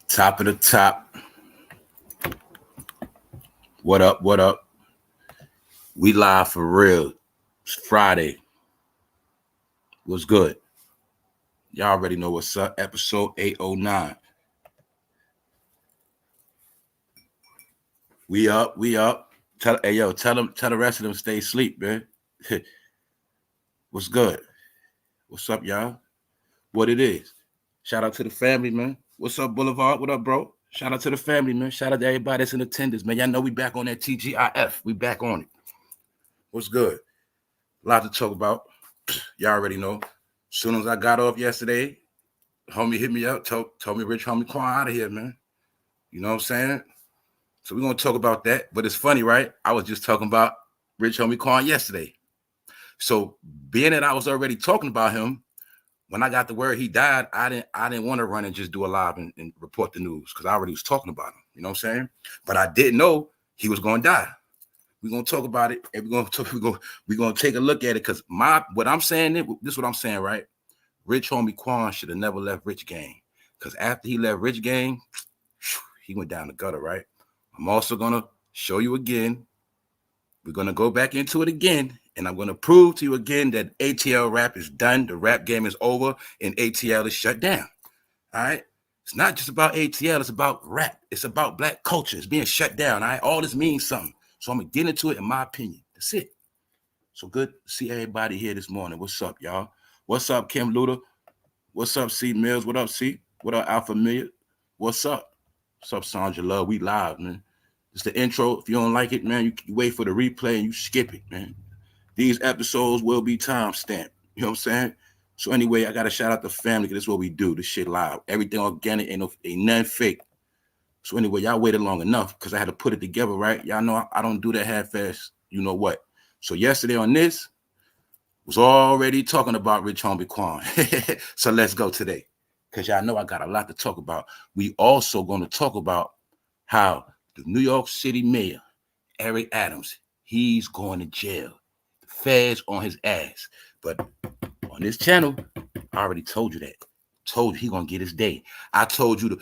Top of the top. What up? What up? We live for real. It's Friday. What's good? Y'all already know what's up. Episode 809. We up. We up. Tell the rest of them stay asleep, man. What's good? What's up, y'all? What it is? Shout out to the family, man. What's up, Boulevard? What up, bro? Shout out to the family, man. Shout out to everybody that's in attendance, man. Y'all know we back on that TGIF. We back on it. What's good? A lot to talk about. Y'all already know. As soon as I got off yesterday, homie hit me up, told me Rich Homie Quan out of here, man. You know what I'm saying? So we're going to talk about that. But it's funny, right? I was just talking about Rich Homie Quan yesterday. So being that I was already talking about him, when I got the word he died, I didn't want to run and just do a live and report the news because I already was talking about him. You know what I'm saying? But I didn't know he was going to die. We're going to talk about it, and we're going to take a look at it because what I'm saying, this is what I'm saying, right? Rich Homie Quan should have never left Rich Gang because after he left Rich Gang, he went down the gutter, right? I'm also going to show you again. We're going to go back into it again, and I'm going to prove to you again that ATL rap is done. The rap game is over, and ATL is shut down, all right? It's not just about ATL. It's about rap. It's about black culture. It's being shut down, all right? All this means something. So I'm going to get into it in my opinion. That's it. So good to see everybody here this morning. What's up, y'all? What's up, Kim Luda? What's up, C Mills? What up, C? What up, Alpha Million? What's up? What's up, Sandra Love? We live, man. It's the intro. If you don't like it, man, you wait for the replay and you skip it, man. These episodes will be time-stamped. You know what I'm saying? So anyway, I got to shout out the family because this is what we do. This shit live. Everything organic, ain't nothing fake. So anyway, y'all waited long enough because I had to put it together, right? Y'all know I don't do that half-ass, you know what. So yesterday on this, was already talking about Rich Homie Quan. So let's go today because y'all know I got a lot to talk about. We also going to talk about how the New York City mayor, Eric Adams, he's going to jail. The feds on his ass. But on this channel, I already told you that. Told you he gonna get his day. I told you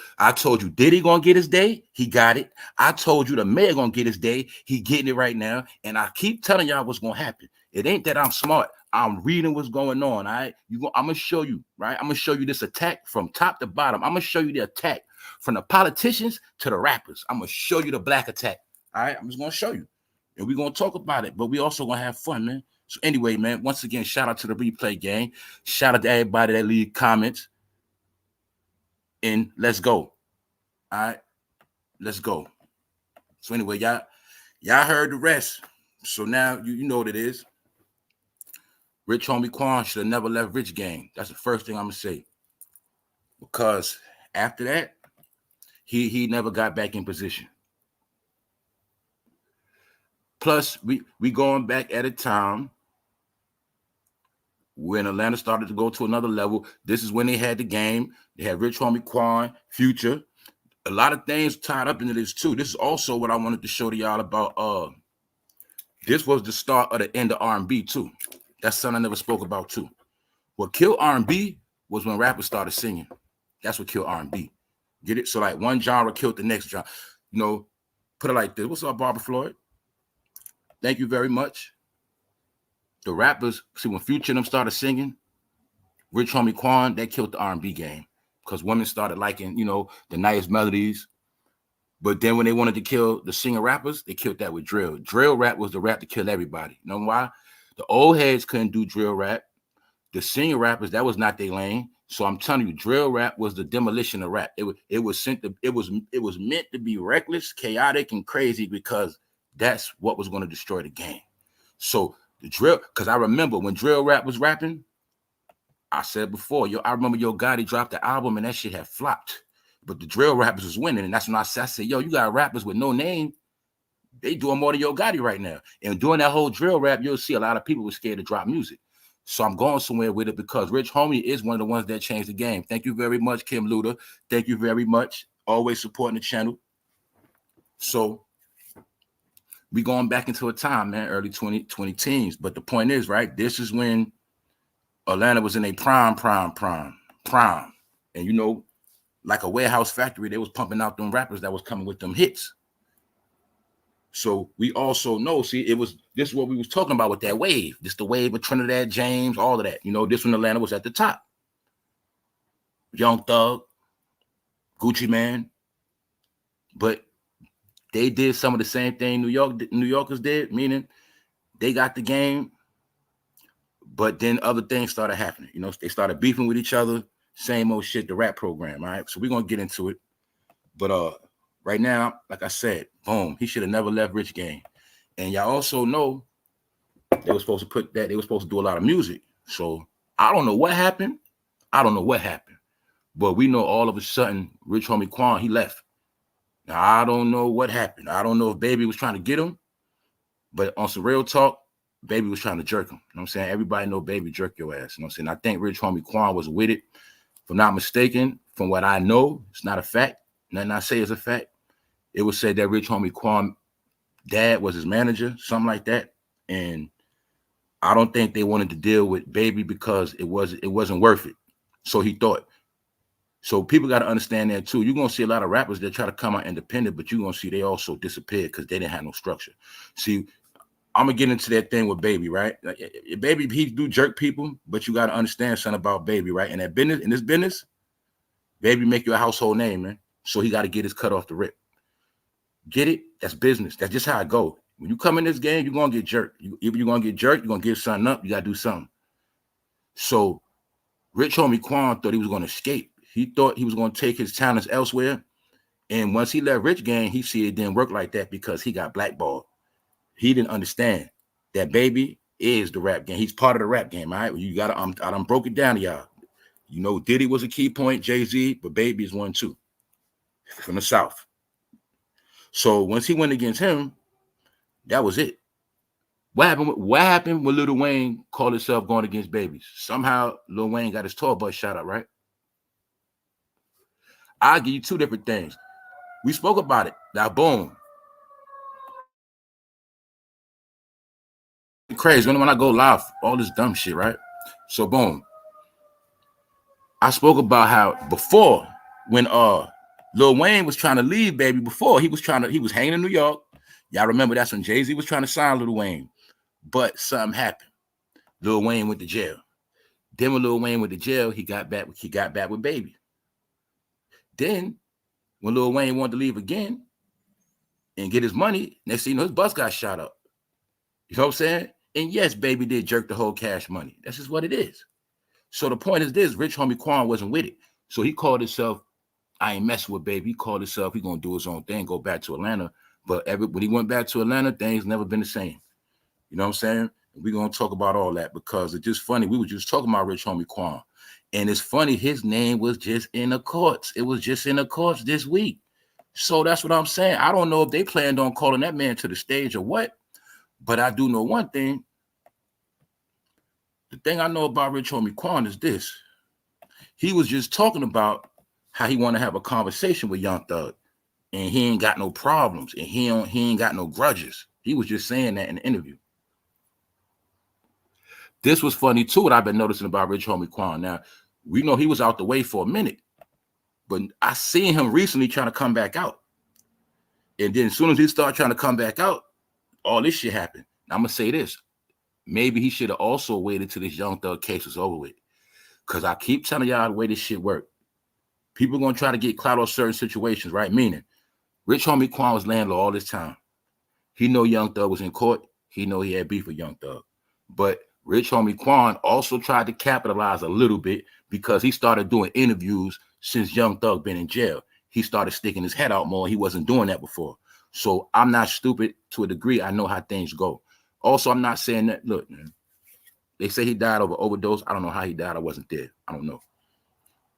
did he gonna get his day? He got it. I told you the mayor gonna get his day. He getting it right now. And I keep telling y'all what's gonna happen. It ain't that I'm smart. I'm reading what's going on. All right. I'm gonna show you, right? I'm gonna show you this attack from top to bottom. I'm gonna show you the attack from the politicians to the rappers. I'm gonna show you the black attack. All right, I'm just gonna show you. And we're gonna talk about it, but we also gonna have fun, man. So anyway, man, once again, shout out to the replay gang. Shout out to everybody that leave comments. And let's go. All right, let's go. So anyway, y'all heard the rest. So now you know what it is. Rich Homie Quan should have never left Rich Gang. That's the first thing I'm gonna say. Because after that, he never got back in position. Plus, we going back at a time when Atlanta started to go to another level. This is when they had the game. They had Rich Homie Quan, Future. A lot of things tied up into this too. This is also what I wanted to show to y'all about. This was the start of the end of R&B too. That's something I never spoke about too. What killed R&B was when rappers started singing. That's what killed R&B. Get it? So like one genre killed the next genre. You know, put it like this. What's up, Barbara Floyd? Thank you very much. The rappers, see, when Future and them started singing, Rich Homie Quan, that killed the R&B game because women started liking, you know, the nice melodies. But then when they wanted to kill the singer rappers, they killed that with drill. Drill rap was the rap that killed everybody. You know why? The old heads couldn't do drill rap. The singer rappers, that was not their lane. So I'm telling you, drill rap was the demolition of rap. It was meant to be reckless, chaotic, and crazy because that's what was going to destroy the game. So the drill, because I remember when drill rap was rapping, I said before, I remember Yo Gotti dropped the album and that shit had flopped. But the drill rappers was winning. And that's when I said, yo, you got rappers with no name. They doing more than Yo Gotti right now. And during that whole drill rap, you'll see a lot of people were scared to drop music. So I'm going somewhere with it because Rich Homie is one of the ones that changed the game. Thank you very much, Kim Luda. Thank you very much. Always supporting the channel. So we going back into a time, man, early 20 teens. But the point is, right, this is when Atlanta was in a prime. And, you know, like a warehouse factory. They was pumping out them rappers that was coming with them hits. So we also know, see, this is what we was talking about with that wave. This the wave of Trinidad James, all of that. You know, this one Atlanta was at the top. Young Thug, Gucci Man. But they did some of the same thing New Yorkers did, meaning they got the game, but then other things started happening. You know, they started beefing with each other. Same old shit, the rap program. All right, so we're gonna get into it. But right now, like I said, boom, he should have never left Rich Gang. And y'all also know they were supposed to do a lot of music. So I don't know what happened. But we know all of a sudden, Rich Homie Quan, he left. Now, I don't know what happened. I don't know if Baby was trying to get him, but on some real talk, Baby was trying to jerk him. You know what I'm saying? Everybody know Baby jerk your ass. You know what I'm saying? I think Rich Homie Quan was with it. If I'm not mistaken, from what I know, it's not a fact. Nothing I say is a fact. It was said that Rich Homie Quan dad was his manager, something like that. And I don't think they wanted to deal with Baby because it wasn't worth it. So he thought. So people got to understand that too. You're going to see a lot of rappers that try to come out independent, but you're going to see they also disappeared because they didn't have no structure. See, I'm going to get into that thing with Baby, right? Like, Baby, he do jerk people, but you got to understand something about Baby, right? In this business, Baby make you a household name, man. So he got to get his cut off the rip. Get it? That's business. That's just how it go. When you come in this game, you're going to get jerked. Either you're going to get jerked, you're going to give something up, you got to do something. So Rich Homie Quan thought he was going to escape. He thought he was going to take his talents elsewhere. And once he left Rich Gang, he see it didn't work like that because he got blackballed. He didn't understand that Baby is the rap game. He's part of the rap game, all right? You got to, I done broke it down to y'all. You know, Diddy was a key point, Jay-Z, but Baby is one too, from the South. So once he went against him, that was it. What happened when Lil Wayne called himself going against Baby? Somehow Lil Wayne got his tour bus shot up, right? I'll give you two different things. We spoke about it. Now, boom. Crazy when I go live, all this dumb shit, right? So, boom. I spoke about how before, when Lil Wayne was trying to leave Baby, before he was hanging in New York. Y'all remember that's when Jay-Z was trying to sign Lil Wayne. But something happened. Lil Wayne went to jail. Then when Lil Wayne went to jail, he got back with Baby. Then when Lil Wayne wanted to leave again and get his money, next thing you know, his bus got shot up. You know what I'm saying? And yes, Baby did jerk the whole cash money. That's just what it is. So the point is this, Rich Homie Quan wasn't with it. So he called himself, I ain't messing with Baby. He called himself, he gonna do his own thing, go back to Atlanta. But when he went back to Atlanta, things never been the same. You know what I'm saying? We're gonna talk about all that because it's just funny. We were just talking about Rich Homie Quan. And it's funny, his name was just in the courts. It was just in the courts this week. So that's what I'm saying. I don't know if they planned on calling that man to the stage or what, but I do know one thing. The thing I know about Rich Homie Quan is this. He was just talking about how he want to have a conversation with Young Thug, and he ain't got no problems, and he ain't got no grudges. He was just saying that in the interview. This was funny too, what I've been noticing about Rich Homie Quan. Now, we know he was out the way for a minute, but I seen him recently trying to come back out. And then as soon as he started trying to come back out, all this shit happened. Now, I'm going to say this. Maybe he should have also waited till this Young Thug case was over with. Because I keep telling y'all the way this shit work. People going to try to get clout on certain situations, right? Meaning, Rich Homie Quan was landlord all this time. He know Young Thug was in court. He know he had beef with Young Thug. But Rich Homie Quan also tried to capitalize a little bit because he started doing interviews since Young Thug been in jail. He started sticking his head out more. He wasn't doing that before. So I'm not stupid to a degree. I know how things go. Also, I'm not saying that, look, man, they say he died over overdose. I don't know how he died. I wasn't there. I don't know.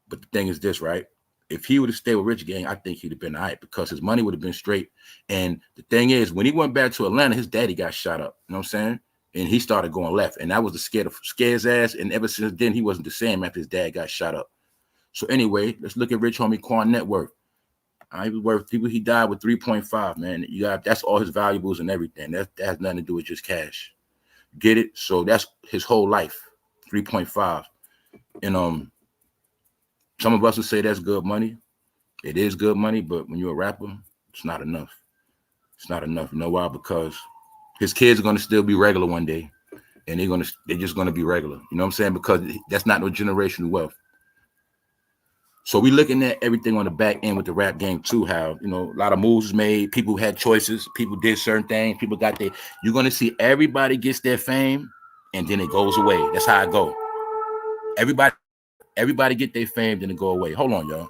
But the thing is this, right? If he would have stayed with Rich Gang, I think he'd have been all right because his money would have been straight. And the thing is, when he went back to Atlanta, his daddy got shot up. You know what I'm saying? And he started going left. And that was the scare his ass. And ever since then, he wasn't the same after his dad got shot up. So anyway, let's look at Rich Homie Quan net worth. He was worth, he died with 3.5, man. That's all his valuables and everything. That has nothing to do with just cash. Get it? So that's his whole life, 3.5. And some of us would say that's good money. It is good money, but when you're a rapper, it's not enough. It's not enough. You know why? Because his kids are gonna still be regular one day, and they're just gonna be regular. You know what I'm saying? Because that's not no generational wealth. So we looking at everything on the back end with the rap game too. How a lot of moves was made. People had choices. People did certain things. People got their. You're gonna see everybody gets their fame, and then it goes away. That's how it go. Everybody get their fame, then it go away. Hold on, y'all.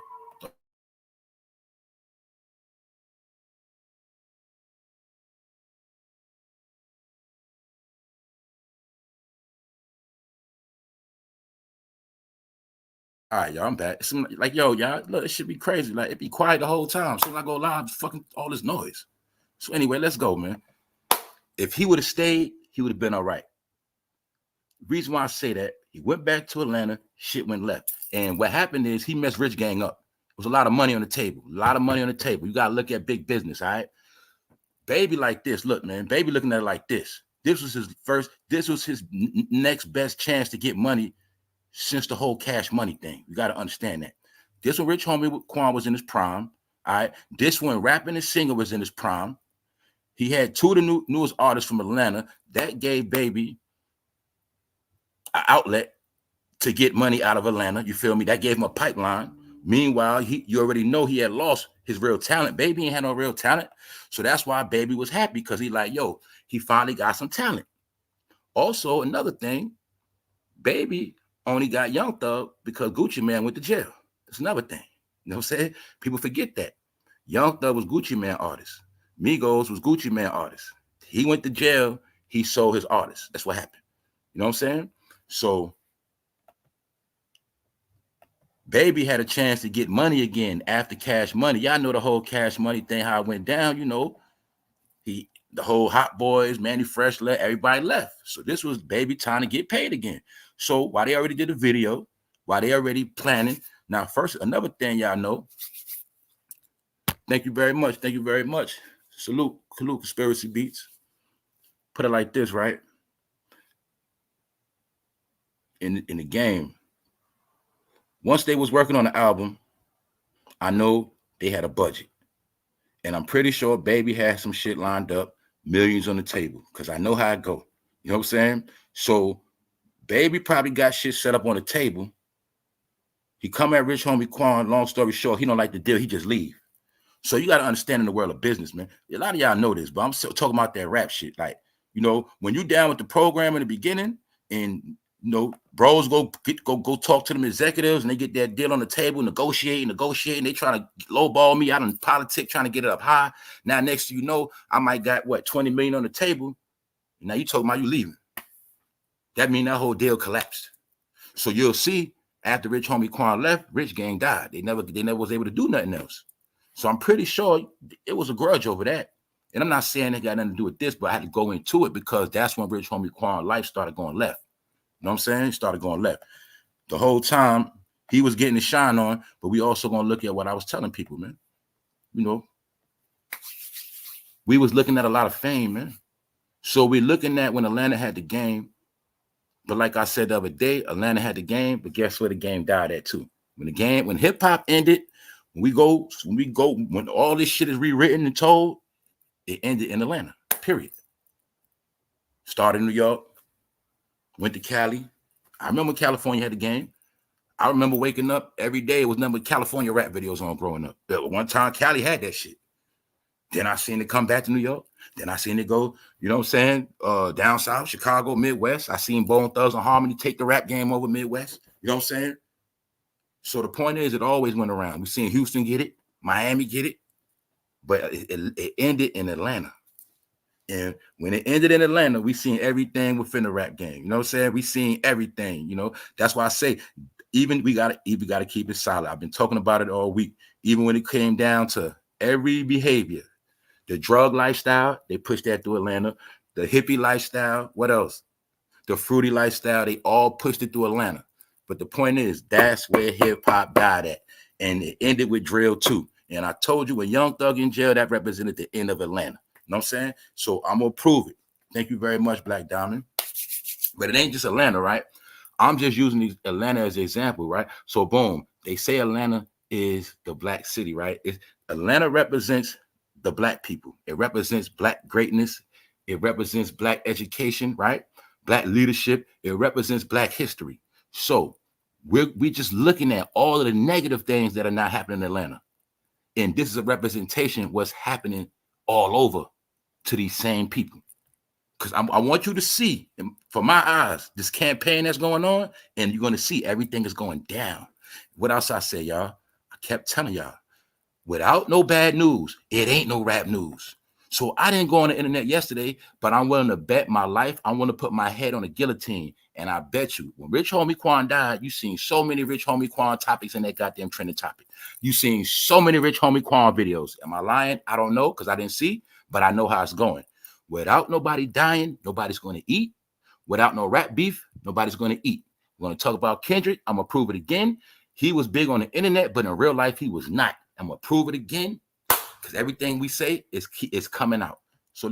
All right, y'all, I'm back. It's like, yo, y'all, look, it should be crazy. Like, it be quiet the whole time. So when I go live, fucking all this noise. So anyway, let's go, man. If he would have stayed, he would have been all right. Reason why I say that, he went back to Atlanta, shit went left. And what happened is he messed Rich Gang up. There was a lot of money on the table. A lot of money on the table. You got to look at big business, all right? Baby like this. Look, man, Baby looking at it like this. This was his next best chance to get money since the whole Cash Money thing. You got to understand that. This one, Rich Homie Quan was in his prime. All right. This one, rapping and singing was in his prime. He had two of the newest artists from Atlanta. That gave Baby an outlet to get money out of Atlanta. You feel me? That gave him a pipeline. Meanwhile, you already know he had lost his real talent. Baby ain't had no real talent. So that's why Baby was happy, because he like, yo, he finally got some talent. Also, another thing, Baby only got Young Thug because Gucci Mane went to jail. That's another thing. You know what I'm saying? People forget that. Young Thug was Gucci Mane artist. Migos was Gucci Mane artist. He went to jail. He sold his artist. That's what happened. You know what I'm saying? So Baby had a chance to get money again after Cash Money. Y'all know the whole Cash Money thing, how it went down. You know, the whole Hot Boys, Manny Fresh left, everybody left. So this was Baby trying to get paid again. So while they already did a video, while they already planning. Now, first, another thing y'all know. Thank you very much. Thank you very much. Salute Conspiracy Beats. Put it like this, right? In the game, once they was working on the album, I know they had a budget. And I'm pretty sure Baby had some shit lined up, millions on the table, because I know how it go. You know what I'm saying? So Baby probably got shit set up on the table. He come at Rich Homie Quan, long story short, he don't like the deal, he just leave. So you got to understand in the world of business, man. A lot of y'all know this, but I'm still talking about that rap shit. Like, when you down with the program in the beginning, and bros go talk to them executives, and they get that deal on the table, negotiating. They trying to lowball me out in politics, trying to get it up high. Now, next thing you know, I might got 20 million on the table. Now you talking about you leaving. That mean that whole deal collapsed. So you'll see after Rich Homie Quan left, Rich Gang died. They never was able to do nothing else. So I'm pretty sure it was a grudge over that. And I'm not saying it got nothing to do with this, but I had to go into it because that's when Rich Homie Quan life started going left. You know what I'm saying? He started going left. The whole time he was getting the shine on, but we also gonna look at what I was telling people, man. We was looking at a lot of fame, man. So we're looking at when Atlanta had the game, but like I said the other day, Atlanta had the game, but guess where the game died at too? When hip hop ended, when all this shit is rewritten and told, it ended in Atlanta, period. Started in New York, went to Cali. I remember California had the game. I remember waking up every day. It was nothing but California rap videos on growing up. One time, Cali had that shit. Then I seen it come back to New York. Then I seen it go, you know what I'm saying, down south, Chicago, Midwest. I seen Bone Thugs and Harmony take the rap game over Midwest. You know what I'm saying? So the point is, it always went around. We seen Houston get it, Miami get it, but it ended in Atlanta. And when it ended in Atlanta, we seen everything within the rap game. You know what I'm saying? We seen everything. That's why I say, even we gotta keep it solid. I've been talking about it all week. Even when it came down to every behavior, the drug lifestyle, they pushed that through Atlanta. The hippie lifestyle, what else? The fruity lifestyle, they all pushed it through Atlanta. But the point is, that's where hip hop died at. And it ended with drill too. And I told you, when Young Thug in jail, that represented the end of Atlanta. You know what I'm saying? So I'm going to prove it. Thank you very much, Black Diamond. But it ain't just Atlanta, right? I'm just using Atlanta as an example, right? So boom, they say Atlanta is the black city, right? Atlanta represents the black people. It represents black greatness. It represents black education, right? Black leadership. It represents black history. So we're just looking at all of the negative things that are not happening in Atlanta. And this is a representation of what's happening all over to these same people. Because I want you to see, for my eyes, this campaign that's going on, and you're going to see everything is going down. What else I say, y'all? I kept telling y'all, without no bad news, it ain't no rap news. So I didn't go on the internet yesterday, but I'm willing to bet my life. I want to put my head on a guillotine. And I bet you, when Rich Homie Quan died, you seen so many Rich Homie Quan topics in that goddamn trending topic. You seen so many Rich Homie Quan videos. Am I lying? I don't know, because I didn't see, but I know how it's going. Without nobody dying, nobody's going to eat. Without no rap beef, nobody's going to eat. We're going to talk about Kendrick. I'm going to prove it again. He was big on the internet, but in real life, he was not. I'm going to prove it again, because everything we say is coming out. So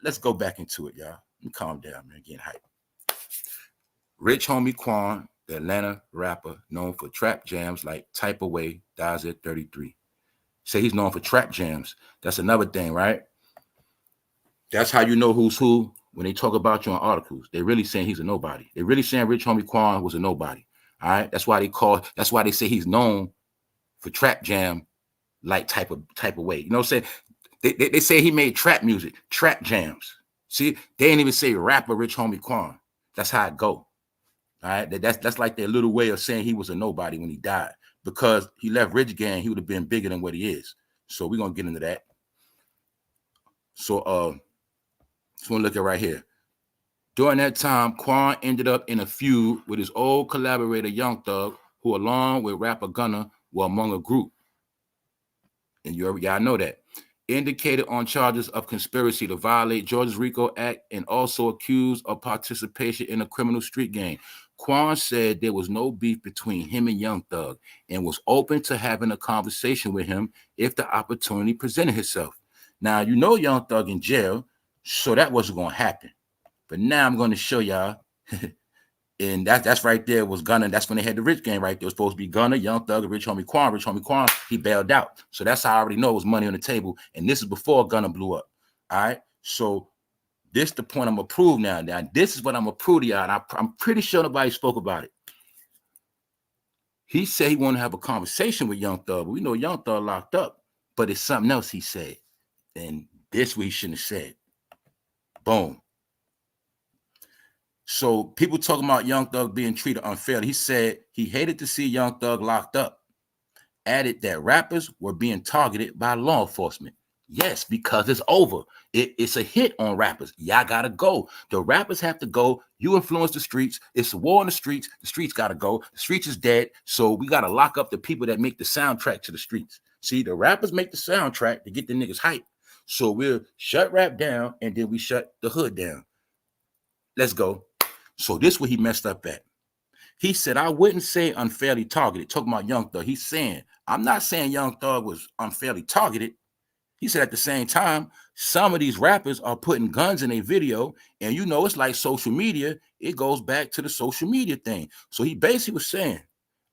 let's go back into it, y'all. Let me calm down, man. Getting hype. Rich Homie Quan, the Atlanta rapper, known for trap jams like Type Away, dies at 33. Say he's known for trap jams. That's another thing, right? That's how you know who's who when they talk about you in articles. They're really saying he's a nobody. They're really saying Rich Homie Quan was a nobody. All right. That's why they say he's known for trap jam like type of way. You know what I'm saying? They say he made trap music, trap jams. See, they didn't even say rapper Rich Homie Quan. That's how it go. All right. That's like their little way of saying he was a nobody when he died. Because he left Rich Gang, he would have been bigger than what he is. So we're gonna get into that. So just want to look at right here. During that time, Quan ended up in a feud with his old collaborator, Young Thug, who, along with rapper Gunna, were among a group. And y'all know that. Indicated on charges of conspiracy to violate Georgia's RICO Act and also accused of participation in a criminal street gang. Quan said there was no beef between him and Young Thug and was open to having a conversation with him if the opportunity presented itself. Now, you know Young Thug in jail, so that wasn't going to happen. But now I'm going to show y'all. And that's right there was Gunna. That's when they had the Rich Gang right there. It was supposed to be Gunna, Young Thug, and Rich Homie Quan. Rich Homie Quan, he bailed out. So that's how I already know it was money on the table. And this is before Gunna blew up. All right. So this is the point I'm going to prove now. Now, this is what I'm going to prove to y'all. And I'm pretty sure nobody spoke about it. He said he wanted to have a conversation with Young Thug. But we know Young Thug locked up. But it's something else he said. And this what he shouldn't have said. Boom. So people talking about Young Thug being treated unfairly. He said he hated to see Young Thug locked up. Added that rappers were being targeted by law enforcement. Yes, because it's over. It's a hit on rappers. Y'all gotta go. The rappers have to go. You influence the streets. It's a war in the streets. The streets gotta go. The streets is dead. So we gotta lock up the people that make the soundtrack to the streets. See, the rappers make the soundtrack to get the niggas hype. So we'll shut rap down and then we shut the hood down. Let's go. So this is where he messed up at. He said, I wouldn't say unfairly targeted, talking about Young Thug. He's saying, I'm not saying Young Thug was unfairly targeted. He said at the same time, some of these rappers are putting guns in a video, and you know, it's like social media. It goes back to the social media thing. So he basically was saying,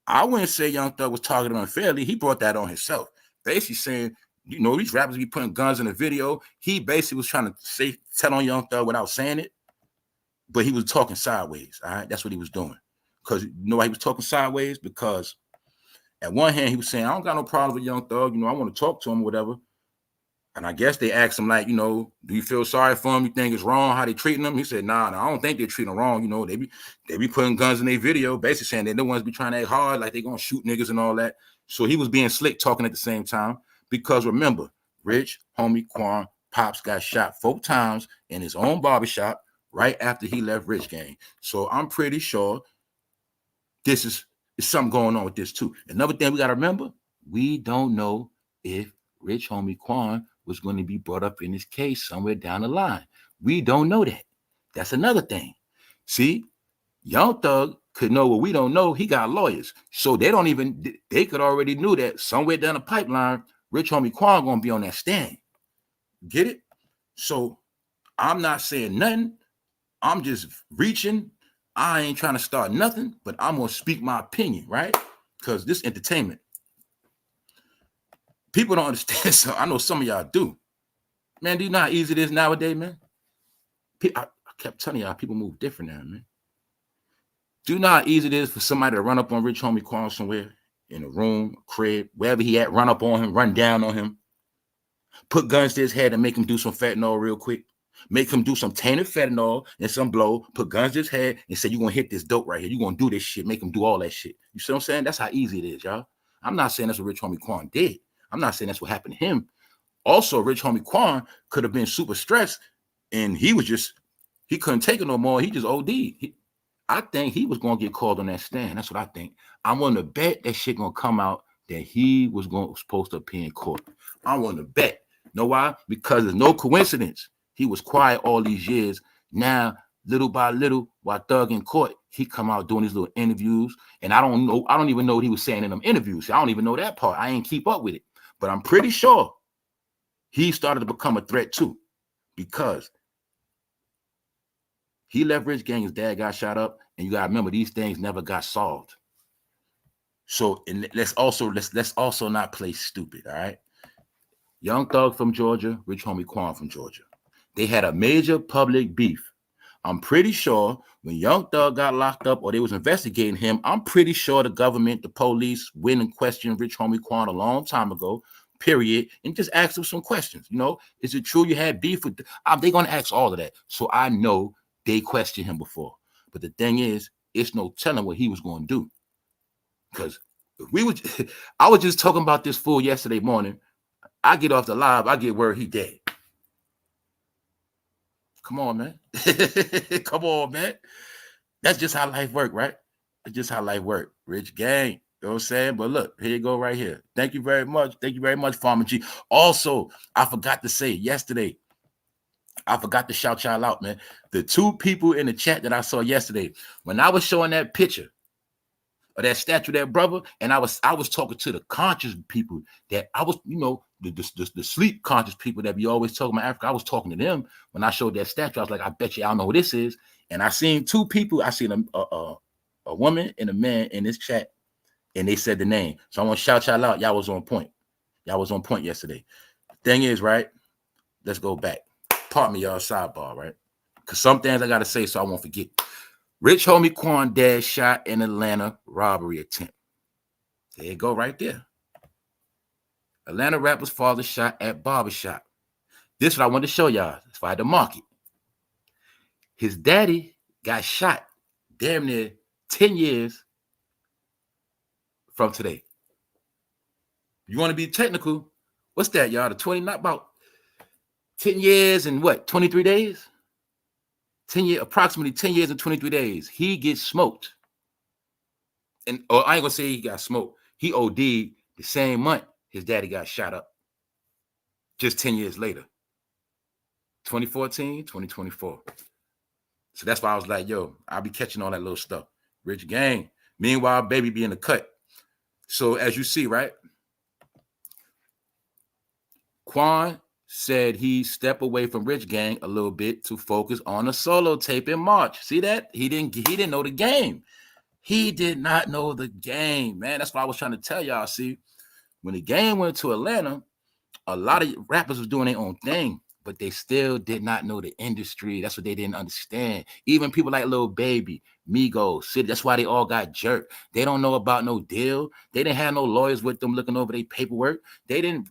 I wouldn't say Young Thug was targeted unfairly. He brought that on himself. Basically saying, you know, these rappers be putting guns in a video. He basically was trying to tell on Young Thug without saying it. But he was talking sideways, all right? That's what he was doing. Because you know why he was talking sideways? Because at one hand, he was saying, I don't got no problem with Young Thug. You know, I want to talk to him or whatever. And I guess they asked him, like, you know, do you feel sorry for him? You think it's wrong how they treating him? He said, nah, I don't think they're treating him wrong. You know, they be putting guns in their video, basically saying they don't want to be trying to act hard, like they going to shoot niggas and all that. So he was being slick talking at the same time. Because remember, Rich Homie Quan Pops got shot 4 times in his own barbershop right after he left Rich Gang. So I'm pretty sure this is something going on with this too. Another thing we got to remember, we don't know if Rich Homie Quan was going to be brought up in this case somewhere down the line. We don't know that. That's another thing. See, Young Thug could know what we don't know. He got lawyers. So they could already knew that somewhere down the pipeline, Rich Homie Quan going to be on that stand. Get it? So I'm not saying nothing. I'm just reaching. I ain't trying to start nothing, but I'm going to speak my opinion, right? Because this entertainment. People don't understand. So I know some of y'all do. Man, do you know how easy it is nowadays, man? I kept telling y'all, people move different now, man. Do you know how easy it is for somebody to run up on Rich Homie Quan somewhere, in a room, a crib, wherever he at, run up on him, run down on him, put guns to his head and make him do some fentanyl real quick, make him do some tainted fentanyl and some blow, put guns to his head and say, you're going to hit this dope right here. You're going to do this shit, make him do all that shit. You see what I'm saying? That's how easy it is, y'all. I'm not saying that's what Rich Homie Quan did. I'm not saying that's what happened to him. Also, Rich Homie Quan could have been super stressed and he couldn't take it no more. He just OD'd. I think he was going to get called on that stand. That's what I think. I'm willing to bet that shit going to come out that he was supposed to appear in court. I'm willing to bet. Know why? Because there's no coincidence. He was quiet all these years. Now, little by little, while Thug in court, he come out doing these little interviews. And I don't even know what he was saying in them interviews. I don't even know that part. I ain't keep up with it. But I'm pretty sure he started to become a threat too. Because he left Rich Gang, his dad got shot up, and you gotta remember these things never got solved. So let's also not play stupid, all right? Young Thug from Georgia, Rich Homie Quan from Georgia. They had a major public beef. I'm pretty sure when Young Thug got locked up or they was investigating him, I'm pretty sure the government, the police, went and questioned Rich Homie Quan a long time ago, period, and just asked him some questions. You know, is it true you had beef with? They're gonna ask all of that. So I know they questioned him before. But the thing is, it's no telling what he was going to do. Because I was just talking about this fool yesterday morning. I get off the live, I get word he dead. Come on, man. Come on, man. That's just how life work, right? That's just how life work. Rich Gang. You know what I'm saying? But look, here you go right here. Thank you very much. Thank you very much, Farmer G. Also, I forgot to say yesterday, I forgot to shout y'all out, man. The two people in the chat that I saw yesterday, when I was showing that picture of that statue, that brother, and I was talking to the conscious people that I was, you know, the sleep conscious people that we always talk about Africa. I was talking to them when I showed that statue. I was like, I bet you I don't know who this is. And I seen two people. I seen a woman and a man in this chat, and they said the name. So I want to shout y'all out. Y'all was on point. Y'all was on point yesterday. Thing is, right? Let's go back. Pardon me, y'all, sidebar, right? Because some things I got to say so I won't forget. Rich Homie Quan dad shot in Atlanta robbery attempt. There you go right there. Atlanta rapper's father shot at barbershop. This is what I wanted to show y'all. That's why I had to mark it. His daddy got shot damn near 10 years from today. You want to be technical? What's that, y'all? The 20, not about 10 years and what, 23 days? Approximately 10 years and 23 days. He gets smoked. And I ain't gonna say he got smoked. He OD'd the same month his daddy got shot up. Just 10 years later. 2014, 2024. So that's why I was like, yo, I'll be catching all that little stuff. Rich Gang. Meanwhile, baby be in the cut. So as you see, right? Quan said he stepped away from Rich Gang a little bit to focus on a solo tape in March. See that? He didn't know the game. He did not know the game, man. That's what I was trying to tell y'all. See, when the game went to Atlanta, a lot of rappers was doing their own thing, but they still did not know the industry. That's what they didn't understand. Even people like Lil Baby, Migos, City, that's why they all got jerked. They don't know about no deal. They didn't have no lawyers with them looking over their paperwork. They didn't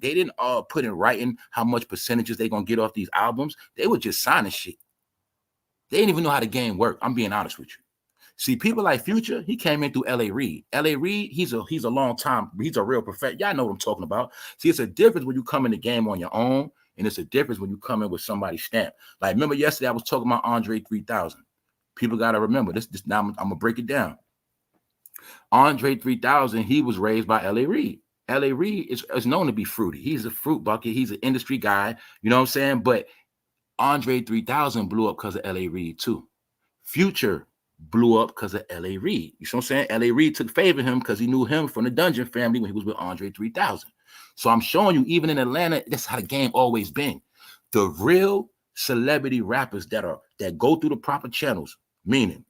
put in writing how much percentages they gonna get off these albums. They were just signing shit. They didn't even know how the game worked. I'm being honest with you. See, people like Future, he came in through L.A. Reid. L.A. Reid, he's a long time, he's a real professional. Y'all know what I'm talking about. See, it's a difference when you come in the game on your own, and it's a difference when you come in with somebody's stamp. Like, remember yesterday I was talking about Andre 3000. People got to remember this. Now I'm going to break it down. Andre 3000, he was raised by L.A. Reid. L.A. Reid is known to be fruity. He's a fruit bucket. He's an industry guy. You know what I'm saying? But Andre 3000 blew up because of L.A. Reid too. Future blew up because of L.A. Reid. You see what I'm saying? L.A. Reid took favor of him because he knew him from the Dungeon family when he was with Andre 3000. So I'm showing you, even in Atlanta, that's how the game always been. The real celebrity rappers that go through the proper channels, meaning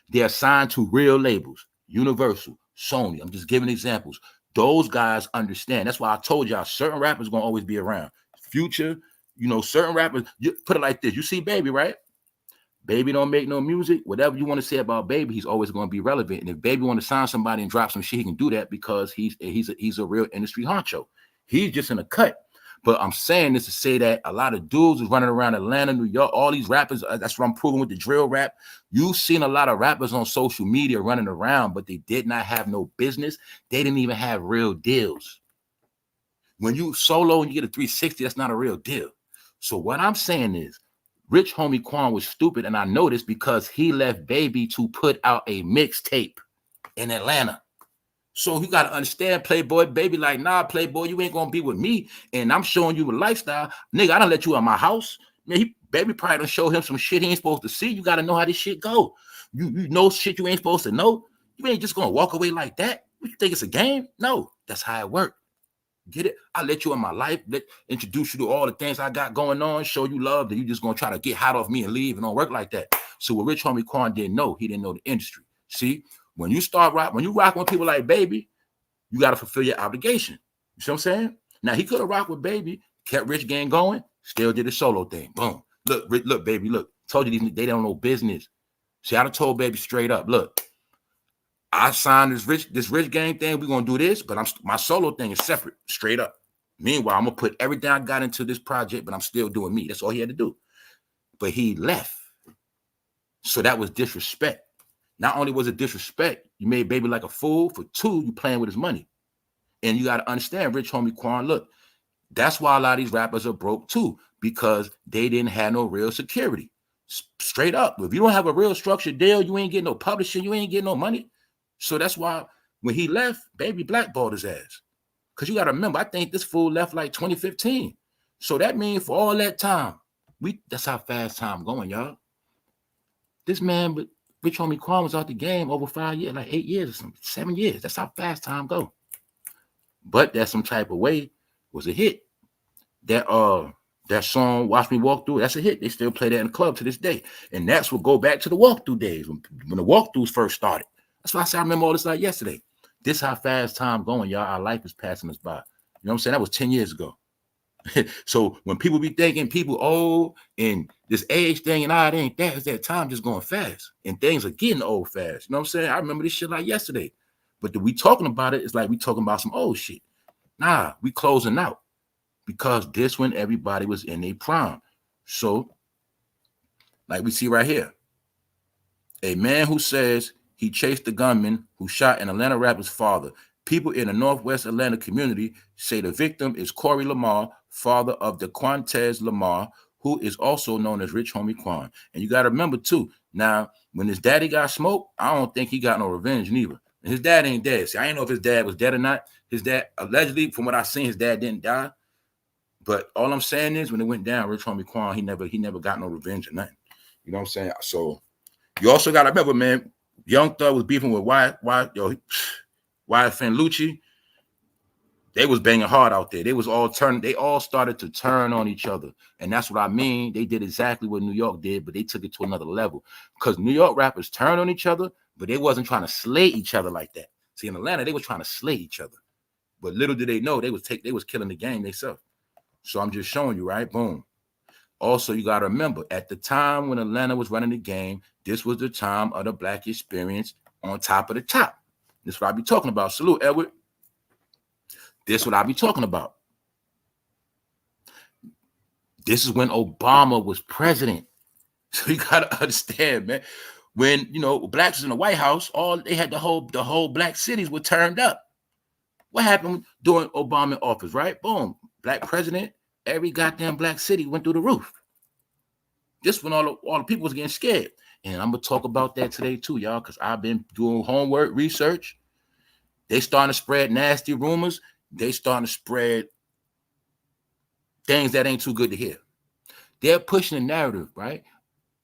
they're signed to real labels, Universal, Sony. I'm just giving examples. Those guys understand. That's why I told y'all certain rappers gonna always be around. Future, you know, certain rappers, you put it like this. You see Baby, right? Baby don't make no music. Whatever you want to say about Baby, he's always going to be relevant. And if Baby want to sign somebody and drop some shit, he can do that because he's a real industry honcho. He's just in a cut. But I'm saying this to say that a lot of dudes is running around Atlanta, New York, all these rappers, that's what I'm proving with the drill rap. You've seen a lot of rappers on social media running around, but they did not have no business. They didn't even have real deals. When you solo and you get a 360, that's not a real deal. So what I'm saying is, Rich Homie Quan was stupid, and I know this because he left Baby to put out a mixtape in Atlanta. So you got to understand, Playboy, Baby, like, nah, Playboy, you ain't going to be with me, and I'm showing you a lifestyle. Nigga, I done let you in my house. Man, Baby probably done show him some shit he ain't supposed to see. You got to know how this shit go. You know shit you ain't supposed to know. You ain't just going to walk away like that. You think it's a game? No, that's how it works. Get it? I let you in my life, introduce you to all the things I got going on, show you love, that you just gonna try to get hot off me and leave. And don't work like that. So what Rich Homie Quan didn't know, he didn't know the industry. See, when you rock with people like Baby, you gotta fulfill your obligation. You see what I'm saying? Now he could have rocked with Baby, kept Rich Gang going, still did his solo thing. Boom. Look, Baby, look. Told you they don't know business. See, I done told Baby straight up, look. I signed this rich gang thing. We're gonna do this, but my solo thing is separate, straight up. Meanwhile, I'm gonna put everything I got into this project, but I'm still doing me. That's all he had to do. But he left. So that was disrespect. Not only was it disrespect, you made Baby like a fool. For two, you playing with his money. And you gotta understand, Rich Homie Quan, look, that's why a lot of these rappers are broke too, because they didn't have no real security. Straight up. If you don't have a real structured deal, you ain't getting no publishing, you ain't getting no money. So that's why when he left, Baby blackballed his ass. Because you got to remember, I think this fool left like 2015. So that means for all that time, that's how fast time going, y'all. This man, but Rich Homie Quan was out the game over 5 years, like 8 years or something, 7 years. That's how fast time go. But that some type of way was a hit. That song, Watch Me Walk Through, that's a hit. They still play that in the club to this day. And that's what go back to the walkthrough days, when the walkthroughs first started. That's why I said I remember all this like yesterday. This how fast time going, y'all. Our life is passing us by. You know what I'm saying? That was 10 years ago. So when people be thinking people old and this age thing and it ain't that, it's that time just going fast. And things are getting old fast. You know what I'm saying? I remember this shit like yesterday. But we talking about it, it's like we talking about some old shit. Nah, we closing out. Because this when everybody was in their prime. So, like we see right here. A man who says he chased the gunman who shot an Atlanta rapper's father. People in the Northwest Atlanta community say the victim is Corey Lamar, father of DeQuantez Lamar, who is also known as Rich Homie Quan. And you got to remember, too, now, when his daddy got smoked, I don't think he got no revenge neither. And his dad ain't dead. See, I ain't know if his dad was dead or not. His dad, allegedly, from what I seen, his dad didn't die. But all I'm saying is, when it went down, Rich Homie Quan, he never got no revenge or nothing. You know what I'm saying? So you also got to remember, man, Young Thug was beefing with Wyatt Finn Lucci. They was banging hard out there. They all started to turn on each other. And that's what I mean. They did exactly what New York did, but they took it to another level. Because New York rappers turned on each other, but they wasn't trying to slay each other like that. See, in Atlanta, they were trying to slay each other. But little did they know they was killing the game themselves. So I'm just showing you, right? Boom. Also, you got to remember, at the time when Atlanta was running the game, this was the time of the Black experience on top of the top. This is what I be talking about. Salute, Edward. This is what I be talking about. This is when Obama was president. So you got to understand, man. When, blacks was in the White House, they had the whole black cities were turned up. What happened during Obama office, right? Boom. Black president, every goddamn black city went through the roof. This when all the people was getting scared. And I'm going to talk about that today too, y'all, because I've been doing homework, research. They starting to spread nasty rumors. They starting to spread things that ain't too good to hear. They're pushing the narrative, right?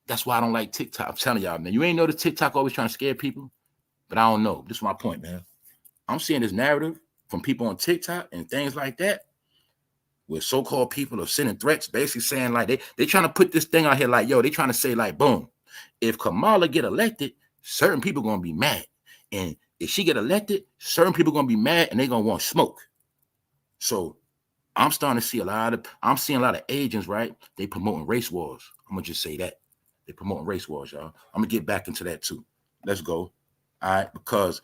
That's why I don't like TikTok. I'm telling y'all, man. You ain't noticed TikTok always trying to scare people? But I don't know. This is my point, man. I'm seeing this narrative from people on TikTok and things like that, where so-called people are sending threats, basically saying like they trying to put this thing out here like, yo, they trying to say like, boom, if Kamala get elected, certain people going to be mad. And If she get elected, certain people gonna be mad and they gonna want smoke. So I'm starting to see I'm seeing a lot of agents, right? They promoting race wars. I'm gonna just say that. They promoting race wars, y'all. I'm gonna get back into that too. Let's go. All right, because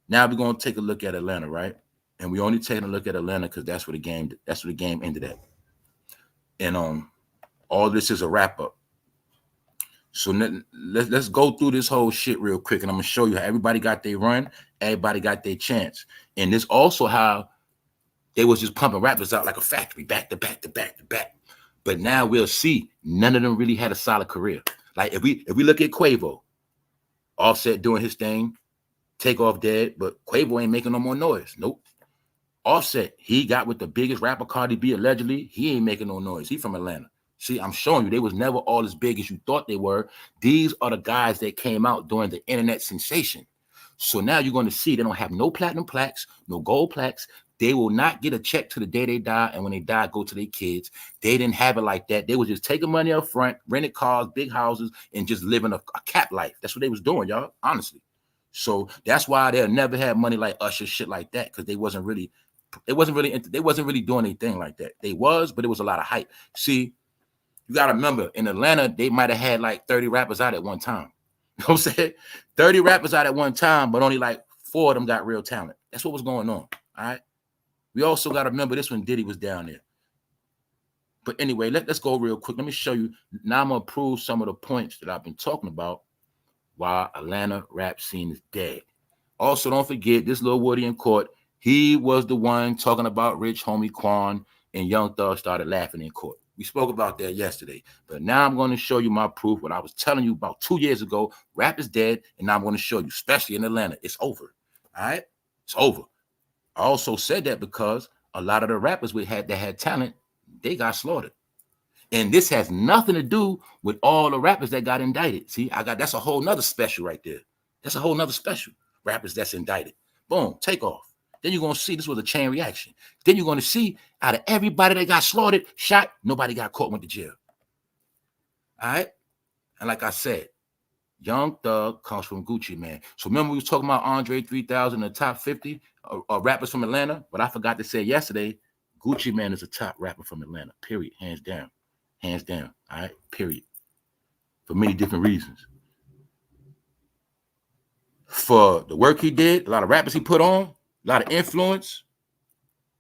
now we're gonna take a look at Atlanta, right? And we only taking a look at Atlanta because that's where the game ended at. And all this is a wrap up. So let's go through this whole shit real quick, and I'm gonna show you how everybody got their run, everybody got their chance, and this also how they was just pumping rappers out like a factory, back to back to back to back. But now we'll see none of them really had a solid career. Like if we look at Quavo, Offset doing his thing, Takeoff dead, but Quavo ain't making no more noise. Nope. Offset, he got with the biggest rapper, Cardi B, allegedly. He ain't making no noise. He from Atlanta. See, I'm showing you, they was never all as big as you thought they were. These are the guys that came out during the internet sensation. So now you're going to see they don't have no platinum plaques, no gold plaques. They will not get a check to the day they die, and when they die, go to their kids. They didn't have it like that. They was just taking money up front, rented cars, big houses, and just living a cap life. That's what they was doing, y'all, honestly. So that's why they'll never have money like Usher, shit like that, because they wasn't really doing anything like that. They was, but it was a lot of hype. See, you got to remember, in Atlanta, they might have had like 30 rappers out at one time. You know what I'm saying? 30 rappers out at one time, but only like 4 of them got real talent. That's what was going on, all right? We also got to remember this when Diddy was down there. But anyway, let's go real quick. Let me show you. Now I'm going to prove some of the points that I've been talking about why Atlanta rap scene is dead. Also, don't forget, this little Woody in court, he was the one talking about Rich Homie Quan, and Young Thug started laughing in court. We spoke about that yesterday. But now I'm going to show you my proof. What I was telling you about 2 years ago, rap is dead, and now I'm going to show you, especially in Atlanta, it's over. All right? It's over. I also said that because a lot of the rappers that had talent, they got slaughtered. And this has nothing to do with all the rappers that got indicted. See, that's a whole nother special right there. That's a whole nother special. Rappers that's indicted. Boom, take off. Then you're going to see this was a chain reaction. Then you're going to see out of everybody that got slaughtered, shot, nobody got caught, went to jail. All right? And like I said, Young Thug comes from Gucci Mane. So remember we was talking about Andre 3000, the top 50 rappers from Atlanta? But I forgot to say yesterday, Gucci Mane is a top rapper from Atlanta, period, hands down. Hands down, all right, period. For many different reasons. For the work he did, a lot of rappers he put on, a lot of influence.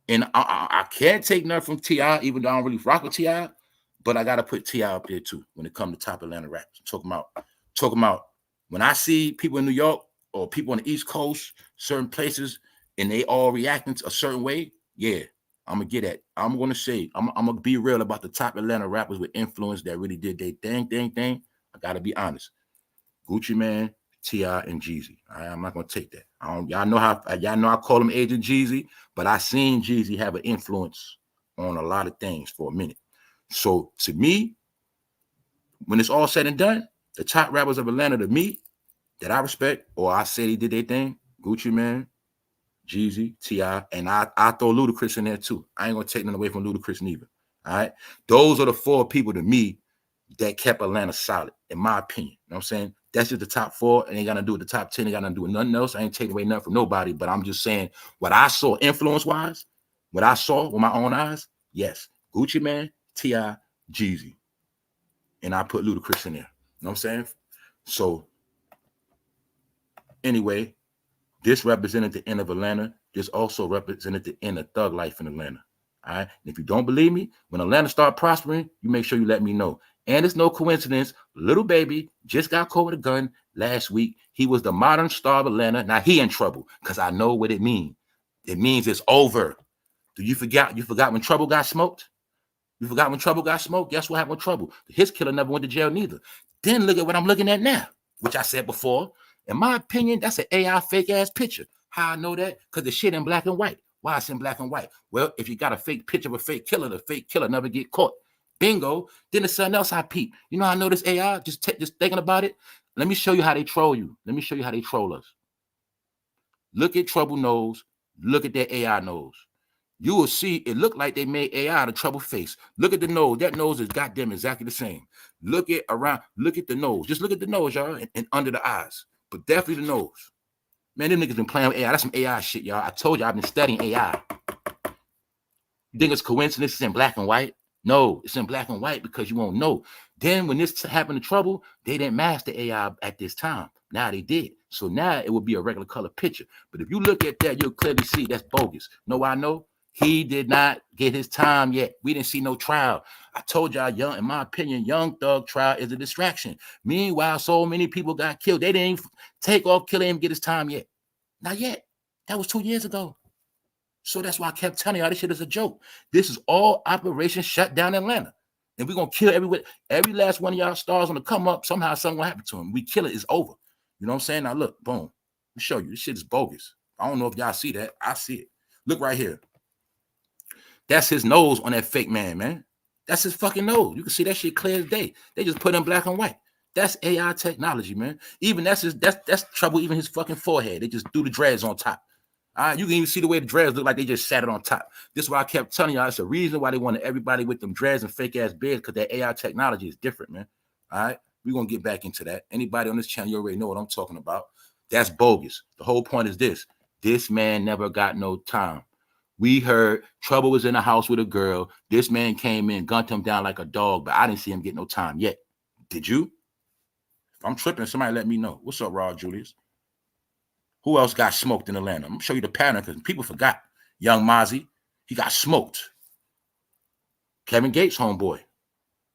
And I can't take nothing from T.I., even though I don't really rock with T.I., but I got to put T.I. up there too when it comes to top Atlanta raps. Talking about when I see people in New York or people on the East Coast, certain places, and they all reacting a certain way, yeah, I'm going to get at. I'm going to say, I'm going to be real about the top Atlanta rappers with influence that really did their thing. I got to be honest. Gucci Mane, T.I., and Jeezy. All right, I'm not going to take that. Y'all know I call him Agent Jeezy, but I seen Jeezy have an influence on a lot of things for a minute. So to me, when it's all said and done, the top rappers of Atlanta to me that I respect, or I say they did their thing, Gucci Mane, Jeezy, T.I., and I throw Ludacris in there too. I ain't gonna take nothing away from Ludacris neither. All right. Those are the 4 people to me that kept Atlanta solid, in my opinion. You know what I'm saying? That's just the top 4, and ain't gonna do with the top 10, ain't gonna do with nothing else. I ain't taking away nothing from nobody, but I'm just saying what I saw influence-wise, what I saw with my own eyes, yes. Gucci Mane, T.I., Jeezy. And I put Ludacris in there. You know what I'm saying? So anyway, this represented the end of Atlanta. This also represented the end of thug life in Atlanta. All right. And if you don't believe me, when Atlanta start prospering, you make sure you let me know. And it's no coincidence. Little Baby just got caught with a gun last week. He was the modern star of Atlanta. Now he in trouble because I know what it means. It means it's over. Do you forget? You forgot when Trouble got smoked? You forgot when Trouble got smoked? Guess what happened with Trouble? His killer never went to jail neither. Then look at what I'm looking at now, which I said before. In my opinion, that's an AI fake ass picture. How I know that? Because the shit in black and white. Why it's in black and white? Well, if you got a fake picture of a fake killer, the fake killer never get caught. Bingo. Then there's something else I peep. You know how I know this AI? Just thinking about it. Let me show you how they troll you. Let me show you how they troll us. Look at Trouble nose. Look at their AI nose. You will see it look like they made AI out of Trouble face. Look at the nose. That nose is goddamn exactly the same. Look at the nose. Just look at the nose, y'all, and under the eyes. But definitely the nose. Man, them niggas been playing with AI. That's some AI shit, y'all. I told you I've been studying AI. You think it's coincidence it's in black and white? No, it's in black and white because you won't know. Then when this happened to Trouble, they didn't mask the AI at this time. Now they did. So now it will be a regular color picture. But if you look at that, you'll clearly see that's bogus. No, I know. He did not get his time yet. We didn't see no trial. I told y'all, in my opinion, Young Thug trial is a distraction. Meanwhile, so many people got killed. They didn't take off killing him, get his time yet. Not yet. That was 2 years ago. So that's why I kept telling y'all this shit is a joke. This is all Operation Shut Down Atlanta. And we're going to kill every last one of y'all stars on the come up. Somehow something will happen to him. We kill it, it's over. You know what I'm saying? Now look, boom. Let me show you. This shit is bogus. I don't know if y'all see that. I see it. Look right here. That's his nose on that fake man. That's his fucking nose. You can see that shit clear as day. They just put in black and white. That's AI technology, man. Even that's Trouble, even his fucking forehead. They just threw the dreads on top. You can even see the way the dreads look like they just sat it on top. This is why I kept telling y'all it's a reason why they wanted everybody with them dreads and fake ass beards, because that AI technology is different, man. All right, we're gonna get back into that. Anybody on this channel, you already know what I'm talking about. That's bogus. The whole point is this man never got no time. We heard Trouble was in the house with a girl. This man came in, gunned him down like a dog, but I didn't see him get no time yet. Did you? If I'm tripping, somebody let me know. What's up, Rod Julius? Who else got smoked in Atlanta? I'm going to show you the pattern because people forgot. Young Mozzie, he got smoked. Kevin Gates' homeboy.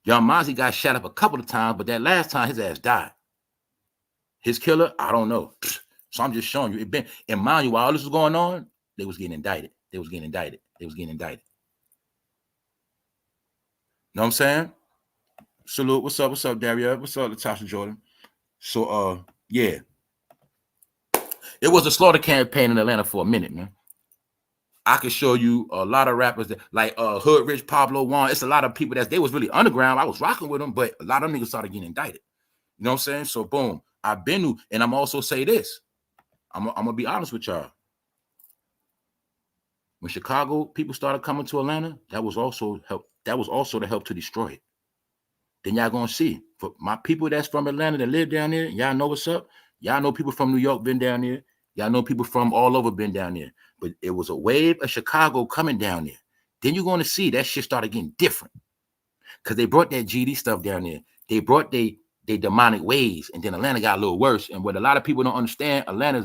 Young Mozzie got shot up a couple of times, but that last time his ass died. His killer, I don't know. So I'm just showing you. And mind you, while all this was going on, they was getting indicted. They was getting indicted. Know what I'm saying? Salute. What's up, Daria? What's up, Latasha Jordan? So, yeah. It was a slaughter campaign in Atlanta for a minute, man. I could show you a lot of rappers that, like Hood Rich, Pablo Juan. It's a lot of people they was really underground. I was rocking with them, but a lot of niggas started getting indicted. You know what I'm saying? So boom, I've been to, and I'm also say this. I'm gonna be honest with y'all. When Chicago people started coming to Atlanta, that was also to help to destroy it. Then y'all gonna see. For my people that's from Atlanta that live down there, y'all know what's up. Y'all know people from New York been down there. Y'all know people from all over been down there. But it was a wave of Chicago coming down there. Then you're going to see that shit started getting different. Because they brought that GD stuff down there. They brought they demonic ways. And then Atlanta got a little worse. And what a lot of people don't understand, Atlanta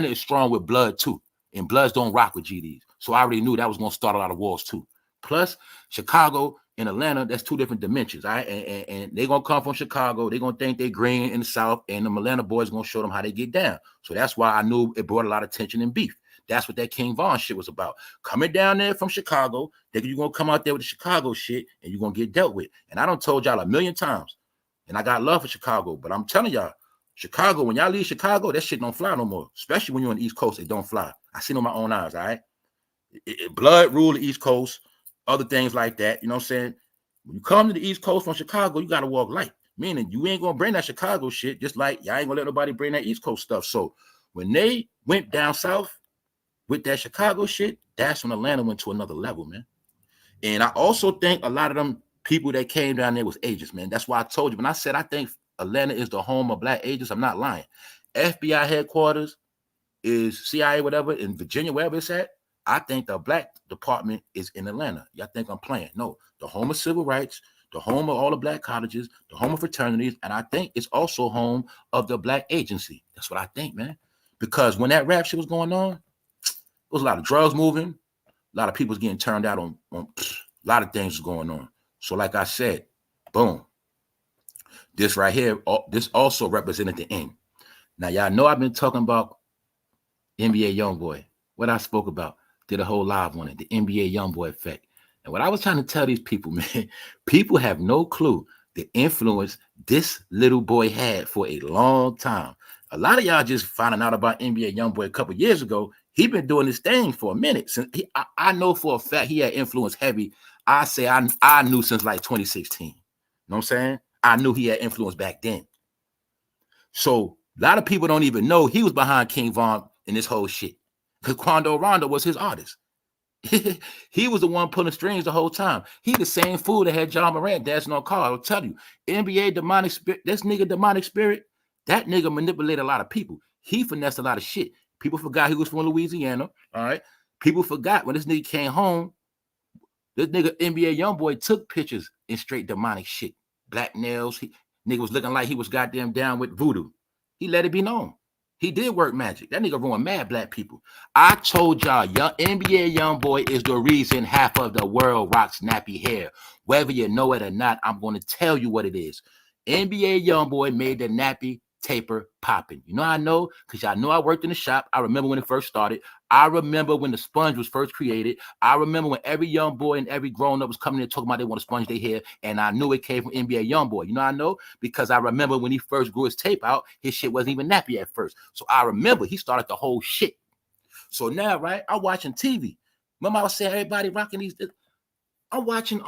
is strong with blood too. And bloods don't rock with GDs. So I already knew that was going to start a lot of wars too. Plus, Chicago and Atlanta, that's two different dimensions. All right? And they're going to come from Chicago. They're going to think they're green in the South. And the Atlanta boys going to show them how they get down. So that's why I knew it brought a lot of tension and beef. That's what that King Von shit was about. Coming down there from Chicago, thinking you're going to come out there with the Chicago shit and you're going to get dealt with. And I done told y'all a million times. And I got love for Chicago. But I'm telling y'all, Chicago, when y'all leave Chicago, that shit don't fly no more. Especially when you're on the East Coast, it don't fly. I seen it with my own eyes, all right? Blood rule the East Coast, other things like that. You know what I'm saying? When you come to the East Coast from Chicago, you got to walk light. Meaning you ain't going to bring that Chicago shit, just like y'all ain't going to let nobody bring that East Coast stuff. So when they went down south with that Chicago shit, that's when Atlanta went to another level, man. And I also think a lot of them people that came down there was agents, man. That's why I told you. When I said I think Atlanta is the home of black agents, I'm not lying. FBI headquarters is CIA, whatever, in Virginia, wherever it's at. I think the black department is in Atlanta. Y'all think I'm playing? No, the home of civil rights, the home of all the black colleges, the home of fraternities, and I think it's also home of the black agency. That's what I think, man. Because when that rap shit was going on, there was a lot of drugs moving, a lot of people was getting turned out on a lot of things was going on. So like I said, boom. This right here, this also represented the end. Now, y'all know I've been talking about NBA Youngboy. What I spoke about, did a whole live on it, the NBA Youngboy effect. And what I was trying to tell these people, man, people have no clue the influence this little boy had for a long time. A lot of y'all just finding out about NBA Youngboy a couple years ago. He been doing this thing for a minute. Since I know for a fact he had influence heavy. I say I knew since like 2016. You know what I'm saying? I knew he had influence back then. So a lot of people don't even know he was behind King Von in this whole shit. Because Quando Rondo was his artist. He was the one pulling strings the whole time. He the same fool that had John Morant dancing on car. I'll tell you, NBA demonic spirit, this nigga demonic spirit, that nigga manipulated a lot of people. He finessed a lot of shit. People forgot he was from Louisiana. All right. People forgot when this nigga came home, this nigga NBA Youngboy took pictures in straight demonic shit. Black nails. Nigga was looking like he was goddamn down with voodoo. He let it be known. He did work magic. That nigga ruined mad black people. I told y'all, NBA Youngboy is the reason half of the world rocks nappy hair. Whether you know it or not, I'm going to tell you what it is. NBA Youngboy made the nappy taper popping. You know I know? Because y'all know I worked in the shop. I remember when it first started. I remember when the sponge was first created. I remember when every young boy and every grown-up was coming in talking about they want to sponge their hair, and I knew it came from NBA Youngboy. You know I know? Because I remember when he first grew his tape out, his shit wasn't even nappy at first. So I remember he started the whole shit. So now, right, I'm watching TV. Remember I was saying everybody rocking these. I'm watching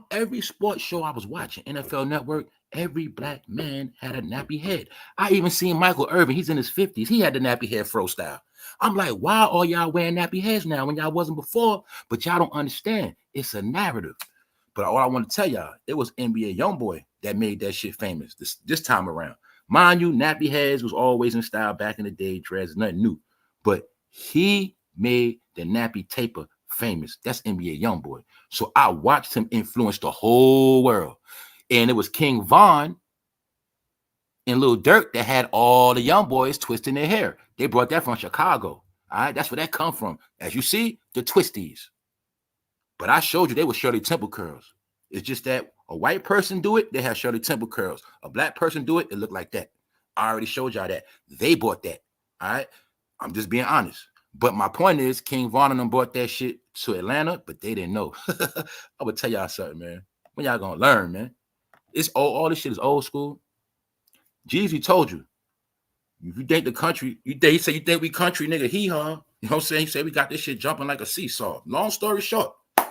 every sports show I was watching, NFL Network, every black man had a nappy head. I even seen Michael Irvin, he's in his 50s. He had the nappy head fro style. I'm like, why are y'all wearing nappy heads now when y'all wasn't before? But y'all don't understand. It's a narrative. But all I want to tell y'all, it was NBA Youngboy that made that shit famous this time around. Mind you, nappy heads was always in style back in the day. Dreads, nothing new. But he made the nappy taper famous. That's NBA Youngboy. So I watched him influence the whole world. And it was King Von and Lil Durk that had all the young boys twisting their hair. They brought that from Chicago. All right, that's where that come from. As you see, the twisties. But I showed you they were Shirley Temple curls. It's just that a white person do it, they have Shirley Temple curls. A black person do it, it looked like that. I already showed y'all that. They bought that. All right, I'm just being honest. But my point is, King Von and them brought that shit to Atlanta, but they didn't know. I would tell y'all something, man. When y'all gonna learn, man? It's all this shit is old school. Jeezy told you. If you think the country, he said you think we country, nigga, hee-haw. You know what I'm saying? He said we got this shit jumping like a seesaw. Long story short, a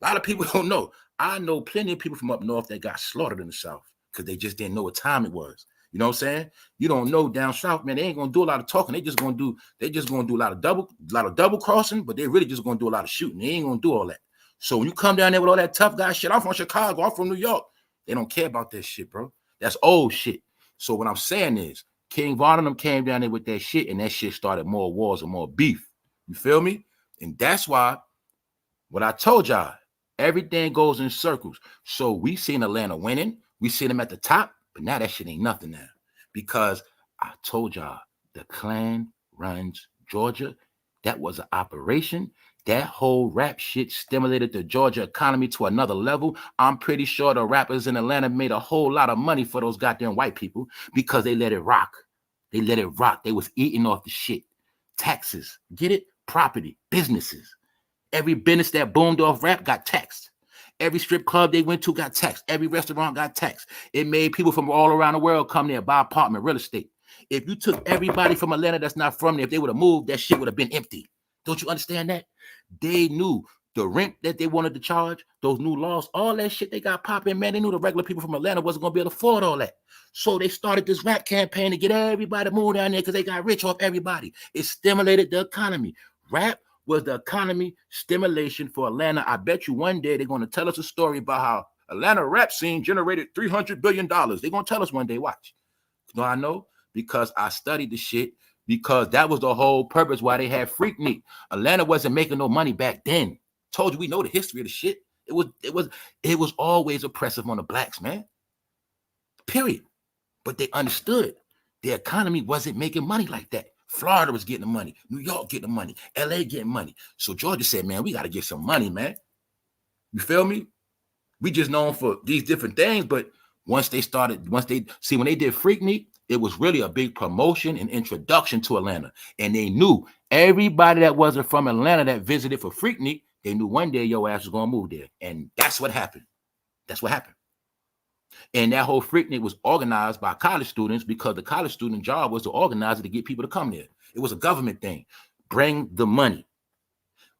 lot of people don't know. I know plenty of people from up north that got slaughtered in the South because they just didn't know what time it was. You know what I'm saying? You don't know down south, man. They ain't gonna do a lot of talking. They just gonna do a lot of double crossing, but they really just gonna do a lot of shooting. They ain't gonna do all that. So when you come down there with all that tough guy shit, I'm from Chicago, I'm from New York. They don't care about that shit, bro. That's old shit. So what I'm saying is, King Von and them came down there with that shit, and that shit started more wars and more beef. You feel me? And that's why what I told y'all, everything goes in circles. So we seen Atlanta winning, we seen them at the top, but now that shit ain't nothing now. Because I told y'all, the Klan runs Georgia. That was an operation. That whole rap shit stimulated the Georgia economy to another level. I'm pretty sure the rappers in Atlanta made a whole lot of money for those goddamn white people because they let it rock. They let it rock. They was eating off the shit. Taxes, get it? Property, businesses. Every business that boomed off rap got taxed. Every strip club they went to got taxed. Every restaurant got taxed. It made people from all around the world come there, buy apartment, real estate. If you took everybody from Atlanta that's not from there, if they would have moved, that shit would have been empty. Don't you understand that? They knew the rent that they wanted to charge, those new laws, all that shit they got popping, man. They knew the regular people from Atlanta wasn't going to be able to afford all that. So they started this rap campaign to get everybody to move down there because they got rich off everybody. It stimulated the economy. Rap was the economy stimulation for Atlanta. I bet you one day they're going to tell us a story about how Atlanta rap scene generated $300 billion. They're going to tell us one day, watch. You know I know? Because I studied the shit. Because that was the whole purpose why they had Freaknik. Atlanta wasn't making no money back then. Told you we know the history of the shit. It was always oppressive on the blacks, man. Period. But they understood the economy wasn't making money like that. Florida was getting the money. New York getting the money. LA getting money. So Georgia said, man, we got to get some money, man. You feel me? We just known for these different things, but when they did Freaknik, it was really a big promotion and introduction to Atlanta. And they knew everybody that wasn't from Atlanta that visited for Freaknik, they knew one day your ass was going to move there. And that's what happened. That's what happened. And that whole Freaknik was organized by college students because the college student job was to organize it to get people to come there. It was a government thing. Bring the money.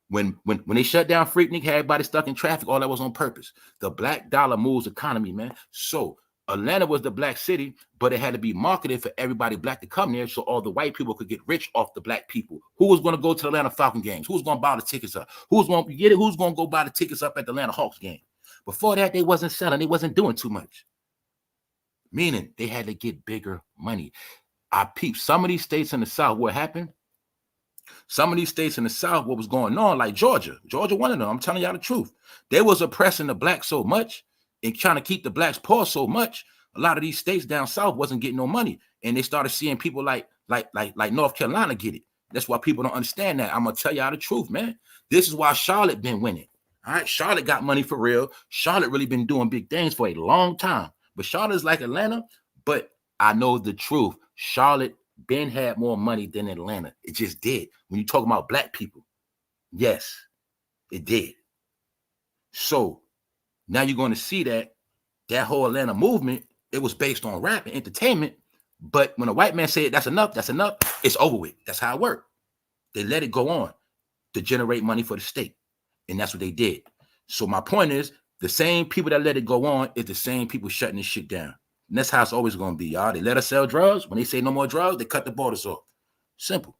When they shut down Freaknik, had everybody stuck in traffic, all that was on purpose. The black dollar moves economy, man. So Atlanta was the black city, but it had to be marketed for everybody black to come there so all the white people could get rich off the black people. Who was going to go to the Atlanta Falcon games? Who was going to buy the tickets up? Who's going to go buy the tickets up at the Atlanta Hawks game? Before that, they wasn't selling. They wasn't doing too much. meaning they had to get bigger money. I peeped some of these states in the South. What happened? Some of these states in the South, what was going on, like Georgia, one of them, I'm telling y'all the truth. They was oppressing the blacks so much and trying to keep the blacks poor so much. A lot of these states down South wasn't getting no money. And they started seeing people like North Carolina get it. That's why people don't understand that. I'm going to tell y'all the truth, man. This is why Charlotte been winning. All right, Charlotte got money for real. Charlotte really been doing big things for a long time. But Charlotte's like Atlanta, but I know the truth. Charlotte Ben had more money than Atlanta. It just did. When you talk about black people, yes, it did. So now you're going to see that whole Atlanta movement, it was based on rap and entertainment. But when a white man said that's enough, it's over with. That's how it worked. They let it go on to generate money for the state. And that's what they did. So my point is, the same people that let it go on is the same people shutting this shit down. And that's how it's always going to be, y'all. They let us sell drugs. When they say no more drugs, they cut the borders off. Simple.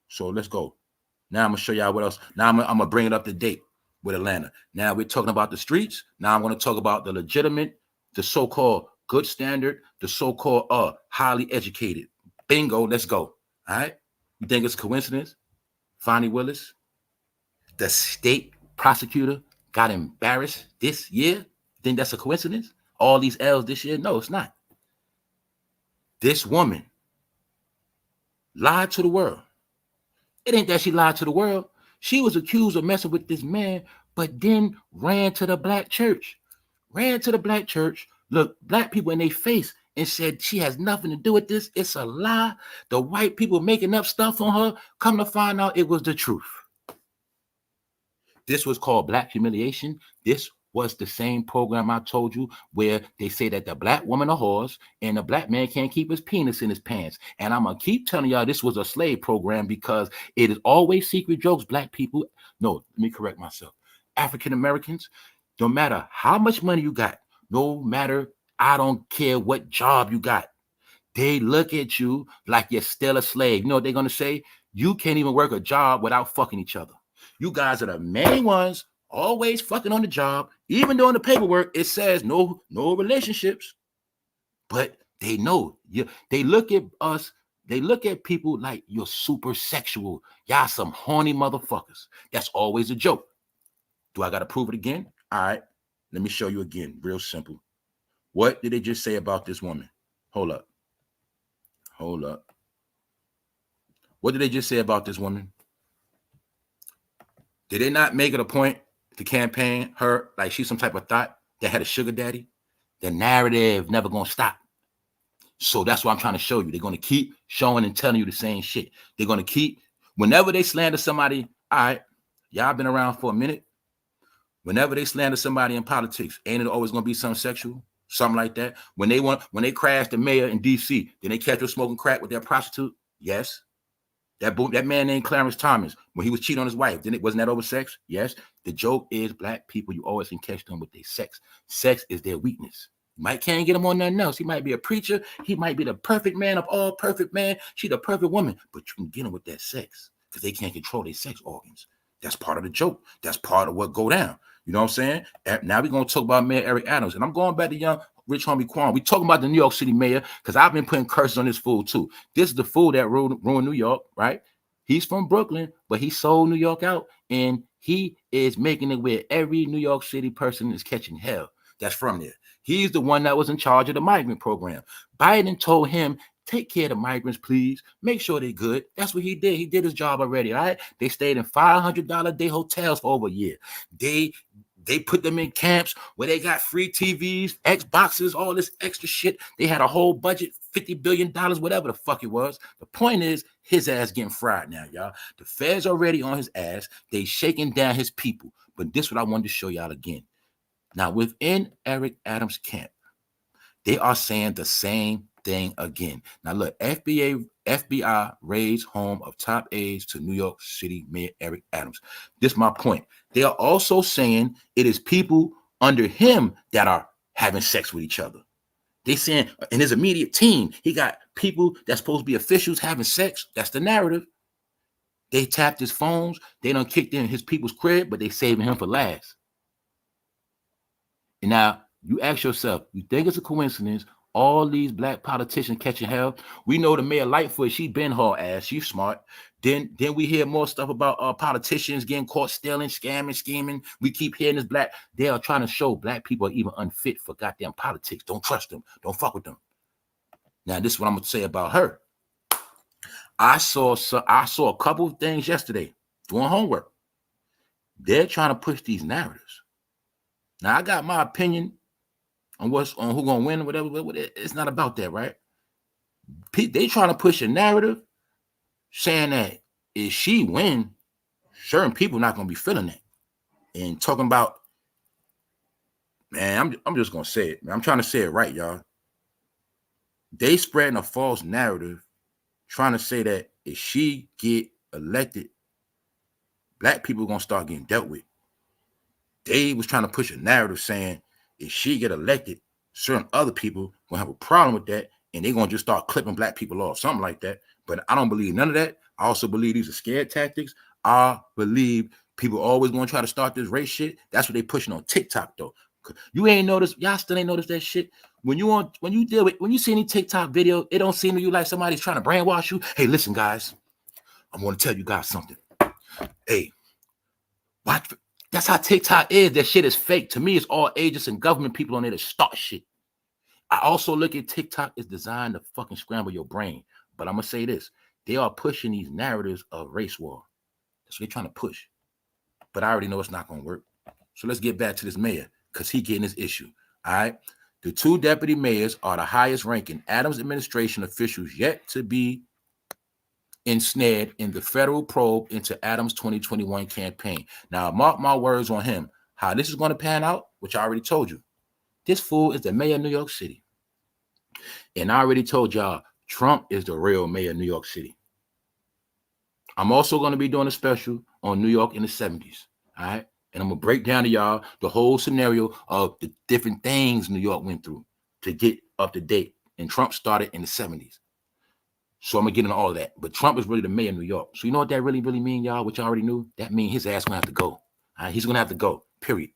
So let's go. Now I'm going to show y'all what else. Now I'm going to bring it up to date with Atlanta. Now we're talking about the streets. Now I'm going to talk about the legitimate, the so-called good standard, the so-called highly educated. Bingo, let's go. All right? You think it's a coincidence? Fonnie Willis, the state prosecutor, got embarrassed this year? Think that's a coincidence? All these L's this year? No, it's not. This woman lied to the world. It ain't that she lied to the world. She was accused of messing with this man, but then ran to the black church. Look black people in their face and said she has nothing to do with this. It's a lie. The white people making up stuff on her. Come to find out it was the truth. This was called black humiliation. This was the same program I told you where they say that the black woman a horse and the black man can't keep his penis in his pants. And I'm going to keep telling y'all this was a slave program because it is always secret jokes. Black people, no, let me correct myself. African Americans, no matter how much money you got, no matter, I don't care what job you got, they look at you like you're still a slave. You know what they're going to say? You can't even work a job without fucking each other. You guys are the main ones always fucking on the job. Even though in the paperwork it says no relationships, but they know you. They look at us. They look at people like you're super sexual. Y'all some horny motherfuckers. That's always a joke. Do I got to prove it again? All right, let me show you again. Real simple. What did they just say about this woman? Hold up. What did they just say about this woman? Did they not make it a point to campaign her like she's some type of thought that had a sugar daddy? The narrative never gonna stop. So that's what I'm trying to show you. They're gonna keep showing and telling you the same shit. They're gonna keep, whenever they slander somebody, all right, y'all been around for a minute. Whenever they slander somebody in politics, ain't it always gonna be something sexual? Something like that. When they crash the mayor in DC, then they catch her smoking crack with their prostitute? Yes. That man named Clarence Thomas, when he was cheating on his wife, wasn't that over sex? Yes. The joke is black people, you always can catch them with their sex. Sex is their weakness. You can't get him on nothing else. He might be a preacher. He might be the perfect man of all perfect man. She the perfect woman, but you can get him with that sex because they can't control their sex organs. That's part of the joke. That's part of what go down. You know what I'm saying? And now we're going to talk about Mayor Eric Adams. And I'm going back to young rich homie Quan. We talking about the New York City mayor because I've been putting curses on this fool too. This is the fool that ruined New York, right? He's from Brooklyn, but he sold New York out. And he is making it where every New York City person is catching hell. That's from there. He's the one that was in charge of the migrant program. Biden told him, take care of the migrants, please. Make sure they're good. That's what he did. He did his job already, all right? They stayed in $500 a day hotels for over a year. They put them in camps where they got free TVs, Xboxes, all this extra shit. They had a whole budget, $50 billion, whatever the fuck it was. The point is, his ass getting fried now, y'all. The feds already on his ass. They shaking down his people. But this is what I wanted to show y'all again. Now, within Eric Adams' camp, they are saying the same thing again. Now, look, FBI raids home of top aides to New York City Mayor Eric Adams. This is my point. They are also saying it is people under him that are having sex with each other. They saying in his immediate team, he got people that's supposed to be officials having sex. That's the narrative. They tapped his phones. They done kicked in his people's crib, but they saving him for last. And now you ask yourself, you think it's a coincidence All these black politicians catching hell. We know the mayor Lightfoot, she been her ass. She's smart. Then we hear more stuff about politicians getting caught stealing, scamming, scheming. We keep hearing this black. They are trying to show black people are even unfit for goddamn politics. Don't trust them. Don't fuck with them. Now, this is what I'm gonna say about her. I saw a couple of things yesterday doing homework. They're trying to push these narratives. Now, I got my opinion on who's gonna win or whatever. It's not about that, right? They trying to push a narrative saying that if she win, certain people not gonna be feeling it. And talking about, man, I'm just gonna say it, man. I'm trying to say it right, y'all. They spreading a false narrative, trying to say that if she get elected, black people are gonna start getting dealt with. They was trying to push a narrative saying if she get elected, certain other people gonna have a problem with that, and they're gonna just start clipping black people off, something like that. But I don't believe none of that. I also believe these are scared tactics. I believe people always gonna try to start this race shit. That's what they pushing on TikTok though. You ain't noticed, y'all still ain't noticed that shit. When you see any TikTok video, it don't seem to you like somebody's trying to brainwash you. Hey, listen, guys, I'm gonna tell you guys something. Hey, watch. That's how TikTok is. That shit is fake. To me, it's all agents and government people on there to start shit. I also look at TikTok is designed to fucking scramble your brain. But I'm gonna say this: they are pushing these narratives of race war. That's what they're trying to push. But I already know it's not gonna work. So let's get back to this mayor, because he getting his issue. All right. The two deputy mayors are the highest ranking Adams administration officials yet to be ensnared in the federal probe into Adams' 2021 campaign. Now, mark my words on him. How this is going to pan out, which I already told you. This fool is the mayor of New York City. And I already told y'all, Trump is the real mayor of New York City. I'm also going to be doing a special on New York in the 70s. All right. And I'm going to break down to y'all the whole scenario of the different things New York went through to get up to date. And Trump started in the 70s. So I'm going to get into all of that. But Trump is really the mayor of New York. So you know what that really means, y'all, which y'all already knew? That means his ass going to have to go. All right? He's going to have to go, period.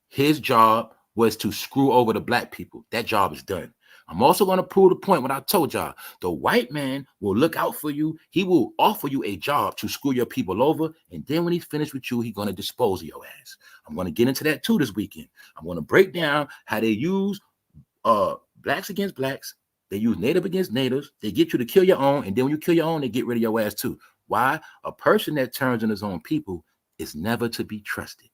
His job was to screw over the black people. That job is done. I'm also going to prove the point what I told y'all. The white man will look out for you. He will offer you a job to screw your people over. And then when he's finished with you, he's going to dispose of your ass. I'm going to get into that too this weekend. I'm going to break down how they use blacks against blacks. They use native against natives. They get you to kill your own. And then when you kill your own, they get rid of your ass too. Why? A person that turns on his own people is never to be trusted.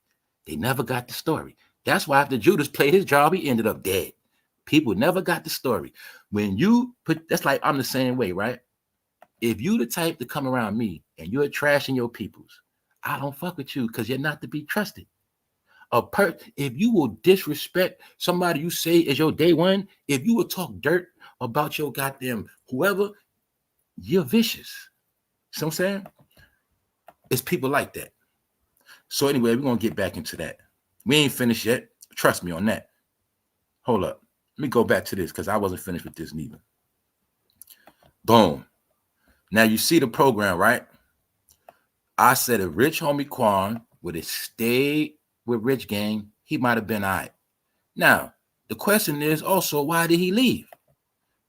They never got the story. That's why after Judas played his job, he ended up dead. People never got the story. When you put, that's like I'm the same way, right? If you the type to come around me and you're trashing your peoples, I don't fuck with you because you're not to be trusted. If you will disrespect somebody you say is your day one, if you will talk dirt about your goddamn whoever, you're vicious. See what I'm saying? It's people like that. So anyway, we're gonna get back into that. We ain't finished yet. Trust me on that. Hold up. Let me go back to this because I wasn't finished with this neither. Boom. Now you see the program, right? I said if Rich Homie Quan would have stayed with Rich Gang, he might have been all right. Now, the question is also, why did he leave?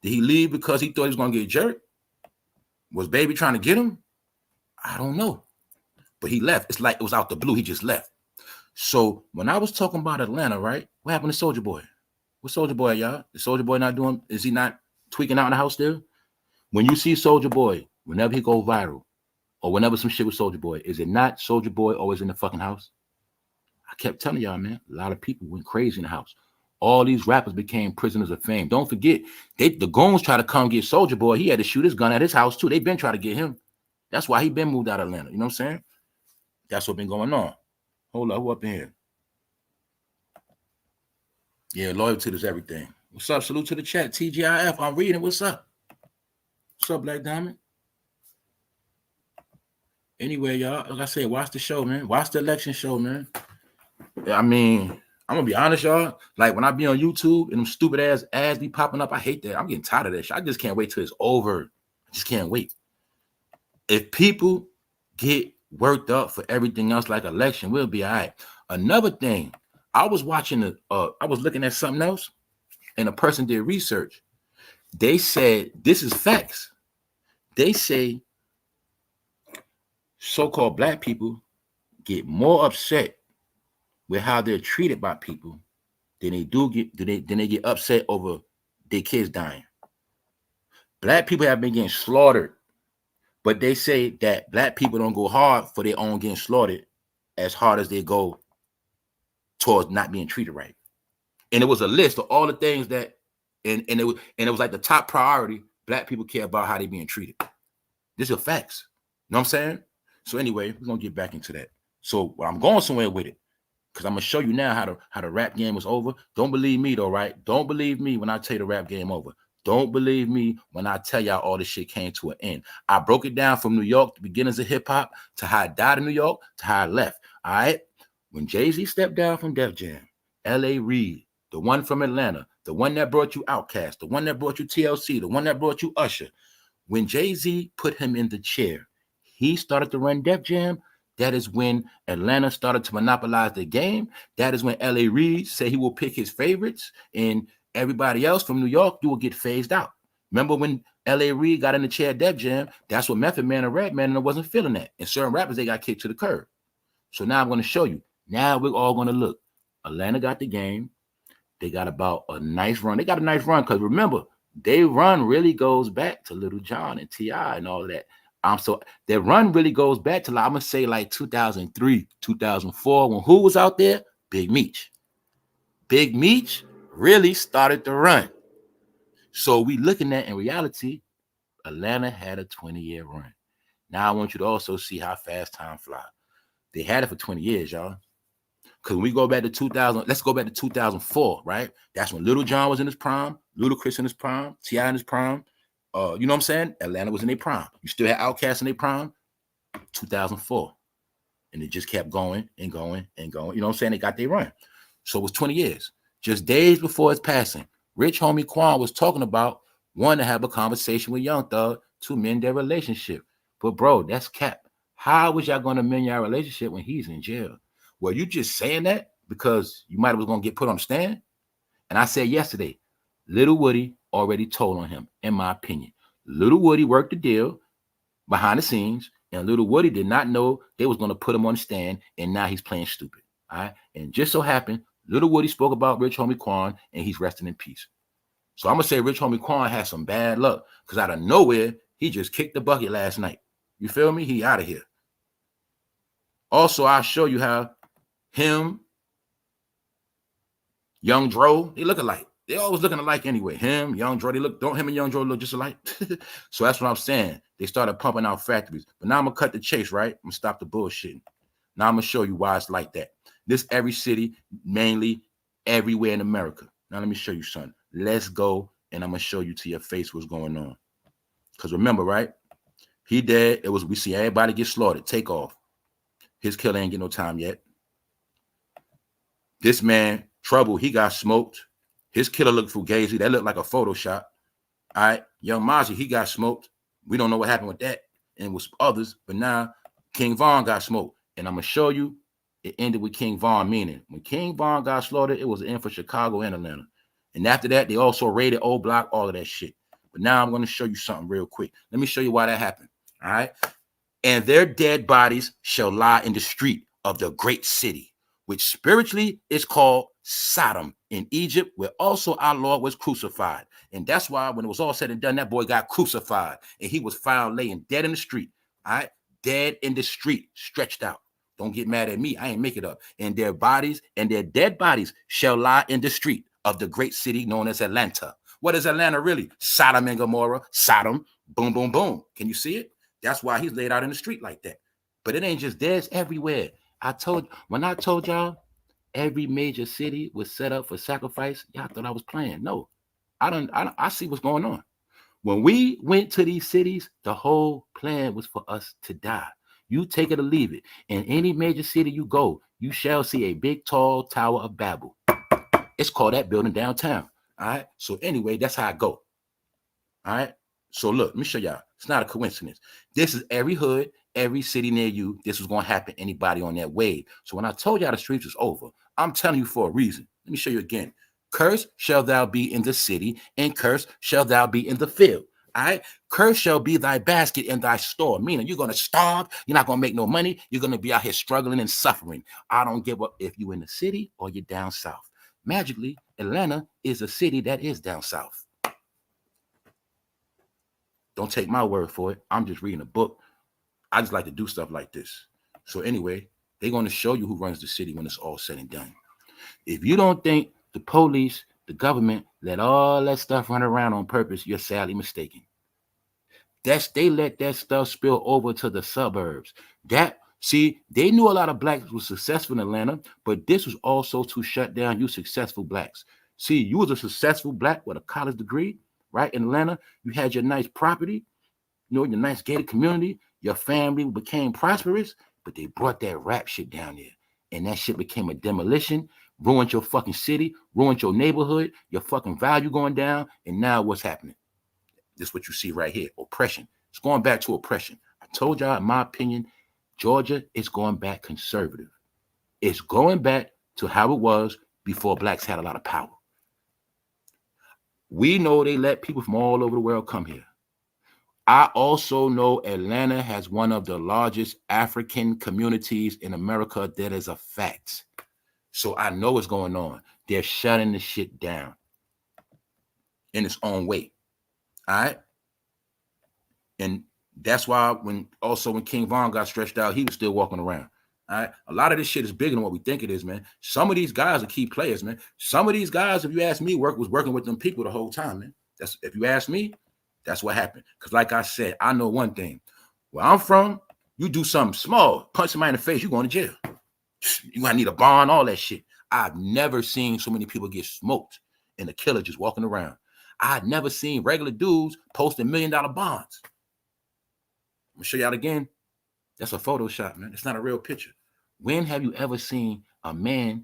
Did he leave because he thought he was going to get jerked? Was Baby trying to get him? I don't know. But he left. It's like it was out the blue. He just left. So when I was talking about Atlanta, right? What happened to Soulja Boy? What's Soulja Boy, y'all? Is Soulja Boy not doing? Is he not tweaking out in the house still? When you see Soulja Boy, whenever he go viral, or whenever some shit with Soulja Boy, is it not Soulja Boy always in the fucking house? I kept telling y'all, man. A lot of people went crazy in the house. All these rappers became prisoners of fame. Don't forget, the goons try to come get Soulja Boy. He had to shoot his gun at his house too. They been trying to get him. That's why he been moved out of Atlanta. You know what I'm saying? That's what been going on. Hold up, who up in here? Yeah, loyalty is everything. What's up? Salute to the chat. TGIF. I'm reading. What's up? What's up, Black Diamond? Anyway, y'all, like I said, watch the show, man. Watch the election show, man. I mean, I'm gonna be honest, y'all. Like when I be on YouTube and them stupid ass ads be popping up, I hate that. I'm getting tired of that shit. I just can't wait till it's over. I just can't wait. If people get worked up for everything else like election, we'll be all right. Another thing, I was watching I was looking at something else, and a person did research. They said, this is facts. They say so-called black people get more upset with how they're treated by people than they get upset over their kids dying. Black people have been getting slaughtered, but they say that black people don't go hard for their own getting slaughtered as hard as they go towards not being treated right. And it was a list of all the things that, and it was like the top priority. Black people care about how they're being treated. These are facts. You know what I'm saying? So anyway, we're gonna get back into that. So I'm going somewhere with it, because I'm gonna show you now how the rap game was over. Don't believe me though, right? Don't believe me when I tell you the rap game over. Don't believe me when I tell y'all all this shit came to an end. I broke it down from New York, the beginnings of hip hop, to how it died in New York, to how it left. All right. When Jay-Z stepped down from Def Jam, L.A. Reid, the one from Atlanta, the one that brought you Outkast, the one that brought you TLC, the one that brought you Usher. When Jay-Z put him in the chair, he started to run Def Jam. That is when Atlanta started to monopolize the game. That is when L.A. Reid said he will pick his favorites, and everybody else from New York, you will get phased out. Remember when L.A. Reid got in the chair at Def Jam? That's what Method Man and Redman and wasn't feeling that. And certain rappers, they got kicked to the curb. So now I'm going to show you. Now we're all going to look. Atlanta got the game. They got about a nice run. They got a nice run because remember, their run really goes back to Little John and T.I. and all of that. So their run really goes back to, I'm going to say, like 2003, 2004, when who was out there? Big Meech. Big Meech really started to run. So we looking at, in reality, Atlanta had a 20-year run. Now I want you to also see how fast time flies. They had it for 20 years, y'all. Because when we go back to 2000, let's go back to 2004, right? That's when Little John was in his prime, Ludacris in his prime, T.I. in his prime. You know what I'm saying? Atlanta was in their prime. You still had Outkast in their prime, 2004. And it just kept going and going and going. You know what I'm saying? They got their run. So it was 20 years. Just days before his passing, Rich Homie Quan was talking about wanting to have a conversation with Young Thug to mend their relationship. But bro, that's cap. How was y'all going to mend your relationship when he's in jail? Well, you just saying that because you might have was going to get put on the stand? And I said yesterday, Little Woody already told on him, in my opinion. Little Woody worked the deal behind the scenes, and Little Woody did not know they was going to put him on the stand, and now he's playing stupid. All right? And just so happened, Little Woody spoke about Rich Homie Quan, and he's resting in peace. So I'm going to say Rich Homie Quan had some bad luck, because out of nowhere, he just kicked the bucket last night. You feel me? He out of here. Also, I'll show you how him, Young Dro, they look alike. They always looking alike anyway. Him, Young Dro, don't him and Young Dro look just alike? So that's what I'm saying. They started pumping out factories. But now I'm going to cut the chase, right? I'm going to stop the bullshitting. Now I'm going to show you why it's like that. This every city, mainly everywhere in America. Now let me show you something. Let's go, and I'm going to show you to your face what's going on. Because remember, right? He dead. We see everybody get slaughtered. Take off. His killer ain't get no time yet. This man, Trouble, he got smoked. His killer looked fugazi. That looked like a Photoshop. All right. Young Mozzie, he got smoked. We don't know what happened with that. And it was others. But now King Von got smoked. And I'm going to show you it ended with King Von, meaning when King Von got slaughtered, it was in for Chicago and Atlanta. And after that, they also raided Old Block, all of that shit. But now I'm going to show you something real quick. Let me show you why that happened. All right. And their dead bodies shall lie in the street of the great city, which spiritually is called Sodom in Egypt, where also our Lord was crucified. And that's why when it was all said and done, that boy got crucified and he was found laying dead in the street. All right. Dead in the street, stretched out. Don't get mad at me. I ain't make it up. And their bodies and their dead bodies shall lie in the street of the great city known as Atlanta. What is Atlanta really? Sodom and Gomorrah. Sodom. Boom, boom, boom. Can you see it? That's why he's laid out in the street like that. But it ain't just dead everywhere. When I told y'all every major city was set up for sacrifice, y'all thought I was playing. No, I see what's going on. When we went to these cities, the whole plan was for us to die. You take it or leave it. In any major city you go, you shall see a big, tall Tower of Babel. It's called that building downtown. All right. So anyway, that's how I go. All right. So look, let me show y'all. It's not a coincidence. This is every hood, every city near you. This was going to happen. Anybody on that wave. So when I told y'all the streets was over, I'm telling you for a reason. Let me show you again. Cursed shall thou be in the city, and cursed shall thou be in the field. All right. Cursed shall be thy basket and thy store. Meaning you're going to starve. You're not going to make no money. You're going to be out here struggling and suffering. I don't give up if you're in the city or you're down south. Magically, Atlanta is a city that is down south. Don't take my word for it. I'm just reading a book. I just like to do stuff like this. So anyway, they're going to show you who runs the city when it's all said and done. If you don't think the police, the government, let all that stuff run around on purpose, you're sadly mistaken. They let that stuff spill over to the suburbs. See, they knew a lot of blacks were successful in Atlanta, but this was also to shut down you successful blacks. See, you was a successful black with a college degree, right? In Atlanta, you had your nice property, your nice gated community, your family became prosperous, but they brought that rap shit down there. And that shit became a demolition, ruined your fucking city, ruined your neighborhood, your fucking value going down. And now what's happening? This is what you see right here, oppression. It's going back to oppression. I told y'all, in my opinion, Georgia is going back conservative. It's going back to how it was before blacks had a lot of power. We know they let people from all over the world come here. I also know Atlanta has one of the largest African communities in America. That is a fact. So I know what's going on. They're shutting the shit down in its own way. All right. And that's why when King Von got stretched out, he was still walking around. All right. A lot of this shit is bigger than what we think it is, man. Some of these guys are key players, man. Some of these guys, if you ask me, was working with them people the whole time, man. If you ask me, that's what happened. Because like I said, I know one thing. Where I'm from, you do something small, punch somebody in the face, you're going to jail. You're going to need a bond, all that shit. I've never seen so many people get smoked and a killer just walking around. I've never seen regular dudes posting $1 million bonds. I'm going to show y'all again. That's a Photoshop, man. It's not a real picture. When have you ever seen a man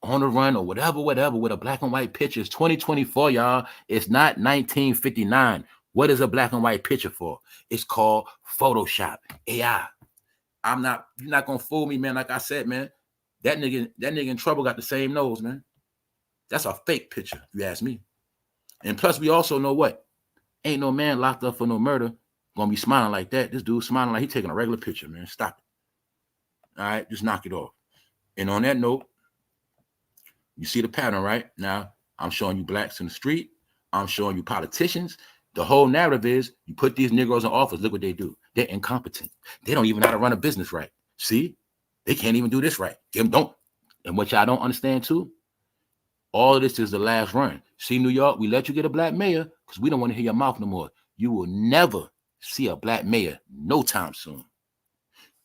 on the run or whatever, with a black and white picture? It's 2024, y'all. It's not 1959. What is a black and white picture for? It's called Photoshop, AI. You're not going to fool me, man. Like I said, man, that nigga in trouble got the same nose, man. That's a fake picture, if you ask me. And plus, we also know what? Ain't no man locked up for no murder gonna be smiling like that. This dude's smiling like he's taking a regular picture, man. Stop it. All right, just knock it off. And on that note, you see the pattern, right? Now, I'm showing you blacks in the street. I'm showing you politicians. The whole narrative is you put these Negroes in office. Look what they do. They're incompetent. They don't even know how to run a business right. See? They can't even do this right. Don't. And what y'all don't understand too, all of this is the last run. See, New York, we let you get a black mayor because we don't want to hear your mouth no more. You will never see a black mayor no time soon.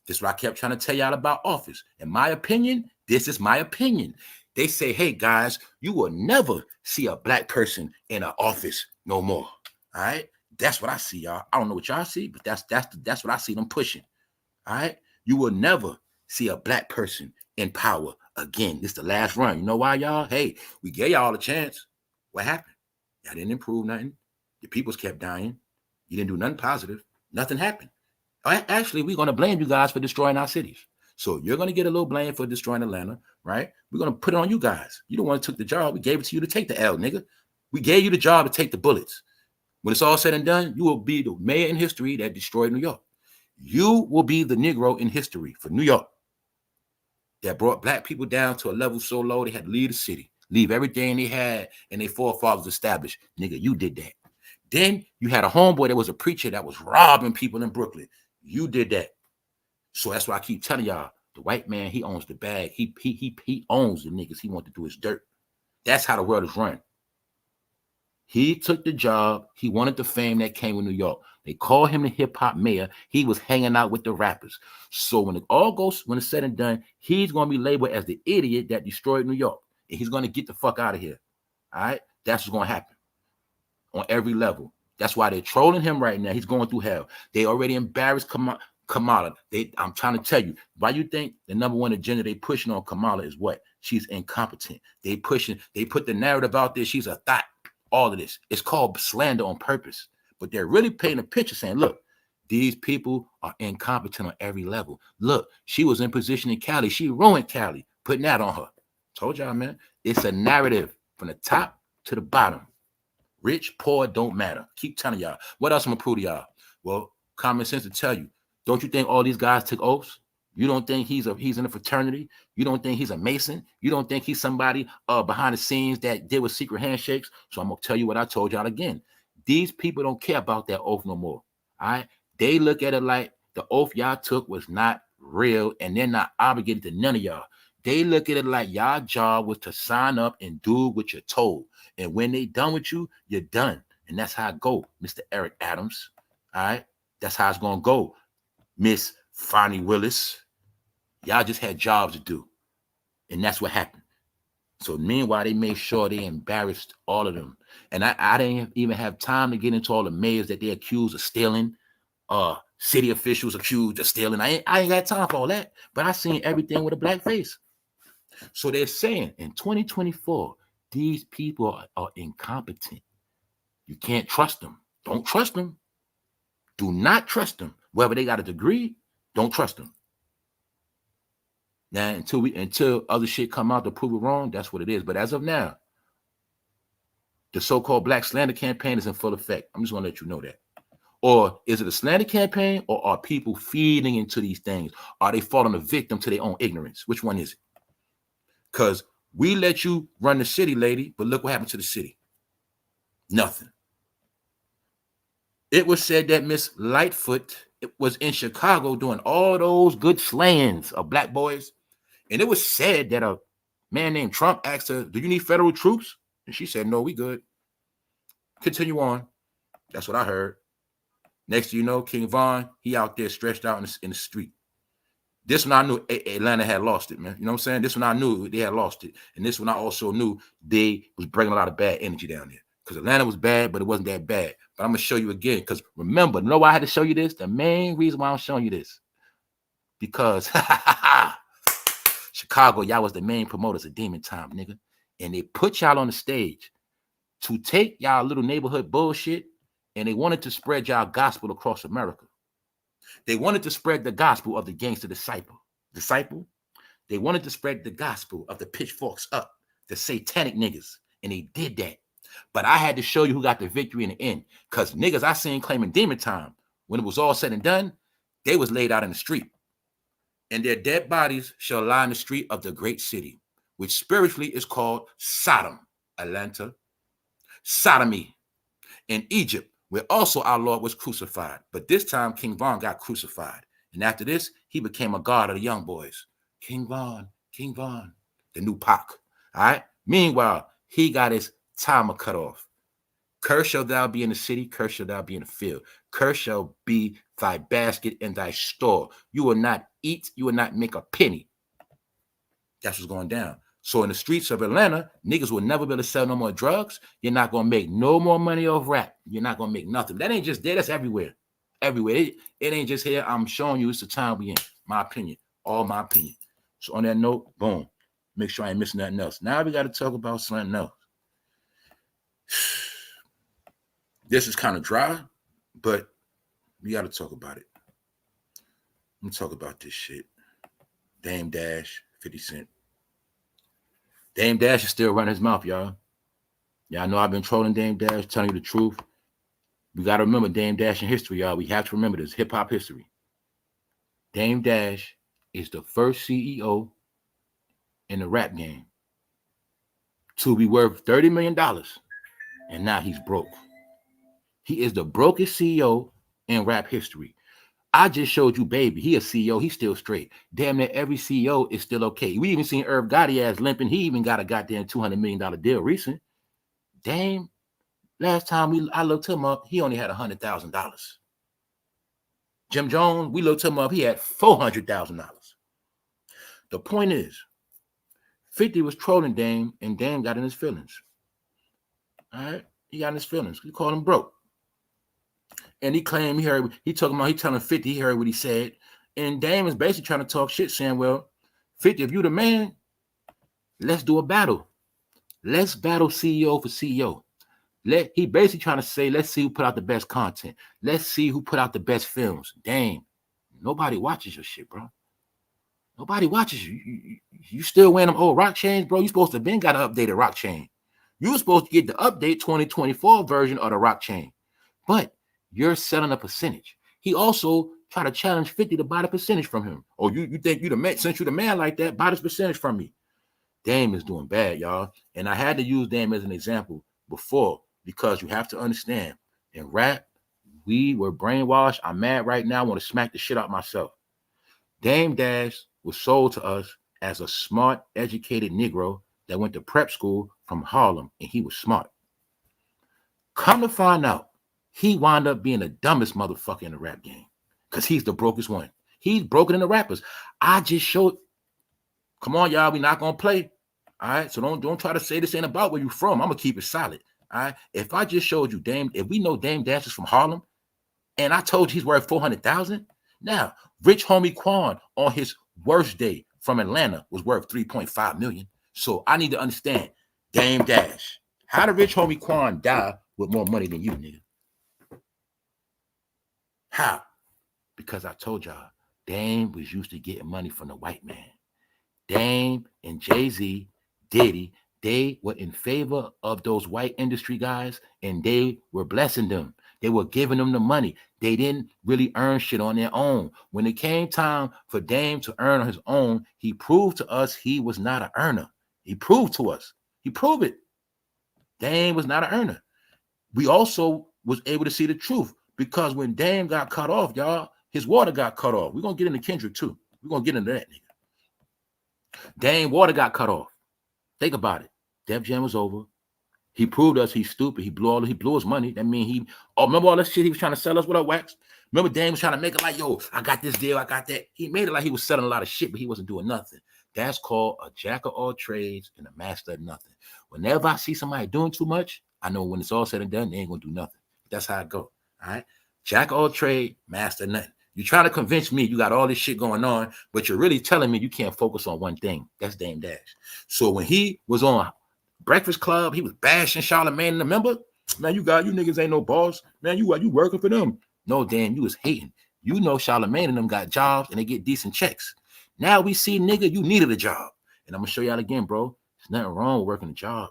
This is what I kept trying to tell y'all about office. In my opinion, this is my opinion. They say, hey, guys, you will never see a black person in an office no more. All right? That's what I see, y'all. I don't know what y'all see, but that's what I see them pushing. All right? You will never see a black person in power again. This is the last run. You know why, y'all? Hey, we gave y'all a chance. What happened? Y'all didn't improve nothing. The peoples kept dying. You didn't do nothing positive. Nothing happened. Actually, we're going to blame you guys for destroying our cities. So you're going to get a little blame for destroying Atlanta, right? We're going to put it on you guys. You the one who took the job. We gave it to you to take the L, nigga. We gave you the job to take the bullets. When it's all said and done, you will be the mayor in history that destroyed New York. You will be the Negro in history for New York that brought black people down to a level so low they had to leave the city, leave everything they had and their forefathers established. Nigga, you did that. Then you had a homeboy that was a preacher that was robbing people in Brooklyn. You did that. So that's why I keep telling y'all, the white man, he owns the bag. He owns the niggas. He wants to do his dirt. That's how the world is run. He took the job. He wanted the fame that came with New York. They call him the hip-hop mayor. He was hanging out with the rappers. So when it's said and done, he's going to be labeled as the idiot that destroyed New York. And he's going to get the fuck out of here. All right? That's what's going to happen on every level. That's why they're trolling him right now. He's going through hell. They already embarrassed Kamala. I'm trying to tell you, why you think the number one agenda they pushing on Kamala is what? She's incompetent. They put the narrative out there. She's a thought. All of this. It's called slander on purpose. But they're really painting a picture saying, look, these people are incompetent on every level. Look, she was in position in Cali. She ruined Cali, putting that on her. Told y'all, man. It's a narrative. from the top to the bottom. Rich, poor, don't matter. Keep telling y'all. What else I'm gonna prove to y'all? Well, common sense to tell you. Don't you think all these guys took oaths? You don't think he's in a fraternity? You don't think he's a Mason? You don't think he's somebody behind the scenes that did with secret handshakes? So I'm gonna tell you what I told y'all again. These people don't care about that oath no more. All right, they look at it like the oath y'all took was not real, and they're not obligated to none of y'all. They look at it like y'all job was to sign up and do what you're told. And when they done with you, you're done. And that's how it go, Mr. Eric Adams. All right, that's how it's gonna go, Miss Fonnie Willis. Y'all just had jobs to do, and that's what happened. So meanwhile, they made sure they embarrassed all of them. And I didn't even have time to get into all the mayors that they accused of stealing, city officials accused of stealing. I ain't got time for all that, but I seen everything with a black face. So they're saying in 2024, these people are incompetent. You can't trust them. Don't trust them. Do not trust them. Whether they got a degree, don't trust them. Now, until other shit come out to prove it wrong, that's what it is. But as of now, the so-called black slander campaign is in full effect. I'm just gonna let you know that. Or is it a slander campaign, or are people feeding into these things? Are they falling a victim to their own ignorance? Which one is it? Because we let you run the city, lady, but look what happened to the city. Nothing. It was said that Miss Lightfoot was in Chicago doing all those good slayings of black boys. And it was said that a man named Trump asked her, do you need federal troops? And she said, no, we good. Continue on. That's what I heard. Next thing you know, King Von, he out there stretched out in the street. This one I knew Atlanta had lost it, man. You know what I'm saying? This one I knew they had lost it. And this one I also knew they was bringing a lot of bad energy down there. Because Atlanta was bad, but it wasn't that bad. But I'm going to show you again. Because remember, you know why I had to show you this? The main reason why I'm showing you this. Because Chicago, y'all was the main promoters of Demon Time, nigga. And they put y'all on the stage to take y'all little neighborhood bullshit, and they wanted to spread y'all gospel across America. They wanted to spread the gospel of the gangster disciple. They wanted to spread the gospel of the pitchforks up, the satanic niggas. And they did that. But I had to show you who got the victory in the end. Because niggas I seen claiming Demon Time, when it was all said and done, they was laid out in the street. And their dead bodies shall lie in the street of the great city, which spiritually is called Sodom, Atlanta. Sodomy in Egypt, where also our Lord was crucified. But this time, King Von got crucified. And after this, he became a god of the young boys. King Von, the new Pac. All right? Meanwhile, he got his timer cut off. Cursed shall thou be in the city, cursed shall thou be in the field. Cursed shall be thy basket and thy store. You will not eat, you will not make a penny. That's what's going down. So in the streets of Atlanta, niggas will never be able to sell no more drugs. You're not going to make no more money off rap. You're not going to make nothing. That ain't just there. That's everywhere. Everywhere. It ain't just here. I'm showing you it's the time we in. My opinion. All my opinion. So on that note, boom. Make sure I ain't missing nothing else. Now we got to talk about something else. This is kind of dry, but we got to talk about it. I'm going to talk about this shit. Dame Dash, 50 Cent. Dame Dash is still running his mouth, y'all. Y'all know I've been trolling Dame Dash, telling you the truth. We got to remember Dame Dash in history, y'all. We have to remember this, hip-hop history. Dame Dash is the first CEO in the rap game to be worth $30 million, and now he's broke. He is the brokest CEO in rap history. I just showed you, baby. He a CEO. He's still straight. Damn near every CEO is still okay. We even seen Irv Gotti ass limping. He even got a goddamn $200 million deal recent. Dame, last time I looked him up, he only had $100,000. Jim Jones, we looked him up, he had $400,000. The point is, 50 was trolling Dame, and Dame got in his feelings. All right? He got in his feelings. He called him broke. And he claimed he telling 50 he heard what he said. And Dame is basically trying to talk shit, saying, well, 50, if you the man, let's do a battle. Let's battle CEO for CEO. He basically trying to say, let's see who put out the best content. Let's see who put out the best films. Dame, nobody watches your shit, bro. Nobody watches you. You still wearing them old rock chains, bro. You supposed to have been got an updated rock chain. You were supposed to get the update 2024 version of the rock chain, but you're selling a percentage. He also tried to challenge 50 to buy the percentage from him. Oh, you think you the man, since you the man like that, buy this percentage from me. Dame is doing bad, y'all. And I had to use Dame as an example before because you have to understand, in rap, we were brainwashed. I'm mad right now. I want to smack the shit out myself. Dame Dash was sold to us as a smart, educated Negro that went to prep school from Harlem, and he was smart. Come to find out, he wound up being the dumbest motherfucker in the rap game because he's the brokest one. He's broken in the rappers. I just showed. Come on, y'all. We not gonna play. All right. So don't try to say this ain't about where you from. I'm gonna keep it solid. All right. If I just showed you Dame, if we know Dame Dash is from Harlem, and I told you he's worth 400,000, now Rich Homie Quan on his worst day from Atlanta was worth 3.5 million. So I need to understand Dame Dash. How did Rich Homie Quan die with more money than you, nigga? How? Because I told y'all, Dame was used to getting money from the white man. Dame and Jay-Z, Diddy, they were in favor of those white industry guys, and they were blessing them. They were giving them the money. They didn't really earn shit on their own. When it came time for Dame to earn on his own, he proved to us he was not an earner. He proved to us. He proved it. Dame was not an earner. We also was able to see the truth because when Dame got cut off, y'all, his water got cut off. We're going to get into Kendrick too. We're going to get into that, nigga. Dame water got cut off. Think about it. Def Jam was over. He proved us he's stupid. He blew his money. That mean remember all that shit he was trying to sell us with our wax? Remember Dame was trying to make it like, yo, I got this deal, I got that. He made it like he was selling a lot of shit, but he wasn't doing nothing. That's called a jack of all trades and a master of nothing. Whenever I see somebody doing too much, I know when it's all said and done, they ain't gonna do nothing. That's how it go. All right. Jack of all trade, master of nothing. You're trying to convince me you got all this shit going on, but you're really telling me you can't focus on one thing. That's Dame Dash. So when he was on Breakfast Club, he was bashing Charlamagne. Remember? Man, you niggas ain't no boss. Man, you working for them. No, Dan, you was hating. You know Charlamagne and them got jobs and they get decent checks. Now we see, nigga, you needed a job. And I'm going to show y'all again, bro. There's nothing wrong with working a job.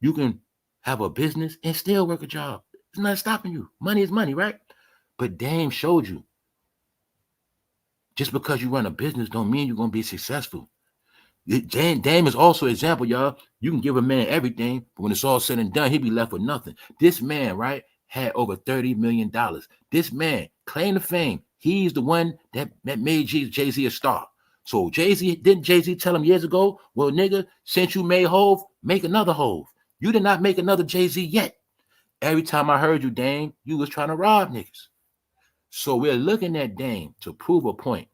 You can have a business and still work a job. There's nothing stopping you. Money is money, right? But Dame showed you. Just because you run a business don't mean you're going to be successful. Dame is also an example, y'all. You can give a man everything, but when it's all said and done, he'll be left with nothing. This man, right, had over $30 million. This man, claim to fame, he's the one that made Jay-Z a star. So didn't Jay-Z tell him years ago, well, nigga, since you made Hove, make another Hove. You did not make another Jay-Z yet. Every time I heard you, Dame, you was trying to rob niggas. So we're looking at Dame to prove a point.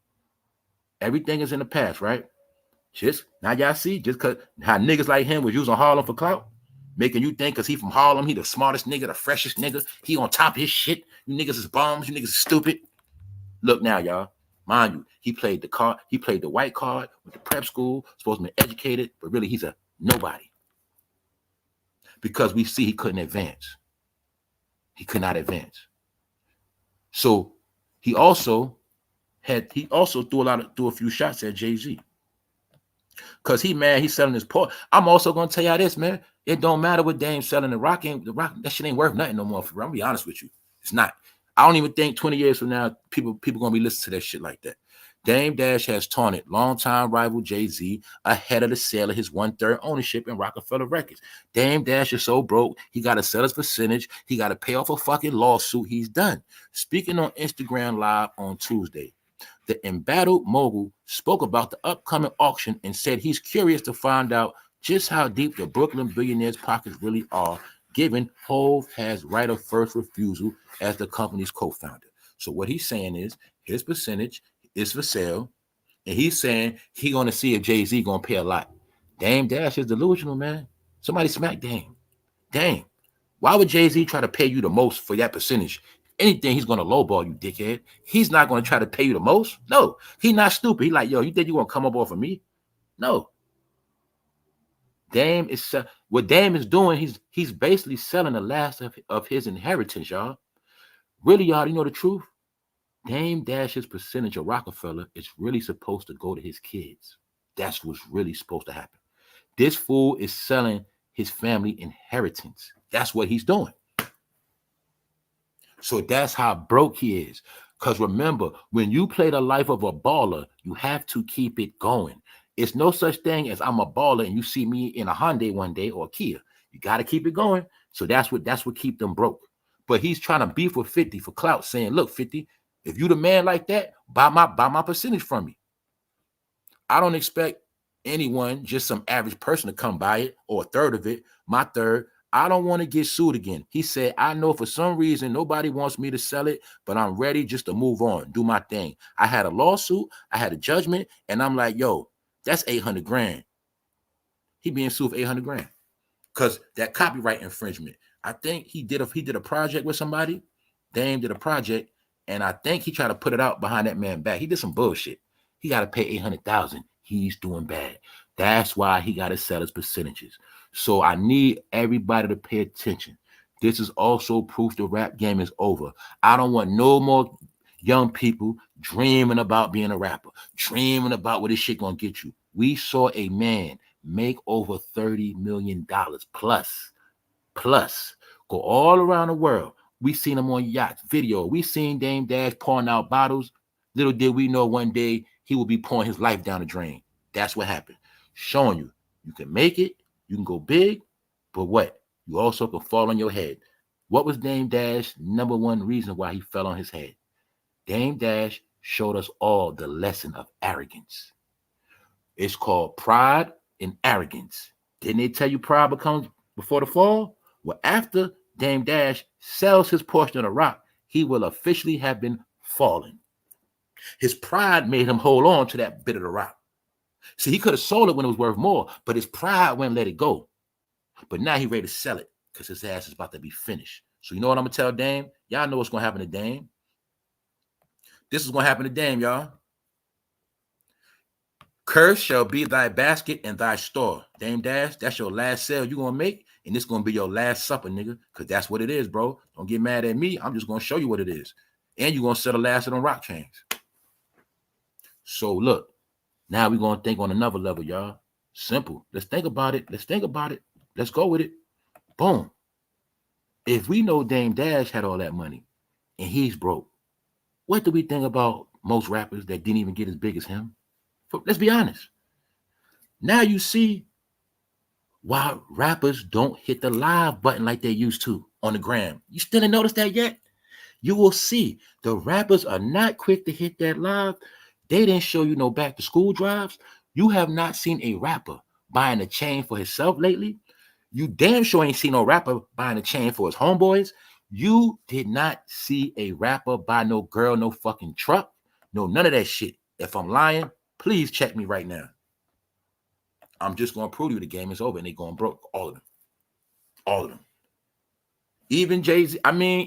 Everything is in the past, right? Just now y'all see, just cause how niggas like him was using Harlem for clout, making you think cause he from Harlem, he the smartest nigga, the freshest nigga, he on top of his shit. You niggas is bums, you niggas is stupid. Look now, y'all. Mind you, he played the white card with the prep school, supposed to be educated, but really he's a nobody. Because we see he couldn't advance. He could not advance. So he also threw a few shots at Jay-Z. Cause he's selling his port. I'm also gonna tell y'all this, man. It don't matter what Dame's selling. The rock, that shit ain't worth nothing no more. I'm gonna be honest with you. It's not. I don't even think 20 years from now, people gonna be listening to that shit like that. Dame Dash has taunted longtime rival Jay-Z ahead of the sale of his 1/3 ownership in Rockefeller Records. Dame Dash is so broke, he got to sell his percentage. He got to pay off a fucking lawsuit. He's done. Speaking on Instagram Live on Tuesday, the embattled mogul spoke about the upcoming auction and said he's curious to find out just how deep the Brooklyn billionaires' pockets really are, given Hove has right of first refusal as the company's co-founder. So what he's saying is his percentage is for sale, and he's saying he's going to see if Jay-Z going to pay a lot. Dame Dash is delusional, man. Somebody smack Dame. Dame, why would Jay-Z try to pay you the most for that percentage? Anything, he's going to lowball you, dickhead. He's not going to try to pay you the most. No, he's not stupid. He's like, yo, you think you're going to come up off of me? No. What Dame is doing, he's basically selling the last of his inheritance, y'all. Really, y'all, you know the truth? Dame Dash's percentage of Rockefeller is really supposed to go to his kids. That's what's really supposed to happen. This fool is selling his family inheritance. That's what he's doing. So that's how broke he is. Because remember, when you play the life of a baller, you have to keep it going. It's no such thing as I'm a baller and you see me in a Hyundai one day or a Kia. You got to keep it going. So that's what keep them broke. But he's trying to beef with 50 for clout, saying, look, 50, if you the man like that, buy my percentage from me. I don't expect anyone, just some average person, to come buy it or a third of it. My third. I don't want to get sued again. He said, I know for some reason nobody wants me to sell it, but I'm ready just to move on, do my thing. I had a lawsuit, I had a judgment, and I'm like, yo, that's 800 grand. He being sued for 800 grand because that copyright infringement. I think he did a project with somebody. Dame did a project, and I think he tried to put it out behind that man back. He did some bullshit. He got to pay 800,000. He's doing bad. That's why he got to sell his percentages. So I need everybody to pay attention. This is also proof the rap game is over. I don't want no more young people dreaming about being a rapper, dreaming about what this shit gonna get you. We saw a man make over $30 million plus, go all around the world. We seen him on yachts, video. We seen Dame Dash pouring out bottles. Little did we know one day he would be pouring his life down the drain. That's what happened. Showing you, you can make it, you can go big, but what? You also can fall on your head. What was Dame Dash number one reason why he fell on his head? Dame Dash showed us all the lesson of arrogance. It's called pride and arrogance. Didn't they tell you pride becomes before the fall? Well, after Dame Dash sells his portion of the rock, he will officially have been fallen. His pride made him hold on to that bit of the rock. See, he could have sold it when it was worth more, but his pride wouldn't let it go. But now he ready to sell it because his ass is about to be finished. So you know what I'm going to tell Dame? Y'all know what's going to happen to Dame. This is going to happen to Dame, y'all. Curse shall be thy basket and thy store. Dame Dash, that's your last sale you're going to make, and this going to be your last supper, nigga, because that's what it is, bro. Don't get mad at me. I'm just going to show you what it is. And you're going to sell the last of them rock chains. So look, now we're going to think on another level, y'all. Simple. Let's think about it. Let's go with it. Boom. If we know Dame Dash had all that money and he's broke, what do we think about most rappers that didn't even get as big as him? Let's be honest. Now you see why rappers don't hit the live button like they used to on the gram. You still didn't notice that yet? You will see the rappers are not quick to hit that live. They didn't show you no back to school drives. You have not seen a rapper buying a chain for himself lately. You damn sure ain't seen no rapper buying a chain for his homeboys. You did not see a rapper buy no girl, no fucking truck, no none of that shit. If I'm lying, please check me right now. I'm just going to prove to you the game is over and they going broke. All of them. All of them. Even Jay-Z,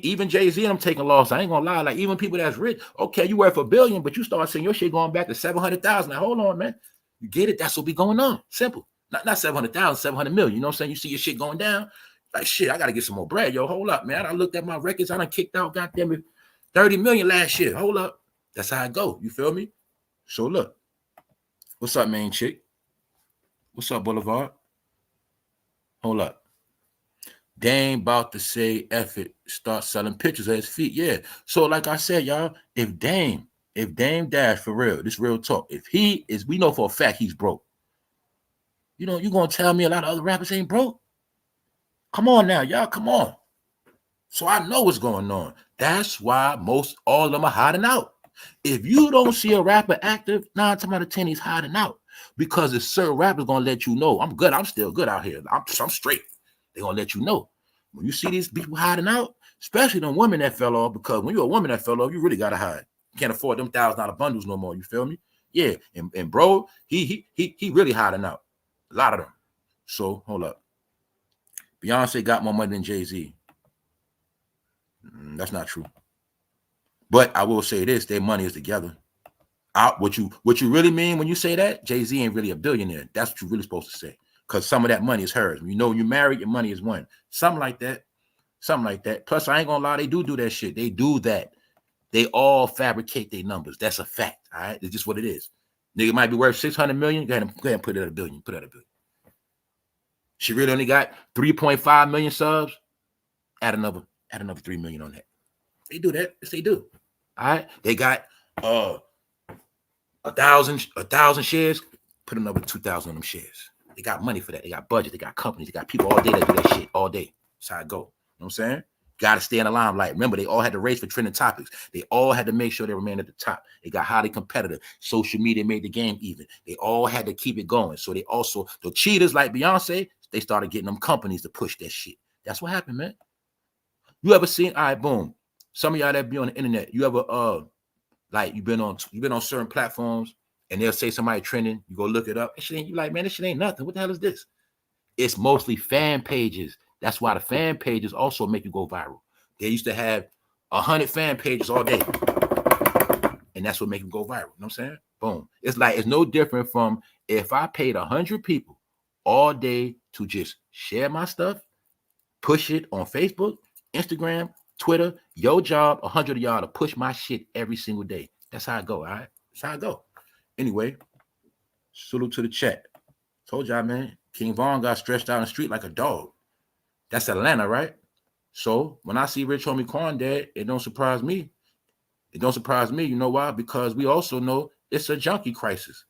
even Jay-Z and I'm taking loss. I ain't going to lie. Like, even people that's rich, okay, you worth $1 billion, but you start seeing your shit going back to 700,000. Now, hold on, man. You get it? That's what be going on. Simple. Not 700,000, 700 million. You know what I'm saying? You see your shit going down. Like, shit, I got to get some more bread. Yo, hold up, man. I looked at my records. I done kicked out, goddamn it, 30 million last year. Hold up. That's how I go. You feel me? So, look. What's up, main chick? What's up, Boulevard? Hold up. Dame about to say, F it, start selling pictures of his feet. Yeah. So, like I said, y'all, if Dame Dash, for real, this real talk, if he is, we know for a fact he's broke. You know, you going to tell me a lot of other rappers ain't broke? Come on now, y'all, come on. So I know what's going on. That's why all of them are hiding out. If you don't see a rapper active, 9 times out of 10, he's hiding out. Because if certain rappers going to let you know, I'm good, I'm still good out here. I'm straight. They're going to let you know. When you see these people hiding out, especially them women that fell off, because when you're a woman that fell off, you really got to hide. You can't afford them $1,000 bundles no more. You feel me? Yeah. And bro, he really hiding out. A lot of them. So, hold up. Beyonce got more money than Jay-Z. That's not true. But I will say this, their money is together. What you really mean when you say that? Jay-Z ain't really a billionaire. That's what you're really supposed to say. Because some of that money is hers. You know, when you're married, your money is one. Something like that. Plus, I ain't going to lie, they do that shit. They do that. They all fabricate their numbers. That's a fact, all right? It's just what it is. Nigga might be worth 600 million. Go ahead and put it at $1 billion. Put it at $1 billion. She really only got 3.5 million subs. Add another 3 million on that. They do that. Yes, they do. All right. They got 1,000 shares. Put another 2,000 on them shares. They got money for that. They got budget. They got companies. They got people all day that do that shit all day. That's how it go. You know what I'm saying? Got to stay in the limelight. Remember, they all had to race for trending topics. They all had to make sure they remained at the top. They got highly competitive. Social media made the game even. They all had to keep it going. So they also, the cheaters like Beyonce, they started getting them companies to push that shit. That's what happened, man. You ever seen, all right, boom. Some of y'all that be on the internet, you ever like you've been on certain platforms and they'll say somebody trending, you go look it up. And you like, man, this shit ain't nothing. What the hell is this? It's mostly fan pages. That's why the fan pages also make you go viral. They used to have 100 fan pages all day. And that's what make them go viral. You know what I'm saying? Boom. It's like, it's no different from if I paid 100 people all day to just share my stuff, push it on Facebook, Instagram, Twitter, your job, 100 of y'all to push my shit every single day. That's how I go, all right? That's how I go. Anyway, salute to the chat. Told y'all, man, King Von got stretched out in the street like a dog. That's Atlanta, right? So when I see Rich Homie Quan dead, it don't surprise me. It don't surprise me. You know why? Because we also know it's a junkie crisis.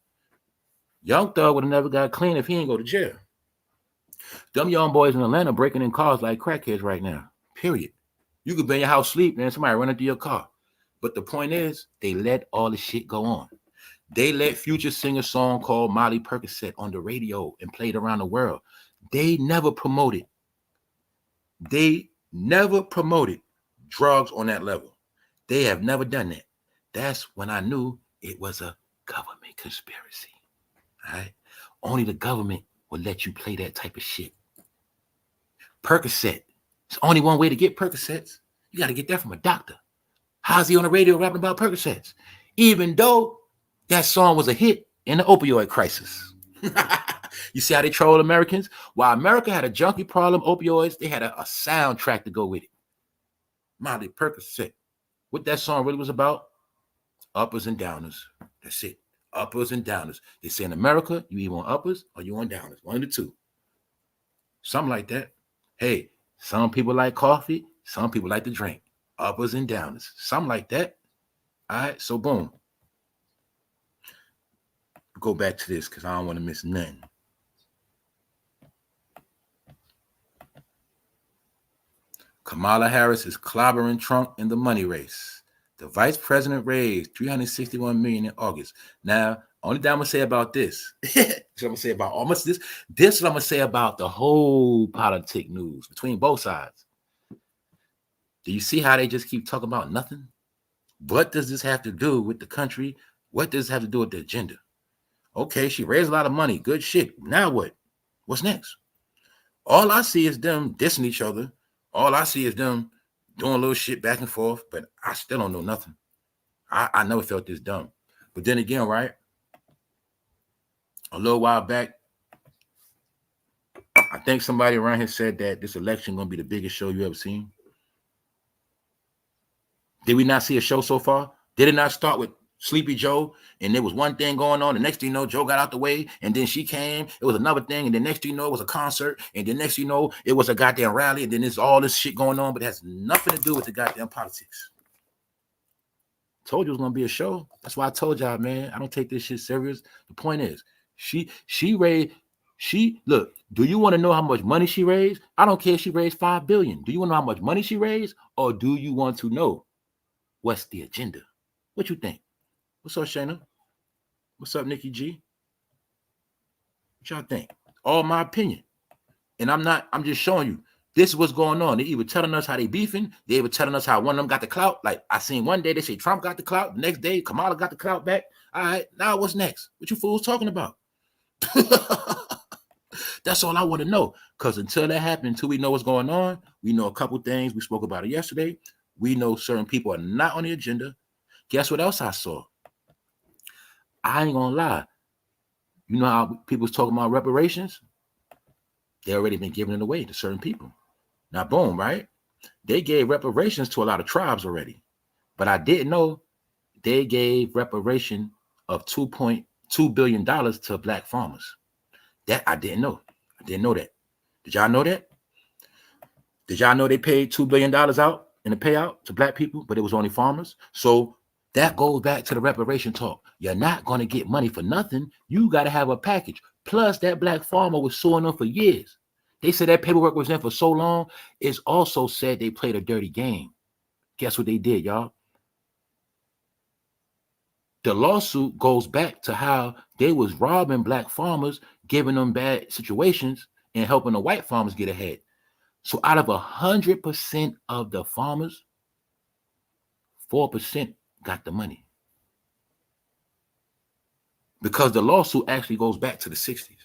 Young Thug would have never got clean if he ain't go to jail. Them young boys in Atlanta breaking in cars like crackheads right now. Period. You could be in your house sleep, man. Somebody run into your car. But the point is, they let all the shit go on. They let Future sing a song called Molly Percocet on the radio and played around the world. They never promoted. They never promoted drugs on that level. They have never done that. That's when I knew it was a government conspiracy. All right? Only the government will let you play that type of shit. Percocet. It's only one way to get Percocets. You got to get that from a doctor. How's he on the radio rapping about Percocets? Even though that song was a hit in the opioid crisis. You see how they troll Americans? While America had a junkie problem, opioids, they had a soundtrack to go with it. Molly Percocet. What that song really was about? Uppers and downers. That's it. Uppers and downers. They say in America, you either on uppers or you on downers. One of the two. Something like that. Hey, some people like coffee. Some people like to drink. Uppers and downers. Something like that. All right, so boom. Go back to this because I don't want to miss nothing. Kamala Harris is clobbering Trump in the money race. The vice president raised $361 million in August. Now, only thing I'm gonna say about this, this I'm gonna say about almost this is what I'm gonna say about the whole politic news between both sides. Do you see how they just keep talking about nothing? What does this have to do with the country? What does this have to do with the agenda? Okay, she raised a lot of money. Good shit. Now what? What's next? All I see is them dissing each other. All I see is them doing a little shit back and forth, but I still don't know nothing. I never felt this dumb. But then again, right? A little while back, I think somebody around here said that this election gonna be the biggest show you ever seen. Did we not see a show so far? Did it not start with Sleepy Joe, and there was one thing going on. The next thing you know, Joe got out the way, and then she came. It was another thing, and the next thing you know, it was a concert, and the next thing you know, it was a goddamn rally, and then there's all this shit going on, but it has nothing to do with the goddamn politics. Told you it was gonna be a show. That's why I told y'all, man, I don't take this shit serious. The point is, she look. Do you want to know how much money she raised? I don't care if she raised $5 billion. Do you want to know how much money she raised, or do you want to know what's the agenda? What you think? What's up, Shayna? What's up, Nikki G? What y'all think? All my opinion. And I'm just showing you. This is what's going on. They either telling us how they beefing. They either telling us how one of them got the clout. Like I seen one day they say Trump got the clout. The next day Kamala got the clout back. All right, now what's next? What you fools talking about? That's all I want to know. Because until that happens, until we know what's going on, we know a couple things. We spoke about it yesterday. We know certain people are not on the agenda. Guess what else I saw? I ain't gonna lie. You know how people's talking about reparations? They already been giving it away to certain people. Now, boom, right? They gave reparations to a lot of tribes already. But I didn't know they gave reparation of $2.2 billion to black farmers. That I didn't know. I didn't know that. Did y'all know that? Did y'all know they paid $2 billion out in the payout to black people, but it was only farmers? So that goes back to the reparation talk. You're not going to get money for nothing. You got to have a package. Plus, that black farmer was suing them for years. They said that paperwork was in for so long. It's also said they played a dirty game. Guess what they did, y'all? The lawsuit goes back to how they was robbing black farmers, giving them bad situations, and helping the white farmers get ahead. So out of 100% of the farmers, 4% got the money. Because the lawsuit actually goes back to the 60s.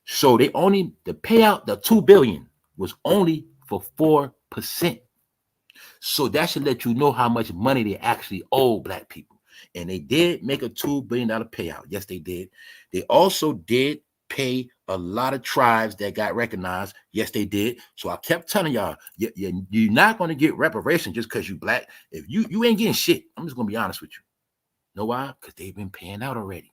So the payout, the $2 billion, was only for 4%. So that should let you know how much money they actually owe black people. And they did make a $2 billion payout. Yes, they did. They also did pay a lot of tribes that got recognized. Yes, they did. So I kept telling y'all, you're not going to get reparations just because you black. If you ain't getting shit, I'm just going to be honest with you. Know why? Because they've been paying out already.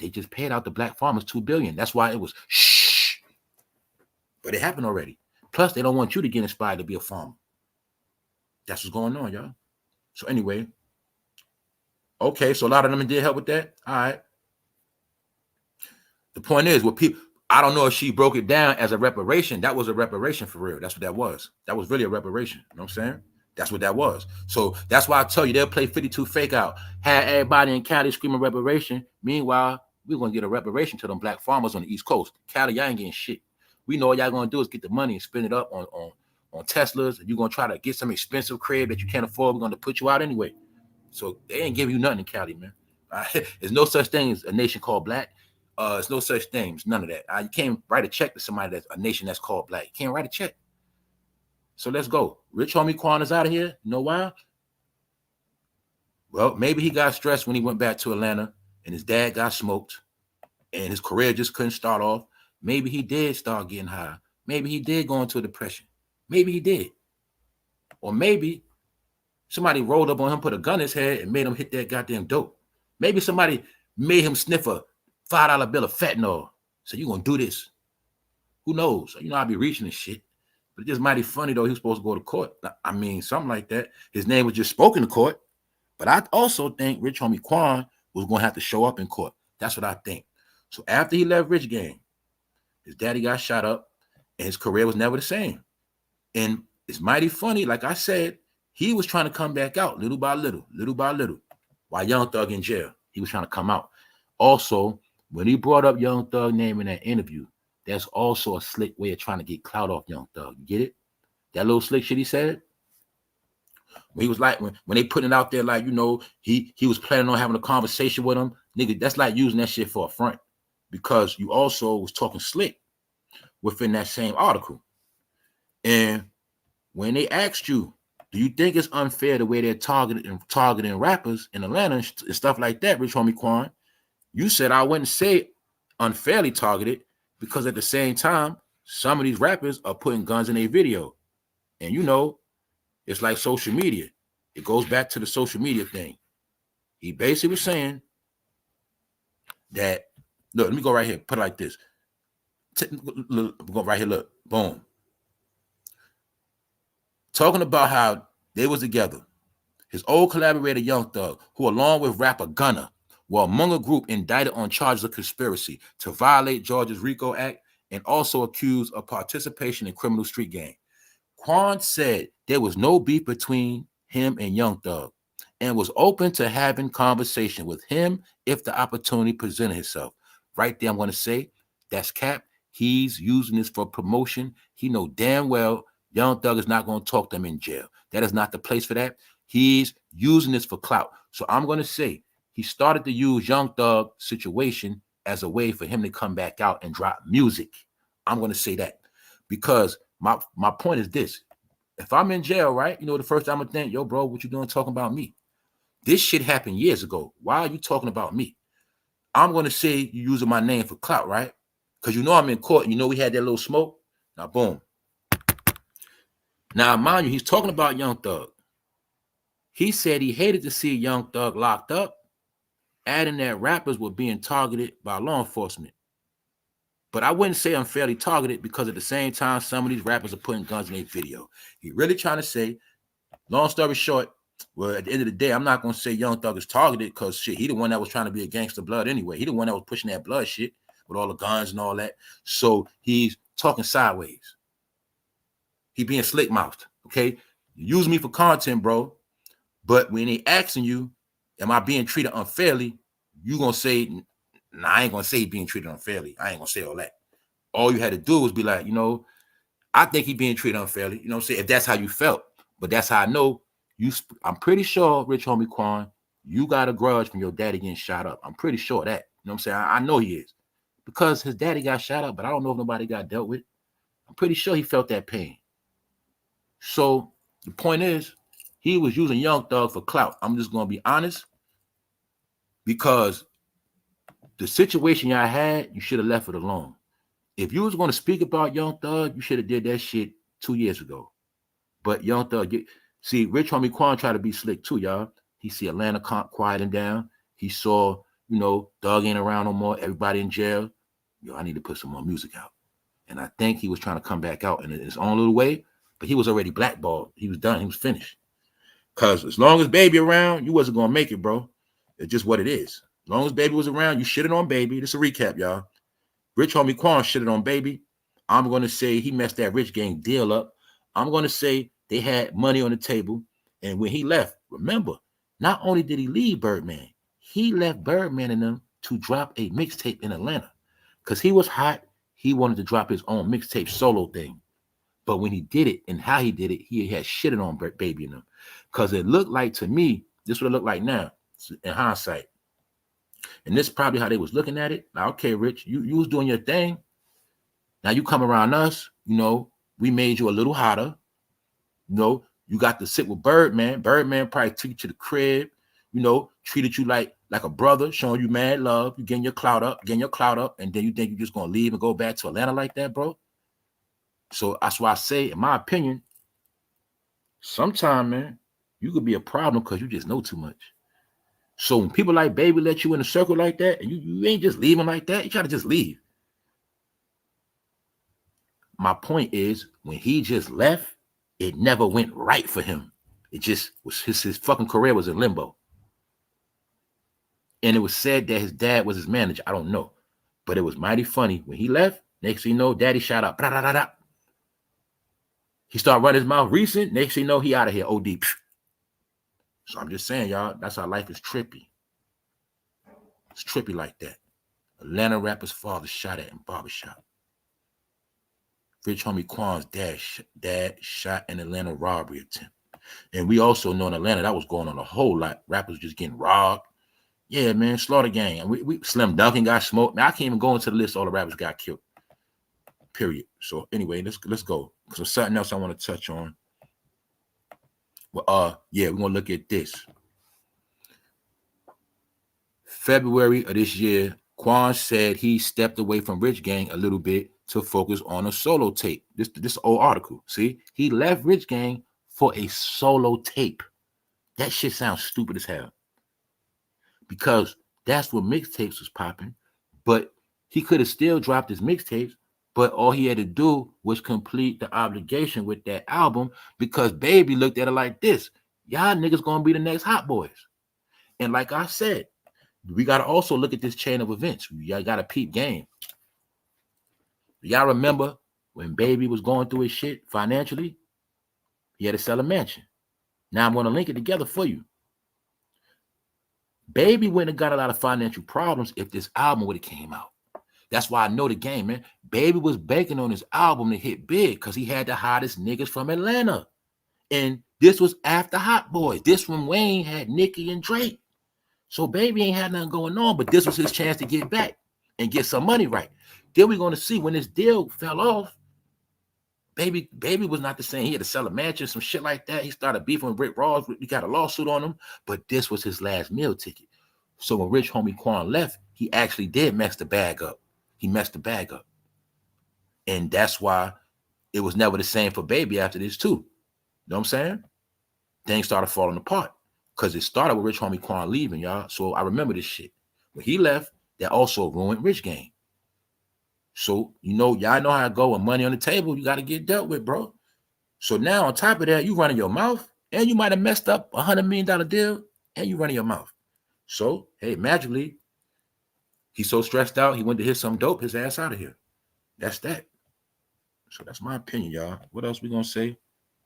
They just paid out the black farmers $2 billion. That's why it was shh. But it happened already. Plus, they don't want you to get inspired to be a farmer. That's what's going on, y'all. So anyway, okay, so a lot of them did help with that. All right. The point is, what people, I don't know if she broke it down as a reparation. That was a reparation for real. That's what that was. That was really a reparation. You know what I'm saying? That's what that was. So that's why I tell you, they'll play 52 fake out. Had everybody in Cali screaming reparation. Meanwhile, we're going to get a reparation to them black farmers on the East Coast. Cali, y'all ain't getting shit. We know what y'all going to do is get the money and spend it up on Teslas. You're going to try to get some expensive crib that you can't afford. We're going to put you out anyway. So they ain't giving you nothing in Cali, man. There's no such thing as a nation called black. There's no such thing. There's none of that. You can't write a check to somebody that's a nation that's called black. You can't write a check. So let's go. Rich Homie Quan is out of here. You know why? Well, maybe he got stressed when he went back to Atlanta and his dad got smoked and his career just couldn't start off. Maybe he did start getting high. Maybe he did go into a depression. Maybe he did. Or maybe somebody rolled up on him, put a gun in his head, and made him hit that goddamn dope. Maybe somebody made him sniff a $5 bill of fentanyl. So you're going to do this. Who knows? You know, I'll be reaching this shit. But it's just mighty funny, though. He was supposed to go to court. I mean, something like that. His name was just spoken to court. But I also think Rich Homie Quan was going to have to show up in court. That's what I think. So after he left Rich Gang, his daddy got shot up, and his career was never the same. And it's mighty funny. Like I said, he was trying to come back out little by little, while Young Thug in jail. He was trying to come out. Also, when he brought up Young Thug name in that interview, that's also a slick way of trying to get clout off Young Thug. You get it? That little slick shit he said? When he was like, when they put it out there, like, you know, he was planning on having a conversation with him. Nigga, that's like using that shit for a front. Because you also was talking slick within that same article. And when they asked you, do you think it's unfair the way they're targeting rappers in Atlanta and stuff like that, Rich Homie Quan? You said I wouldn't say unfairly targeted because at the same time, some of these rappers are putting guns in their video. And you know, it's like social media. It goes back to the social media thing. He basically was saying that, look, let me go right here, put it like this. Go right here, look, boom. Talking about how they was together. His old collaborator, Young Thug, who along with rapper Gunna, were among a group indicted on charges of conspiracy to violate Georgia's RICO Act and also accused of participation in criminal street gang. Quan said there was no beef between him and Young Thug and was open to having conversation with him if the opportunity presented itself. Right there, I'm going to say, that's cap. He's using this for promotion. He know damn well Young Thug is not going to talk them in jail. That is not the place for that. He's using this for clout. So I'm going to say he started to use Young Thug situation as a way for him to come back out and drop music. I'm going to say that because my point is this. If I'm in jail, right, you know, the first time I think, yo, bro, what you doing talking about me? This shit happened years ago. Why are you talking about me? I'm going to say you're using my name for clout, right? Because you know I'm in court. And you know we had that little smoke. Now, boom. Now, mind you, he's talking about Young Thug. He said he hated to see Young Thug locked up, adding that rappers were being targeted by law enforcement. But I wouldn't say unfairly targeted because at the same time, some of these rappers are putting guns in their video. He really trying to say, long story short, well, at the end of the day, I'm not going to say Young Thug is targeted because shit, he the one that was trying to be a gangster blood anyway. He the one that was pushing that blood shit with all the guns and all that. So he's talking sideways. He being slick-mouthed, okay? You use me for content, bro, but when they asking you, am I being treated unfairly, you going to say, nah, I ain't going to say he being treated unfairly. I ain't going to say all that. All you had to do was be like, you know, I think he being treated unfairly. You know what I'm saying? If that's how you felt. But that's how I know you. I'm pretty sure, Rich Homie Quan, you got a grudge from your daddy getting shot up. I'm pretty sure that. You know what I'm saying? I know he is. Because his daddy got shot up, but I don't know if nobody got dealt with. I'm pretty sure he felt that pain. So the point is, he was using Young Thug for clout. I'm just going to be honest. Because the situation y'all had, you should have left it alone. If you was going to speak about Young Thug, you should have did that shit 2 years ago. But Young Thug, see, Rich Homie Quan tried to be slick too, y'all. He see Atlanta quieting down. He saw, you know, Thug ain't around no more. Everybody in jail. Yo, I need to put some more music out. And I think he was trying to come back out in his own little way, but he was already blackballed. He was done. He was finished. Because as long as Baby around, you wasn't going to make it, bro. It's just what it is. As long as Baby was around, you shitted on Baby. This is a recap, y'all. Rich Homie Quan shitted on Baby. I'm going to say he messed that Rich Gang deal up. I'm going to say they had money on the table. And when he left, remember, not only did he leave Birdman, he left Birdman and them to drop a mixtape in Atlanta. Because he was hot. He wanted to drop his own mixtape solo thing. But when he did it and how he did it, he had shitted on Baby and them. Because it looked like, to me, this is what it looked like now, in hindsight. And this is probably how they was looking at it. Like, okay, Rich, you was doing your thing. Now you come around us, you know, we made you a little hotter. You know, you got to sit with Birdman. Birdman probably took you to the crib, you know, treated you like a brother, showing you mad love. You getting your clout up, and then you think you're just going to leave and go back to Atlanta like that, bro? So that's why I say, in my opinion, sometime, man, you could be a problem because you just know too much. So when people like Baby let you in a circle like that, and you ain't just leaving like that, you try to just leave. My point is, when he just left, it never went right for him. It just was his fucking career was in limbo. And it was said that his dad was his manager. I don't know. But it was mighty funny. When he left, next thing you know, daddy shot up. He started running his mouth recent. Next thing you know, he out of here. OD. So I'm just saying, y'all, that's how life is trippy. It's trippy like that. Atlanta rapper's father shot at in barbershop. Rich Homie Quan's dad shot an Atlanta robbery attempt. And we also know in Atlanta that was going on a whole lot. Rappers just getting robbed. Yeah, man, Slaughter Gang. And we Slim Duncan got smoked. Man, I can't even go into the list. All the rappers got killed. Period. So anyway, let's go. Because there's something else I want to touch on. Well, yeah, we're gonna look at this. February of this year, Quan said he stepped away from Rich Gang a little bit to focus on a solo tape. This old article. See, he left Rich Gang for a solo tape. That shit sounds stupid as hell. Because that's what mixtapes was popping. But he could have still dropped his mixtapes, but all he had to do was complete the obligation with that album because Baby looked at it like this. Y'all niggas gonna be the next Hot Boys. And like I said, we got to also look at this chain of events. Y'all got to peep game. Y'all remember when Baby was going through his shit financially? He had to sell a mansion. Now I'm going to link it together for you. Baby wouldn't have got a lot of financial problems if this album would have came out. That's why I know the game, man. Baby was banking on his album to hit big because he had the hottest niggas from Atlanta. And this was after Hot Boys. This when Wayne had Nicki and Drake. So Baby ain't had nothing going on, but this was his chance to get back and get some money right. Then we're going to see when this deal fell off, Baby was not the same. He had to sell a mansion, some shit like that. He started beefing with Rick Ross. We got a lawsuit on him, but this was his last meal ticket. So when Rich Homie Quan left, he actually did mess the bag up. He messed the bag up. And that's why it was never the same for Baby after this too. You know what I'm saying? Things started falling apart. Because it started with Rich Homie Quan leaving, y'all. So I remember this shit. When he left, that also ruined Rich Gang. So, y'all know how to go with money on the table. You got to get dealt with, bro. So now on top of that, you running your mouth, and you might have messed up $100 million deal, and you running your mouth. So, hey, magically, he's so stressed out, he went to hit some dope, his ass out of here. That's that. So that's my opinion, y'all. What else we gonna say?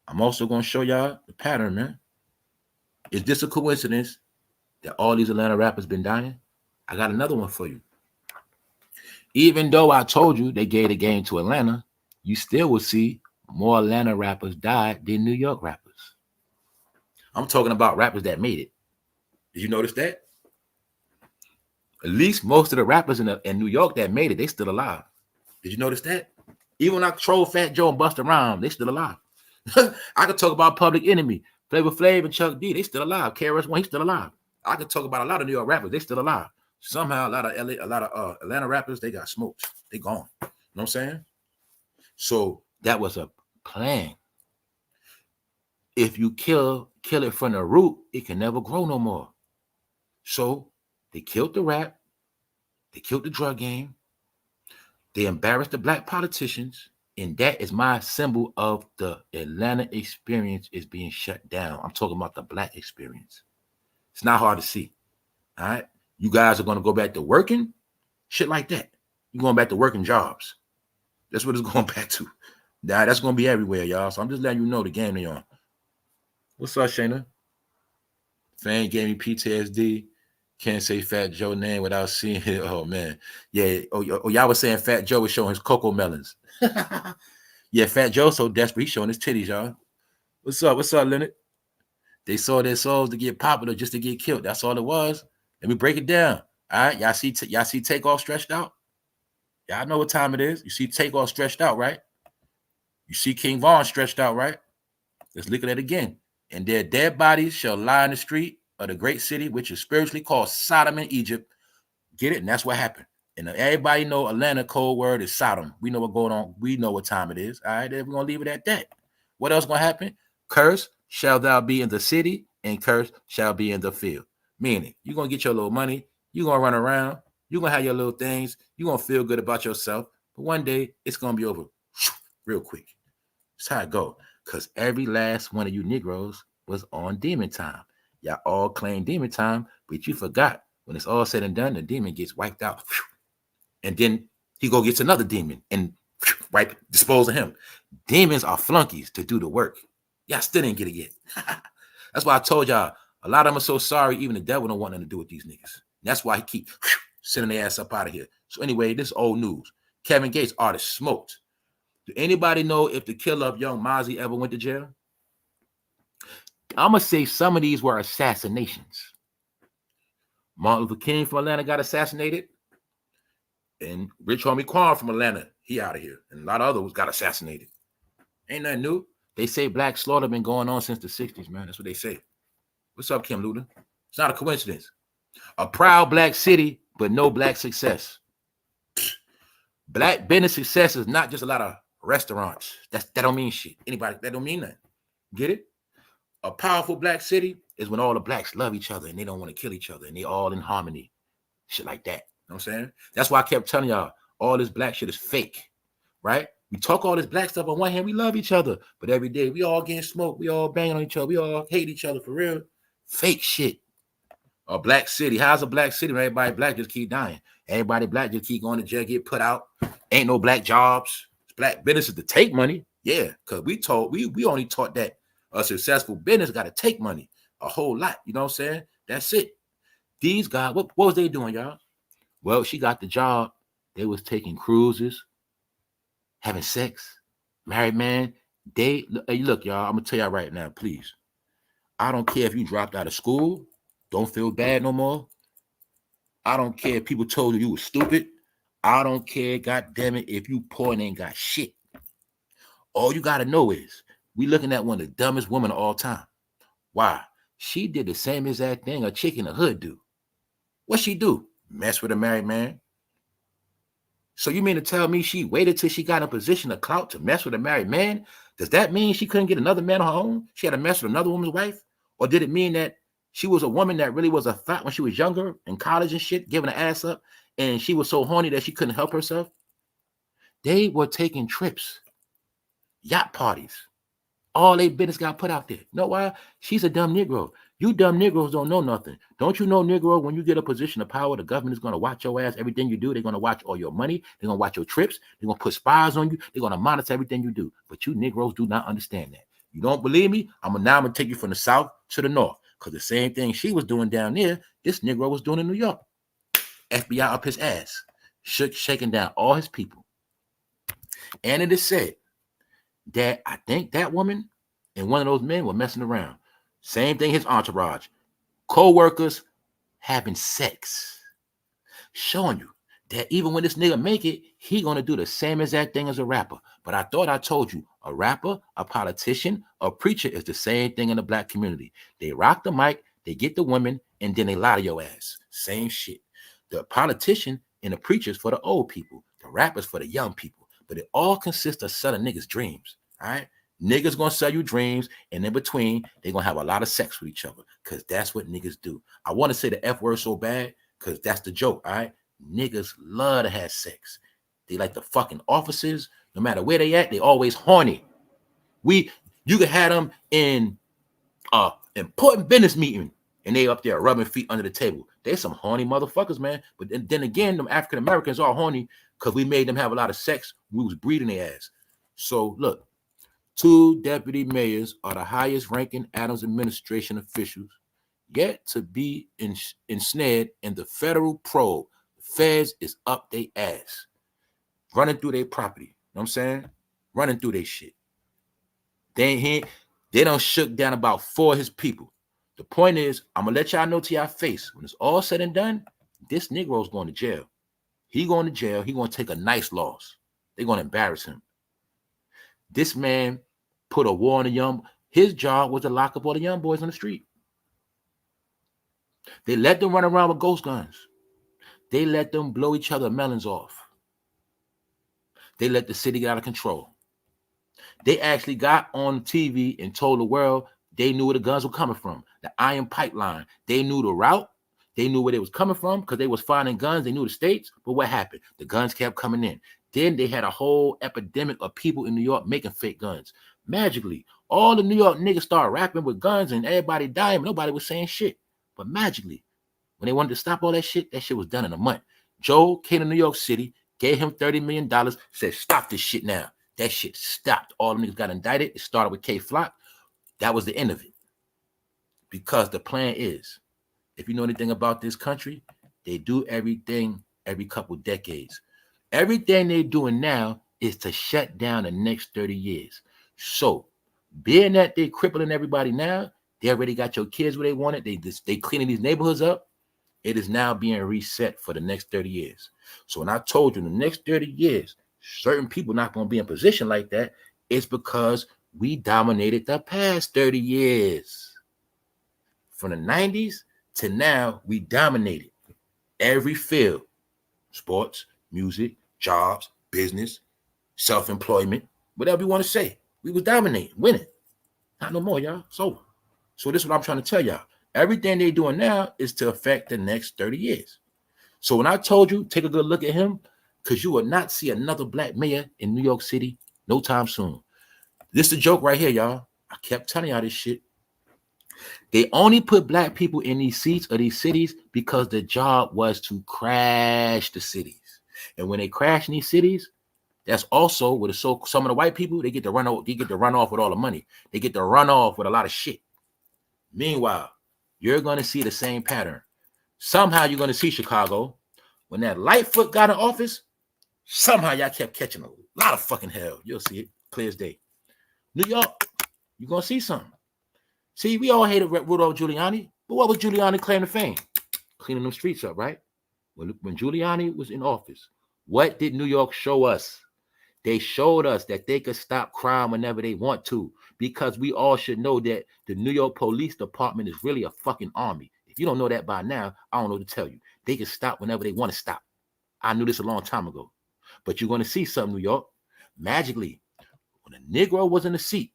I'm also gonna show y'all the pattern, man. Is this a coincidence that all these Atlanta rappers been dying? I got another one for you. Even though I told you they gave the game to Atlanta, you still will see more Atlanta rappers die than New York rappers. I'm talking about rappers that made it. Did you notice that? At least most of the rappers in New York that made it, they still alive. Did you notice that? Even when I troll Fat Joe and Busta Rhymes, they still alive. I could talk about Public Enemy, Flavor Flav and Chuck D, they still alive. KRS-One, he's still alive. I could talk about a lot of New York rappers, they still alive. Somehow a lot of Atlanta rappers, they got smoked. They gone. You know what I'm saying? So that was a plan. If you kill it from the root, it can never grow no more. So they killed the rap, they killed the drug game, they embarrassed the black politicians, and that is my symbol of the Atlanta experience is being shut down. I'm talking about the black experience. It's not hard to see. All right. You guys are going to go back to working, shit like that. You're going back to working jobs. That's what it's going back to. Nah, that's going to be everywhere, y'all. So I'm just letting you know the game they on. What's up, Shayna? Fan gave me PTSD. Can't say Fat Joe name without seeing it. Oh, man. Yeah. Oh, y'all was saying Fat Joe was showing his cocoa melons. Yeah, Fat Joe so desperate, he's showing his titties, y'all. What's up? What's up, Leonard? They sold their souls to get popular just to get killed. That's all it was. Let me break it down. All right, y'all see Takeoff stretched out? Y'all know what time it is. You see Takeoff stretched out, right? You see King Von stretched out, right? Let's look at it again. And their dead bodies shall lie in the street of the great city, which is spiritually called Sodom in Egypt. Get it? And that's what happened. And everybody know Atlanta code word is Sodom. We know what's going on. We know what time it is. All right, then we're going to leave it at that. What else going to happen? Curse shall thou be in the city, and curse shall be in the field. Meaning, you're going to get your little money. You're going to run around. You're going to have your little things. You're going to feel good about yourself. But one day, it's going to be over real quick. That's how it go. Because every last one of you Negroes was on demon time. Y'all all claim demon time, but you forgot. When it's all said and done, the demon gets wiped out. And then he go gets another demon and dispose of him. Demons are flunkies to do the work. Y'all still didn't get it yet. That's why I told y'all, a lot of them are so sorry, even the devil don't want nothing to do with these niggas. And that's why he keep sending their ass up out of here. So anyway, this is old news. Kevin Gates, artist, smoked. Do anybody know if the killer of Young Mozzie ever went to jail? I'm going to say some of these were assassinations. Martin Luther King from Atlanta got assassinated. And Rich Homie Quan from Atlanta, he out of here. And a lot of others got assassinated. Ain't nothing new. They say black slaughter been going on since the 60s, man. That's what they say. What's up, Kim Luda? It's not a coincidence. A proud black city, but no black success. Black business success is not just a lot of restaurants. That don't mean shit. Anybody, that don't mean nothing. Get it? A powerful black city is when all the blacks love each other and they don't want to kill each other and they all in harmony. Shit like that. You know what I'm saying? That's why I kept telling y'all all this black shit is fake, right? We talk all this black stuff on one hand, we love each other, but every day we all getting smoked, we all banging on each other, we all hate each other for real. Fake shit. A black city. How's a black city when everybody black just keep dying? Everybody black just keep going to jail, get put out. Ain't no black jobs. It's black businesses to take money. Yeah, because we only taught that a successful business got to take money a whole lot. You know what I'm saying? That's it. These guys, what was they doing, y'all? Well, she got the job. They was taking cruises, having sex, married man. Hey, look, y'all, I'm going to tell y'all right now, please. I don't care if you dropped out of school. Don't feel bad no more. I don't care if people told you were stupid. I don't care, goddamn it, if you poor and ain't got shit. All you got to know is we looking at one of the dumbest women of all time. Why? She did the same exact thing a chick in the hood do. What she do? Mess with a married man. So you mean to tell me she waited till she got in a position of clout to mess with a married man? Does that mean she couldn't get another man on her own? She had to mess with another woman's wife? Or did it mean that she was a woman that really was a thought when she was younger in college and shit, giving her ass up, and she was so horny that she couldn't help herself? They were taking trips, yacht parties. All they business got put out there. You know why? She's a dumb Negro. You dumb Negroes don't know nothing. Don't you know, Negro, when you get a position of power, the government is going to watch your ass, everything you do. They're going to watch all your money. They're going to watch your trips. They're going to put spies on you. They're going to monitor everything you do. But you Negroes do not understand that. You don't believe me? I'm going to take you from the south to the north. Because the same thing she was doing down there, this Negro was doing in New York. FBI up his ass, shaking down all his people. And it is said that I think that woman and one of those men were messing around. Same thing, his entourage. Co-workers having sex. Showing you that even when this nigga make it, he gonna do the same exact thing as a rapper. But I thought I told you, a rapper, a politician, a preacher is the same thing in the black community. They rock the mic, they get the women, and then they lie to your ass. Same shit. The politician and the preachers for the old people. The rappers for the young people. But it all consists of selling niggas dreams. All right? Niggas gonna sell you dreams, and in between, they're gonna have a lot of sex with each other. Because that's what niggas do. I want to say the F word so bad, because that's the joke, all right? Niggas love to have sex. They like the fucking officers. No matter where they at, they always horny. You can have them in important business meeting, and they up there rubbing feet under the table. They some horny motherfuckers, man. But then again, them African Americans are horny because we made them have a lot of sex. We was breeding their ass. So look, 2 deputy mayors are the highest ranking Adams administration officials yet to be ensnared in the federal probe. The feds is up their ass, running through their property. You know what I'm saying? Running through their shit. They done shook down about 4 of his people. The point is, I'm gonna let y'all know to your face, when it's all said and done, this Negro's going to jail. He going to jail. He gonna take a nice loss. They're gonna embarrass him. This man put a war on the young. His job was to lock up all the young boys on the street. They let them run around with ghost guns. They let them blow each other melons off. They let the city get out of control. They actually got on TV and told the world they knew where the guns were coming from. The iron pipeline. They knew the route. They knew where they was coming from because they was finding guns. They knew the states. But what happened? The guns kept coming in. Then they had a whole epidemic of people in New York making fake guns. Magically, all the New York niggas started rapping with guns and everybody dying. Nobody was saying shit. But magically, when they wanted to stop all that shit was done in a month. Joe came to New York City, gave him $30 million, said, stop this shit now. That shit stopped. All the niggas got indicted. It started with K Flock. That was the end of it. Because the plan is, if you know anything about this country, they do everything every couple decades. Everything they're doing now is to shut down the next 30 years. So, being that they're crippling everybody now, they already got your kids where they want it. They cleaning these neighborhoods up. It is now being reset for the next 30 years. So when I told you in the next 30 years, certain people not going to be in position like that, it's because we dominated the past 30 years. From the 90s to now, we dominated every field. Sports, music, jobs, business, self-employment, whatever you want to say. We was dominating, winning. Not no more, y'all. It's over. So this is what I'm trying to tell y'all. Everything they're doing now is to affect the next 30 years. So when I told you, take a good look at him, because you will not see another black mayor in New York City no time soon. This is a joke right here, y'all. I kept telling y'all this shit. They only put black people in these seats of these cities because the job was to crash the cities. And when they crash in these cities, that's also with some of the white people, they get to run off with all the money. They get to run off with a lot of shit. Meanwhile, you're going to see the same pattern. Somehow you're going to see Chicago. When that Lightfoot got in office, somehow y'all kept catching a lot of fucking hell. You'll see it clear as day. New York, you're going to see something. See, we all hated Rudolph Giuliani, but what was Giuliani claim to fame? Cleaning them streets up, right? When Giuliani was in office, what did New York show us? They showed us that they could stop crime whenever they want to, because we all should know that the New York Police Department is really a fucking army. If you don't know that by now, I don't know what to tell you. They can stop whenever they want to stop. I knew this a long time ago. But you're going to see something, New York. Magically, when a Negro was in the seat,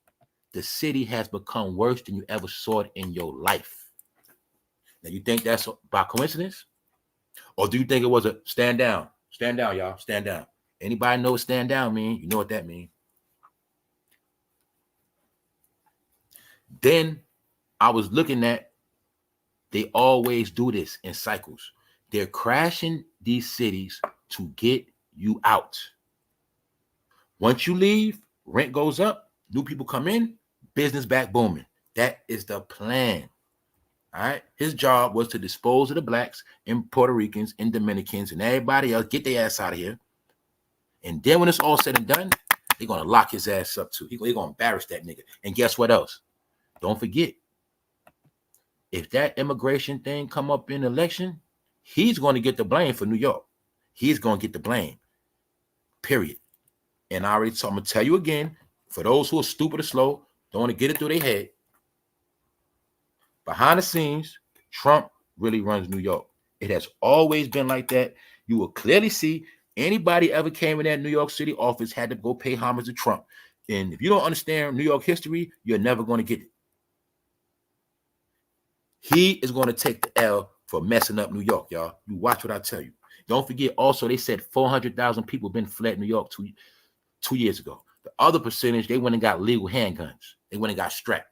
the city has become worse than you ever saw it in your life. Now, you think that's by coincidence? Or do you think it was a stand down? Stand down, y'all. Stand down. Anybody know what stand down mean? You know what that means. Then I was looking at, they always do this in cycles. They're crashing these cities to get you out. Once you leave, rent goes up, new people come in, business back booming. That is the plan. All right. His job was to dispose of the blacks and Puerto Ricans and Dominicans and everybody else, get their ass out of here. And then when it's all said and done, they're going to lock his ass up too. They're going to embarrass that nigga. And guess what else? Don't forget, if that immigration thing come up in election, he's going to get the blame for New York. He's going to get the blame, period. And I already, so I'm going to tell you again, for those who are stupid or slow, don't want to get it through their head, behind the scenes, Trump really runs New York. It has always been like that. You will clearly see anybody ever came in that New York City office had to go pay homage to Trump. And if you don't understand New York history, you're never going to get it. He is going to take the L for messing up New York, y'all. You watch what I tell you. Don't forget, also, they said 400,000 people been fled New York two years ago. The other percentage, they went and got legal handguns. They went and got strapped.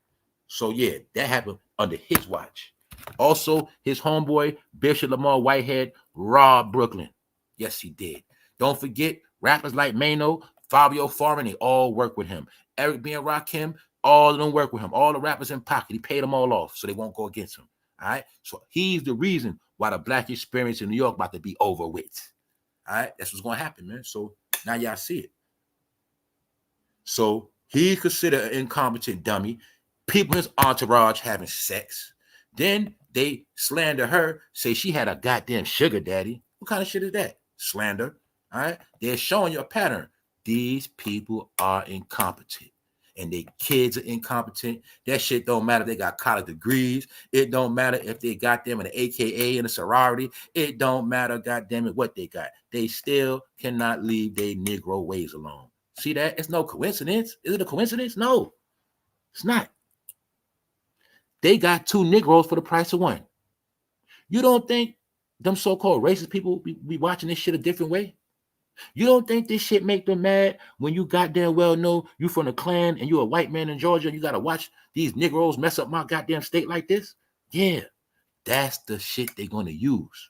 So, yeah, that happened under his watch. Also, his homeboy, Bishop Lamar Whitehead, robbed Brooklyn. Yes, he did. Don't forget, rappers like Mano, Fabio Foreign, they all work with him. Eric B. and Rakim, all of them work with him. All the rappers in pocket, he paid them all off so they won't go against him. All right? So he's the reason why the black experience in New York about to be over with. All right? That's what's going to happen, man. So now y'all see it. So he's considered an incompetent dummy. People in his entourage having sex. Then they slander her, say she had a goddamn sugar daddy. What kind of shit is that? Slander. All right? They're showing you a pattern. These people are incompetent. And their kids are incompetent. That shit don't matter if they got college degrees. It don't matter if they got them in an AKA in a sorority. It don't matter, goddamn it, what they got. They still cannot leave their Negro ways alone. See that? It's no coincidence. Is it a coincidence? No, it's not. They got two Negroes for the price of one. You don't think them so-called racist people be watching this shit a different way? You don't think this shit make them mad when you goddamn well know you from the Klan and you a white man in Georgia and you got to watch these Negroes mess up my goddamn state like this? Yeah, that's the shit they're going to use.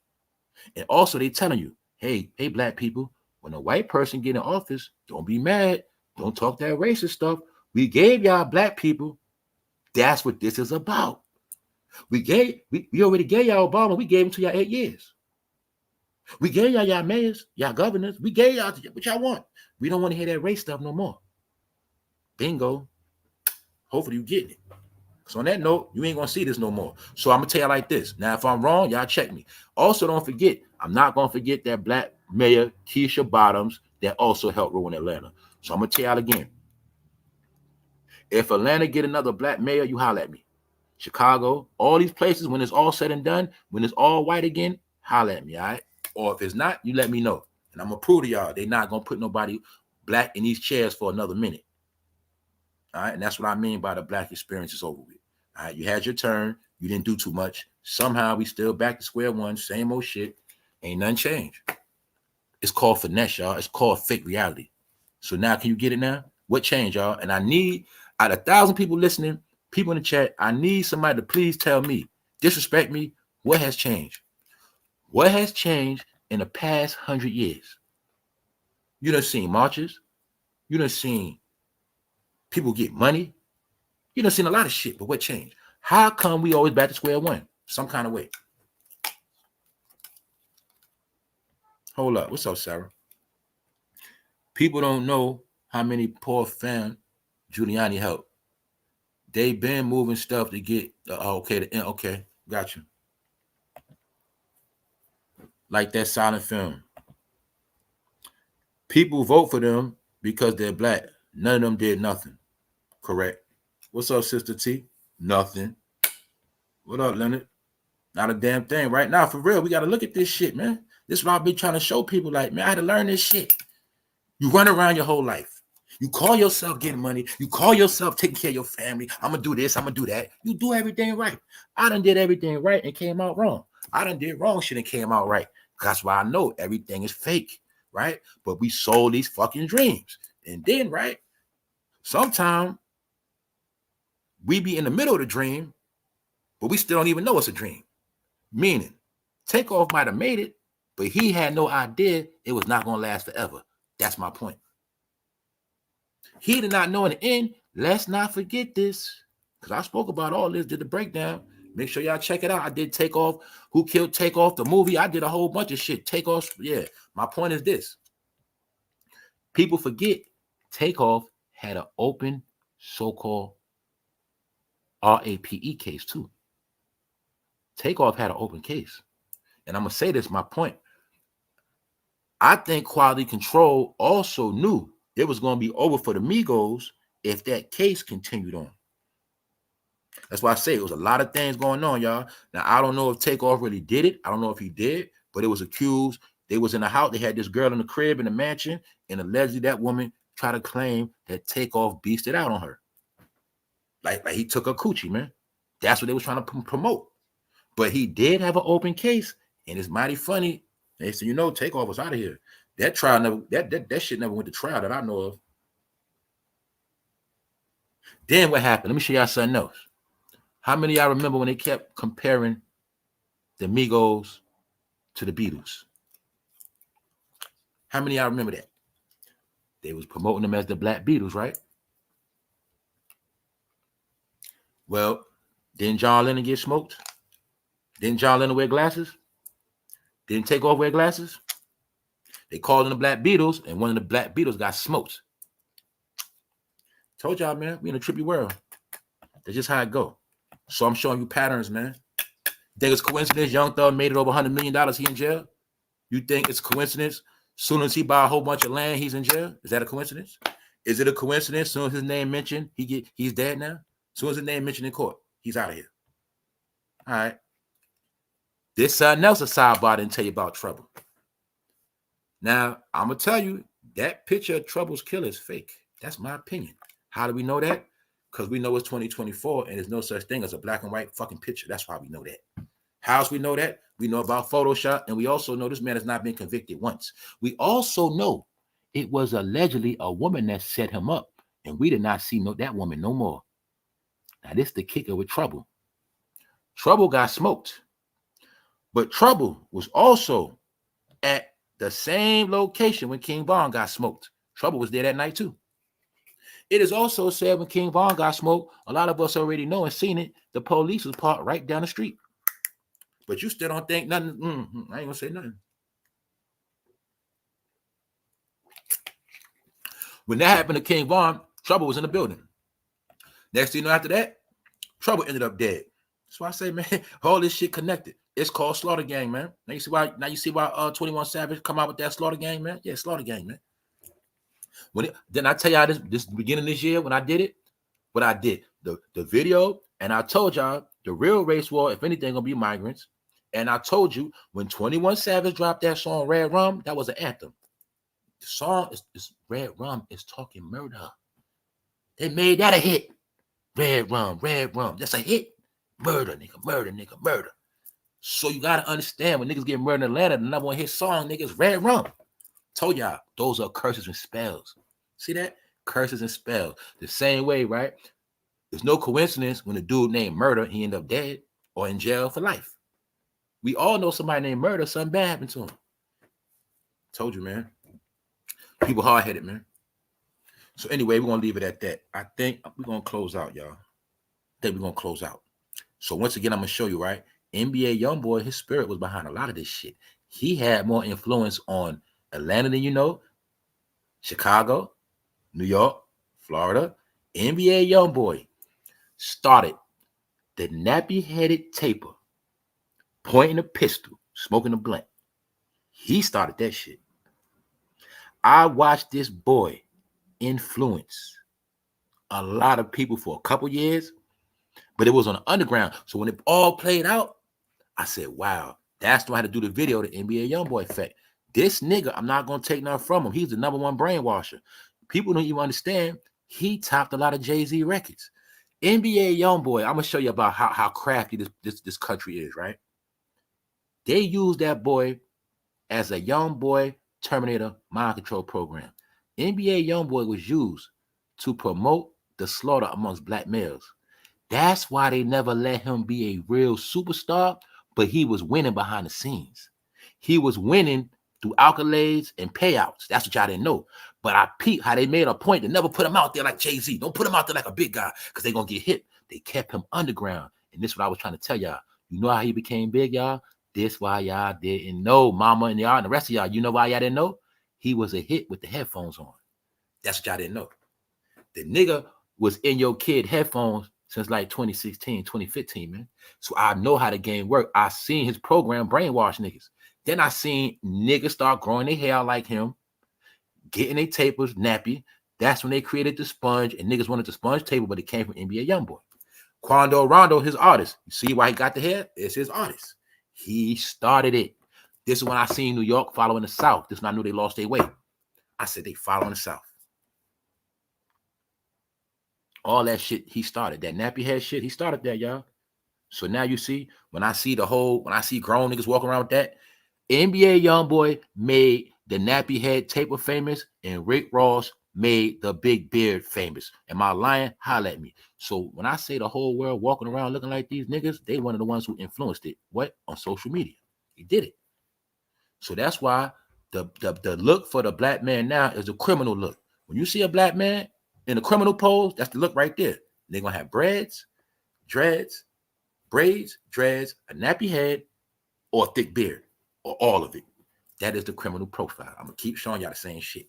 And also they telling you, hey, black people, when a white person get in office, don't be mad. Don't talk that racist stuff. We gave y'all black people. That's what this is about. We already gave y'all Obama. We gave him to y'all 8 years. We gave y'all mayors, y'all governors. We gave y'all what y'all want. We don't want to hear that race stuff no more. Bingo. Hopefully you getting it. So on that note, you ain't going to see this no more. So I'm going to tell you like this. Now, if I'm wrong, y'all check me. Also, don't forget, I'm not going to forget that black mayor, Keisha Bottoms, that also helped ruin Atlanta. So I'm going to tell y'all again. If Atlanta get another black mayor, you holler at me. Chicago, all these places, when it's all said and done, when it's all white again, holler at me, all right? Or if it's not, you let me know. And I'm going to prove to y'all, they're not going to put nobody black in these chairs for another minute. All right? And that's what I mean by the black experience is over with. All right? You had your turn. You didn't do too much. Somehow we still back to square one. Same old shit. Ain't nothing changed. It's called finesse, y'all. It's called fake reality. So now can you get it now? What changed, y'all? And I need, out of 1,000 people listening, people in the chat, I need somebody to please tell me, disrespect me, what has changed? What has changed in the past 100 years? You done seen marches. You done seen people get money. You done seen a lot of shit, but what changed? How come we always back to square one? Some kind of way. Hold up. What's up, Sarah? People don't know how many poor fam Giuliani helped. They been moving stuff to get, okay, got you. Like that silent film. People vote for them because they're black. None of them did nothing. Correct. What's up, Sister T? Nothing. What up, Leonard? Not a damn thing. Right now, for real, we got to look at this shit, man. This is what I've been trying to show people. Like, man, I had to learn this shit. You run around your whole life. You call yourself getting money. You call yourself taking care of your family. I'm going to do this. I'm going to do that. You do everything right. I done did everything right and came out wrong. I done did wrong shit and came out right. That's why I know everything is fake. right? But we sold these fucking dreams. And then, right, sometimes we be in the middle of the dream, but we still don't even know it's a dream. Meaning, Takeoff might have made it, but he had no idea it was not going to last forever. That's my point. He did not know in the end. Let's not forget this, because I spoke about all this, did the breakdown. Make sure y'all check it out. I did Takeoff, Who Killed Takeoff, the movie. I did a whole bunch of shit. Takeoff, yeah. My point is this. People forget Takeoff had an open so-called R.I.P case too. Takeoff had an open case. And I'm going to say this, my point. I think Quality Control also knew it was going to be over for the Migos if that case continued on. That's why I say it was a lot of things going on, y'all. Now, I don't know if Takeoff really did it. I don't know if he did, but it was accused. They was in the house. They had this girl in the crib in the mansion, and allegedly that woman tried to claim that Takeoff beasted out on her. Like he took her coochie, man. That's what they was trying to promote. But he did have an open case, and it's mighty funny. They said, Takeoff was out of here. That trial never, that shit never went to trial that I know of. Then what happened? Let me show y'all something else. How many of y'all remember when they kept comparing the Migos to the Beatles? How many of y'all remember that? They was promoting them as the Black Beatles, right? Well, didn't John Lennon get smoked? Didn't John Lennon wear glasses? Didn't Takeoff wear glasses? They called them the Black Beatles, and one of the Black Beatles got smoked. Told y'all, man, we in a trippy world. That's just how it go. So I'm showing you patterns, man. Think it's coincidence Young Thug made it over $100 million, he in jail? You think it's coincidence? Soon as he buy a whole bunch of land, he's in jail? Is that a coincidence? Is it a coincidence? Soon as his name mentioned, he's dead now? Soon as his name mentioned in court, he's out of here. All right. This something else a sidebar I didn't tell you about Trouble. Now, I'm going to tell you, that picture of Trouble's killer is fake. That's my opinion. How do we know that? Because we know it's 2024 and there's no such thing as a black and white fucking picture. That's why we know that. How else we know that? We know about Photoshop, and we also know this man has not been convicted once. We also know it was allegedly a woman that set him up, and we did not see that woman no more. Now, this is the kicker with Trouble. Trouble got smoked, but Trouble was also at the same location when King Von got smoked. Trouble was there that night too. It is also said when King Von got smoked, a lot of us already know and seen it, the police was parked right down the street. But you still don't think nothing. I ain't gonna say nothing. When that happened to King Von, Trouble was in the building. Next thing you know, after that, Trouble ended up dead. That's why I say, man, all this shit connected. It's called Slaughter Gang, man. Now you see why 21 Savage come out with that Slaughter Gang, man. Yeah, Slaughter Gang, man. Then I tell y'all this beginning of this year when I did it, what I did, the video, and I told y'all the real race war, if anything, gonna be migrants. And I told you when 21 Savage dropped that song Red Rum, that was an anthem. The song is Red Rum is talking murder. They made that a hit. Red Rum. That's a hit. Murder, nigga, murder, nigga, murder. So you gotta understand when niggas get murdered in Atlanta, the number one hit song, niggas, Red Rum. Told y'all, those are curses and spells. See that? Curses and spells. The same way, right? There's no coincidence when a dude named Murder, he ended up dead or in jail for life. We all know somebody named Murder, something bad happened to him. Told you, man. People hard-headed, man. So anyway, we're going to leave it at that. I think we're going to close out, y'all. So once again, I'm going to show you, right? NBA Youngboy, his spirit was behind a lot of this shit. He had more influence on Atlanta than you know, Chicago, New York, Florida. NBA Youngboy started the nappy-headed taper, pointing a pistol, smoking a blunt. He started that shit. I watched this boy influence a lot of people for a couple years, but it was on the underground. So when it all played out, I said, wow, that's why I had to do the video, the NBA Youngboy effect. This nigga, I'm not going to take nothing from him. He's the number one brainwasher. People don't even understand. He topped a lot of Jay-Z records. NBA Youngboy, I'm going to show you about how crafty this country is, right? They use that boy as a young boy Terminator mind control program. NBA YoungBoy was used to promote the slaughter amongst black males. That's why they never let him be a real superstar, but he was winning behind the scenes. He was winning through accolades and payouts. That's what y'all didn't know. But I peeped how they made a point to never put him out there like Jay-Z. Don't put him out there like a big guy because they're going to get hit. They kept him underground. And this is what I was trying to tell y'all. You know how he became big, y'all? This why y'all didn't know. Mama and y'all and the rest of y'all, you know why y'all didn't know? He was a hit with the headphones on. That's what y'all didn't know. The nigga was in your kid headphones since like 2016, 2015, man. So I know how the game worked. I seen his program brainwash niggas. Then I seen niggas start growing their hair like him, getting their tapers nappy. That's when they created the sponge, and niggas wanted the sponge taper, but it came from NBA YoungBoy. Quando Rondo, his artist. You see why he got the hair? It's his artist. He started it. This is when I seen New York following the South. This is when I knew they lost their way. I said they following the South. All that shit he started. That nappy head shit, he started that, y'all. So now you see, when I see grown niggas walking around with that, NBA YoungBoy made the nappy head taper famous, and Rick Ross made the big beard famous. Am I lying? Holla at me. So when I say the whole world walking around looking like these niggas, they one of the ones who influenced it. What? On social media. He did it. So that's why the look for the black man now is a criminal look. When you see a black man in a criminal pose, that's the look right there. They're going to have braids, dreads, a nappy head, or a thick beard, or all of it. That is the criminal profile. I'm going to keep showing y'all the same shit.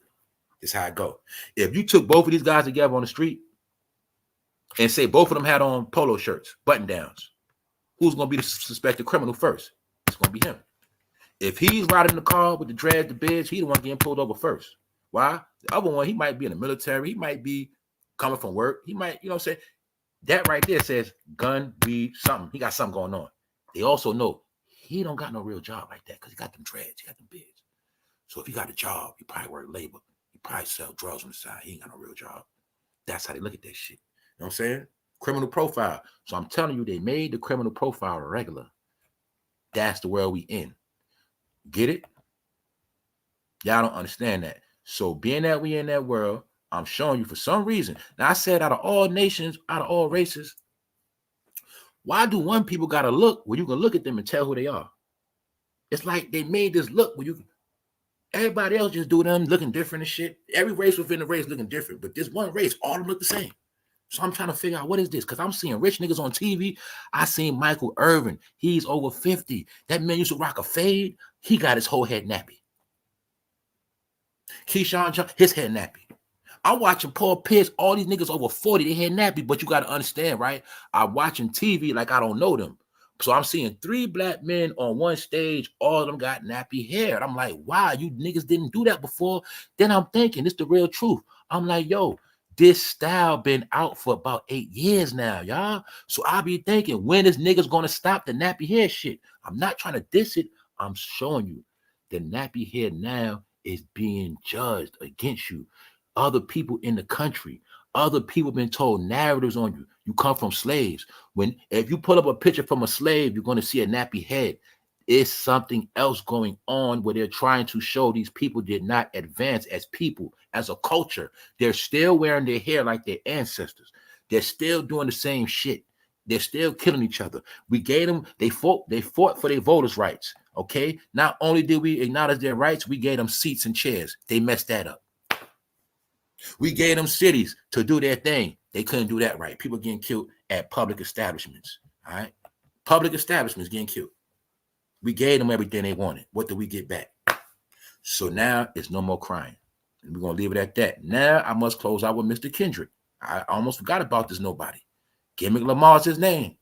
This is how it go. If you took both of these guys together on the street and say both of them had on polo shirts, button downs, who's going to be the suspected criminal first? It's going to be him. If he's riding the car with the dreads, the beards, he's the one getting pulled over first. Why? The other one, he might be in the military. He might be coming from work. He might, you know what I'm saying? That right there says gun, weed, something. He got something going on. They also know he don't got no real job like that because he got them dreads. He got them beards. So if he got a job, he probably work labor. He probably sell drugs on the side. He ain't got no real job. That's how they look at that shit. You know what I'm saying? Criminal profile. So I'm telling you, they made the criminal profile regular. That's the world we in. Get it? Y'all don't understand that. So being that we in that world, I'm showing you for some reason. Now I said out of all nations, out of all races, why do one people gotta look where you can look at them and tell who they are? It's like they made this look where you everybody else just do them looking different and shit. Every race within the race looking different, but this one race, all of them look the same. So I'm trying to figure out what is this? Because I'm seeing rich niggas on TV. I seen Michael Irvin. He's over 50. That man used to rock a fade. He got his whole head nappy. Keyshawn, his head nappy. I'm watching Paul Pierce, all these niggas over 40, they head nappy, but you got to understand, right? I'm watching TV like I don't know them. So I'm seeing 3 black men on one stage, all of them got nappy hair. And I'm like, wow, you niggas didn't do that before. Then I'm thinking, it's the real truth. I'm like, yo, this style been out for about 8 years now, y'all. So I be thinking, when is niggas gonna stop the nappy hair shit? I'm not trying to diss it. I'm showing you the nappy hair now is being judged against you. Other people in the country, other people been told narratives on you. You come from slaves. If you pull up a picture from a slave, you're going to see a nappy head. It's something else going on where they're trying to show these people did not advance as people, as a culture. They're still wearing their hair like their ancestors. They're still doing the same shit. They're still killing each other. We gave them, they fought for their voters' rights. Okay. Not only did we acknowledge their rights, we gave them seats and chairs. They messed that up. We gave them cities to do their thing. They couldn't do that right. People getting killed at public establishments. All right. Public establishments getting killed. We gave them everything they wanted. What did we get back? So now it's no more crying. And we're going to leave it at that. Now I must close out with Mr. Kendrick. I almost forgot about this nobody. Kendrick Lamar's his name.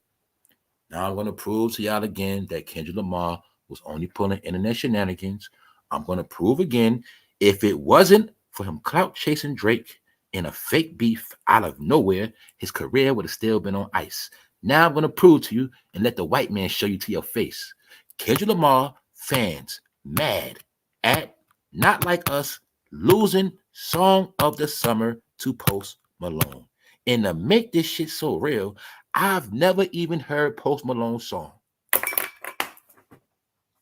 Now I'm going to prove to y'all again that Kendrick Lamar was only pulling internet shenanigans. I'm going to prove again, if it wasn't for him clout chasing Drake in a fake beef out of nowhere, his career would have still been on ice. Now I'm going to prove to you and let the white man show you to your face. Kendrick Lamar fans mad at Not Like Us losing Song of the Summer to Post Malone. And to make this shit so real, I've never even heard Post Malone's song.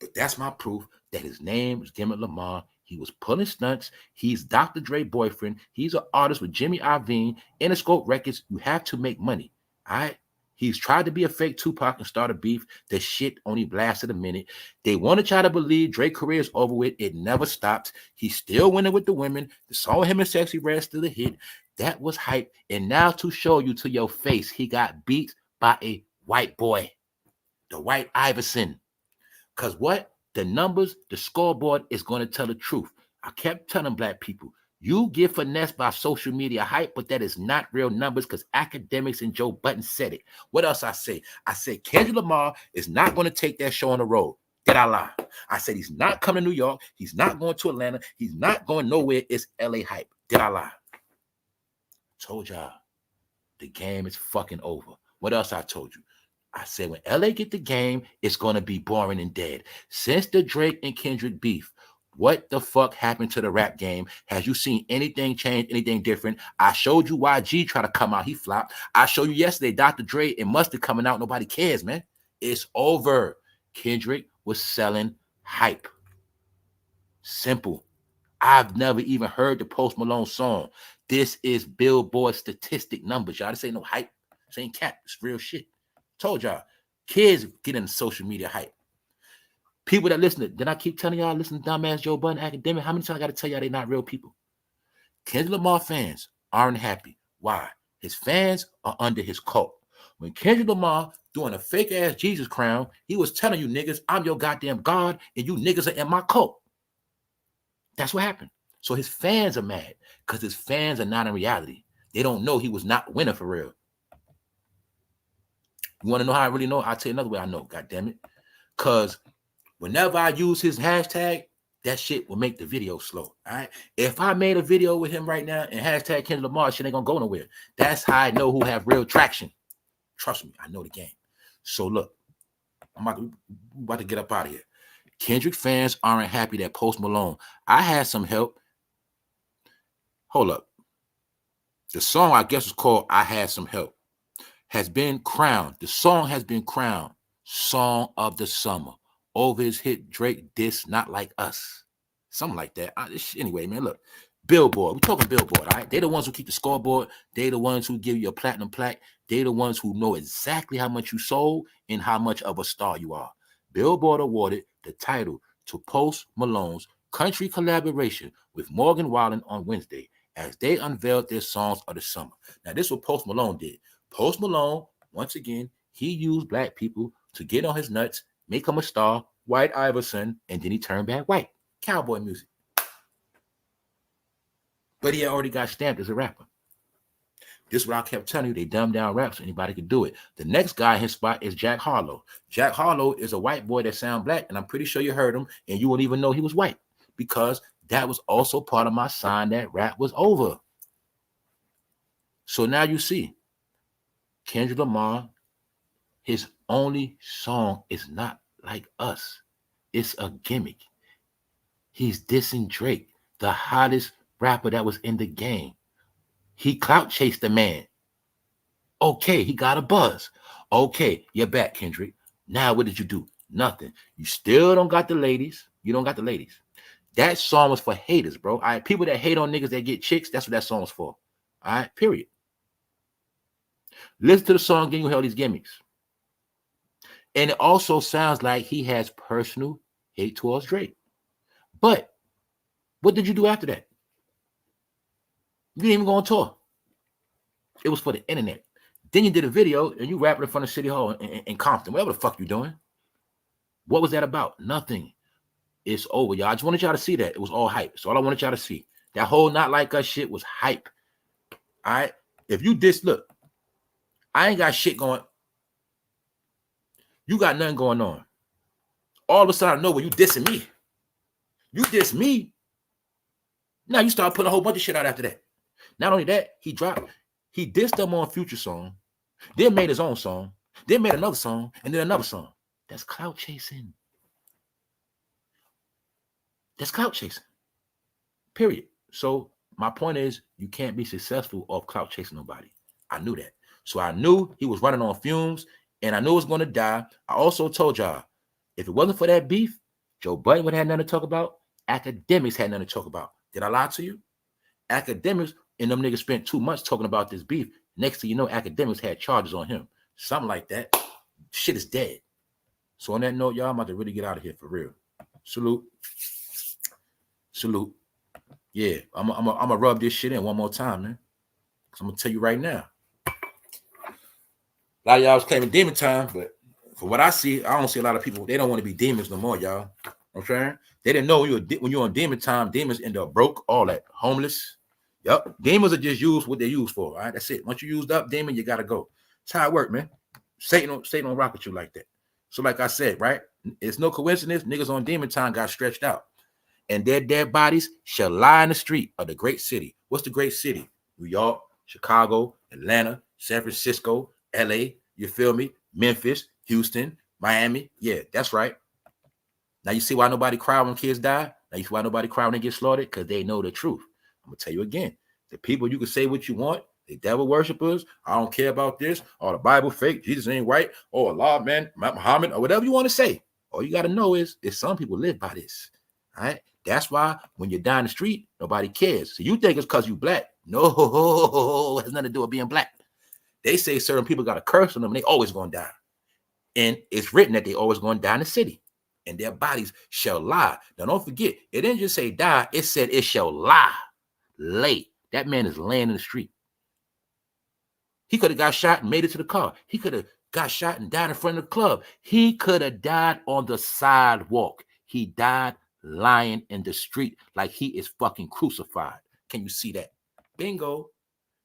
But that's my proof that his name is Kendrick Lamar. He was pulling stunts. He's Dr. Dre boyfriend. He's an artist with Jimmy Iovine, Interscope Records. You have to make money. All right. He's tried to be a fake Tupac and start a beef. The shit only lasted a minute. They want to try to believe Drake's career is over with. It never stopped. He's still winning with the women. The song with him and Sexy Red still a hit. That was hype. And now to show you to your face, he got beat by a white boy, the White Iverson. Because what? The numbers, the scoreboard is going to tell the truth. I kept telling black people, you get finessed by social media hype, but that is not real numbers because academics and Joe Budden said it. What else I say? I said Kendrick Lamar is not going to take that show on the road. Did I lie? I said he's not coming to New York. He's not going to Atlanta. He's not going nowhere. It's LA hype. Did I lie? Told y'all the game is fucking over. What else I told you? I said when LA get the game, it's going to be boring and dead. Since the Drake and Kendrick beef, what the fuck happened to the rap game? Has you seen anything change, anything different? I showed you YG try to come out. He flopped. I showed you yesterday Dr. Dre and Mustard coming out. Nobody cares, man. It's over. Kendrick was selling hype. Simple. I've never even heard the Post Malone song. This is Billboard statistic numbers, y'all. This ain't no hype. This ain't cap. It's real shit. Told y'all. Kids get into social media hype. People that listen to, then I keep telling y'all, listen to dumbass Joe Budden, academic. How many times I got to tell y'all they not real people? Kendrick Lamar fans aren't happy. Why? His fans are under his cult. When Kendrick Lamar doing a fake ass Jesus crown, he was telling you niggas, I'm your goddamn God, and you niggas are in my cult. That's what happened. So his fans are mad because his fans are not in reality. They don't know he was not winning for real. You want to know how I really know? I'll tell you another way I know, goddammit. Because whenever I use his hashtag, that shit will make the video slow. All right. If I made a video with him right now and hashtag Kendrick Lamar, shit ain't gonna go nowhere. That's how I know who have real traction. Trust me, I know the game. So look, I'm about to get up out of here. Kendrick fans aren't happy that Post Malone. I had some help. Hold up. The song, I guess, is called I Had Some Help. Has been crowned. The song has been crowned Song of the Summer over his hit Drake diss Not Like Us. Something like that. Anyway, man, look. Billboard. We're talking Billboard, all right? They the ones who keep the scoreboard. They the ones who give you a platinum plaque. They the ones who know exactly how much you sold and how much of a star you are. Billboard awarded the title to Post Malone's country collaboration with Morgan Wallen on Wednesday as they unveiled their songs of the summer. Now, this is what Post Malone did. Post Malone, once again, he used black people to get on his nuts, make him a star, White Iverson, and then he turned back white. Cowboy music. But he already got stamped as a rapper. This is what I kept telling you. They dumb down rap so anybody could do it. The next guy in his spot is Jack Harlow. Jack Harlow is a white boy that sound black, and I'm pretty sure you heard him, and you wouldn't even know he was white because that was also part of my sign that rap was over. So now you see, Kendrick Lamar, his only song is Not Like Us. It's a gimmick. He's dissing Drake, the hottest rapper that was in the game. He clout chased the man. Okay, he got a buzz. Okay, you're back, Kendrick. Now what did you do? Nothing. You still don't got the ladies. You don't got the ladies. That song was for haters, bro. All right, people that hate on niggas that get chicks, that's what that song was for. All right, period. Listen to the song, getting you all these gimmicks. And it also sounds like he has personal hate towards Drake. But what did you do after that? You didn't even go on tour. It was for the internet. Then you did a video and you rapping in front of City Hall in Compton, whatever the fuck you doing. What was that about? Nothing. It's over, y'all. I just wanted y'all to see that. It was all hype. So all I wanted y'all to see. That whole Not Like Us shit was hype. All right? If you look, I ain't got shit going. You got nothing going on. All of a sudden, I know where you dissing me. You diss me. Now you start putting a whole bunch of shit out after that. Not only that, he dissed them on Future song, then made his own song, then made another song, and then another song. That's clout chasing. That's clout chasing. Period. So my point is, you can't be successful off clout chasing nobody. I knew that. So I knew he was running on fumes, and I knew it was going to die. I also told y'all, if it wasn't for that beef, Joe Budden would have had nothing to talk about. Academics had nothing to talk about. Did I lie to you? Academics and them niggas spent 2 months talking about this beef. Next thing you know, academics had charges on him. Something like that. Shit is dead. So on that note, y'all, I'm about to really get out of here for real. Salute. Salute. Yeah, I'm gonna rub this shit in one more time, man. Cause I'm gonna tell you right now. A lot of y'all was claiming demon time, but for what I see, I don't see a lot of people. They don't want to be demons no more, y'all. I'm saying they didn't know when you're on demon time, demons end up broke, all that, homeless. Yep, demons are just used what they're used for. All right, that's it. Once you used up, demon, you gotta go. That's how it work, man. Satan don't rock with you like that. So, like I said, right, it's no coincidence. Niggas on demon time got stretched out, and their dead bodies shall lie in the street of the great city. What's the great city? New York, Chicago, Atlanta, San Francisco, LA. You feel me? Memphis, Houston, Miami. Yeah, that's right. Now you see why nobody cry when kids die? Now you see why nobody cry when they get slaughtered? Because they know the truth. I'm going to tell you again. The people, you can say what you want. They devil worshipers. I don't care about this. Or the Bible fake. Jesus ain't right. Or Allah, man, Muhammad, or whatever you want to say. All you got to know is some people live by this. All right? That's why when you're down the street, nobody cares. So you think it's because you black. No, it has nothing to do with being black. They say certain people got a curse on them and they always going to die. And it's written that they always going to die in the city. And their bodies shall lie. Now, don't forget, it didn't just say die. It said it shall lie. Lay. That man is laying in the street. He could have got shot and made it to the car. He could have got shot and died in front of the club. He could have died on the sidewalk. He died lying in the street like he is fucking crucified. Can you see that? Bingo.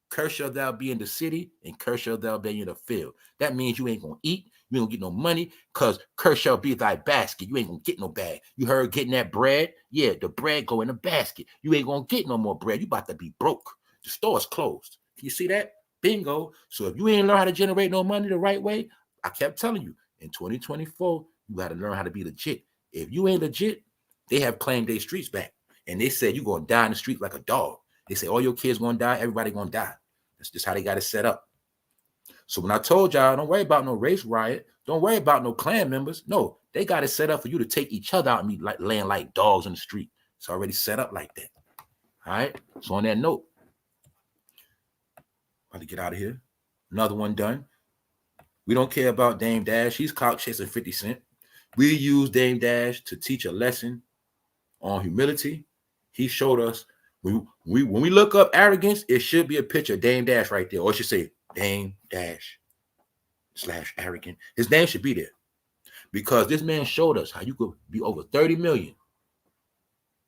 Curse shall thou be in the city, and curse shall thou be in the field. That means you ain't gonna eat, you ain't gonna get no money, because curse shall be thy basket. You ain't gonna get no bag. You heard getting that bread? Yeah, the bread go in the basket. You ain't gonna get no more bread. You about to be broke. The store's closed. Can you see that? Bingo. So if you ain't learn how to generate no money the right way, I kept telling you, in 2024, you gotta learn how to be legit. If you ain't legit, they have claimed their streets back. And they said you're gonna die in the street like a dog. They say all your kids gonna die, everybody gonna die. That's just how they got it set up. So when I told y'all, don't worry about no race riot, don't worry about no clan members. No, they got it set up for you to take each other out and be like laying like dogs in the street. It's already set up like that. All right. So on that note, about to get out of here. Another one done. We don't care about Dame Dash. He's clout chasing 50 Cent. We use Dame Dash to teach a lesson on humility. He showed us. When we look up arrogance, it should be a picture of Dame Dash right there. Or it should say Dame Dash / arrogant. His name should be there. Because this man showed us how you could be over 30 million.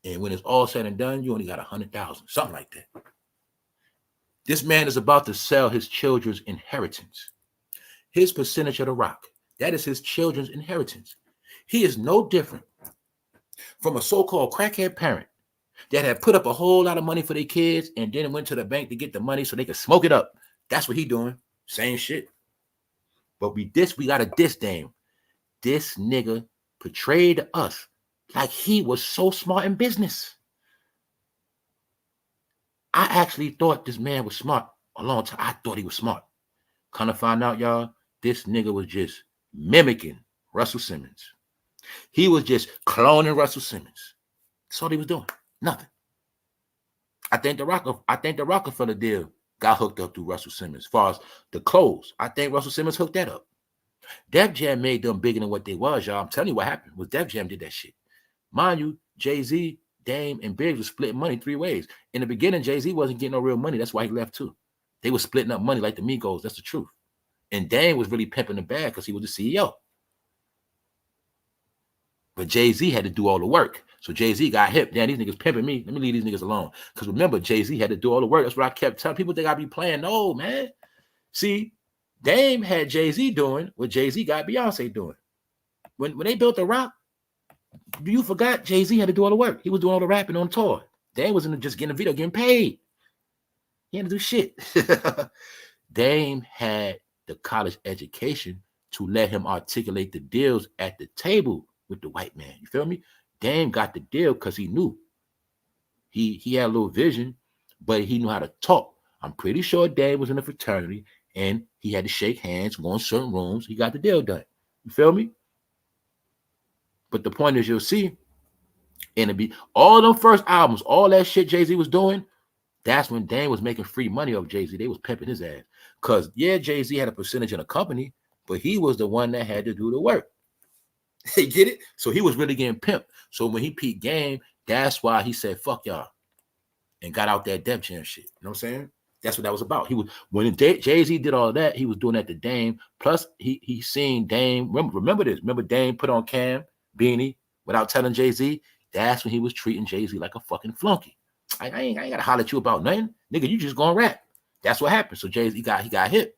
And when it's all said and done, you only got 100,000. Something like that. This man is about to sell his children's inheritance. His percentage of the rock. That is his children's inheritance. He is no different from a so-called crackhead parent that had put up a whole lot of money for their kids and then went to the bank to get the money so they could smoke it up. That's what he doing. Same shit. But we got a diss Dame. This nigga portrayed us like he was so smart in business. I actually thought this man was smart a long time. I thought he was smart. Kind of find out, y'all, this nigga was just mimicking Russell Simmons. He was just cloning Russell Simmons. That's all he was doing. Nothing. I think the Rockefeller deal got hooked up through Russell Simmons. As far as the clothes, I think Russell Simmons hooked that up. Def Jam made them bigger than what they was, y'all. I'm telling you what happened was Def Jam did that shit. Mind you, Jay-Z, Dame, and Biggs were splitting money 3 ways. In the beginning, Jay-Z wasn't getting no real money. That's why he left too. They were splitting up money like the Migos. That's the truth. And Dame was really pimping the bag because he was the CEO. But Jay-Z had to do all the work. So Jay-Z got hip. Damn, these niggas pimping me. Let me leave these niggas alone. Because remember, Jay-Z had to do all the work. That's what I kept telling people. Think I be playing. No, man. See, Dame had Jay-Z doing what Jay-Z got Beyonce doing. When they built the Rock, you forgot Jay-Z had to do all the work. He was doing all the rapping on tour. Dame was just getting a video, getting paid. He had to do shit. Dame had the college education to let him articulate the deals at the table with the white man. You feel me? Dame got the deal because he knew. He had a little vision, but he knew how to talk. I'm pretty sure Dame was in a fraternity and he had to shake hands, go in certain rooms. He got the deal done. You feel me? But the point is, you'll see, And all them first albums, all that shit Jay-Z was doing, that's when Dame was making free money off Jay-Z. They was pimping his ass. Because, yeah, Jay-Z had a percentage in a company, but he was the one that had to do the work. They get it? So he was really getting pimped. So when he peaked Game, that's why he said, fuck y'all, and got out that Def Jam shit. You know what I'm saying? That's what that was about. He was, when Jay-Z did all that, he was doing that to Dame. Plus, he seen Dame. Remember this. Remember Dame put on Cam, Beanie, without telling Jay-Z? That's when he was treating Jay-Z like a fucking flunky. I ain't got to holler at you about nothing. Nigga, you just gonna rap. That's what happened. So Jay-Z he got hit.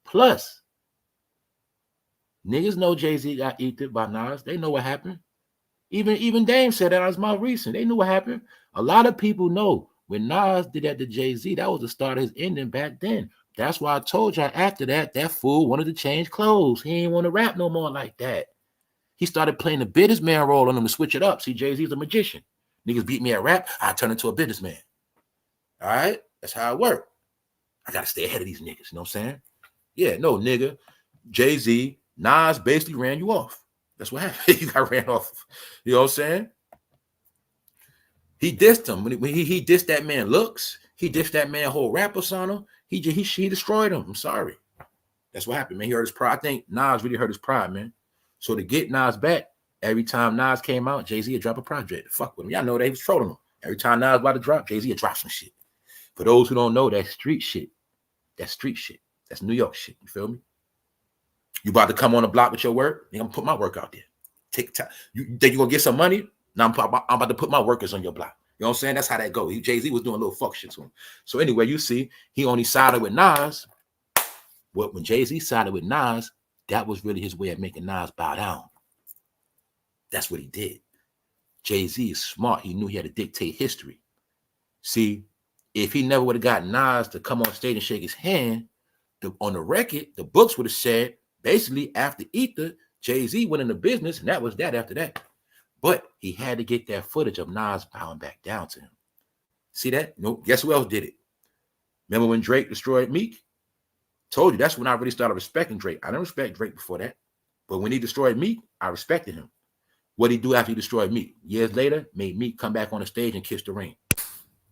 Plus, niggas know Jay-Z got eaten by Nas. They know what happened. Even Dame said that out of his mouth recent. They knew what happened. A lot of people know when Nas did that to Jay-Z, that was the start of his ending back then. That's why I told y'all after that fool wanted to change clothes. He ain't want to rap no more like that. He started playing the businessman role on him to switch it up. See, Jay-Z's a magician. Niggas beat me at rap, I turn into a businessman. All right? That's how it works. I got to stay ahead of these niggas. You know what I'm saying? Yeah, no, nigga. Jay-Z, Nas basically ran you off. That's what happened. You got ran off. You know what I'm saying? He dissed him. When he dissed that man looks, he dissed that man whole rap persona. He destroyed him. I'm sorry. That's what happened, man. He hurt his pride. I think Nas really hurt his pride, man. So to get Nas back, every time Nas came out, Jay-Z would drop a project. Fuck with him. Y'all know they was trolling him. Every time Nas about to drop, Jay-Z would drop some shit. For those who don't know, that's street shit. That's street shit. That's New York shit. You feel me? You about to come on the block with your work? I'm gonna put my work out there. Take time. You think you're gonna get some money? Now I'm about to put my workers on your block. You know what I'm saying? That's how that goes. Jay-Z was doing a little fuck shit to him. So anyway, you see, he only sided with Nas. Well, when Jay-Z sided with Nas, that was really his way of making Nas bow down. That's what he did. Jay-Z is smart. He knew he had to dictate history. See, if he never would have got Nas to come on stage and shake his hand, on the record, the books would have said, basically, after Ether, Jay-Z went into business, and that was that after that. But he had to get that footage of Nas bowing back down to him. See that? No, guess who else did it? Remember when Drake destroyed Meek? Told you, that's when I really started respecting Drake. I didn't respect Drake before that. But when he destroyed Meek, I respected him. What did he do after he destroyed Meek? Years later, made Meek come back on the stage and kiss the ring.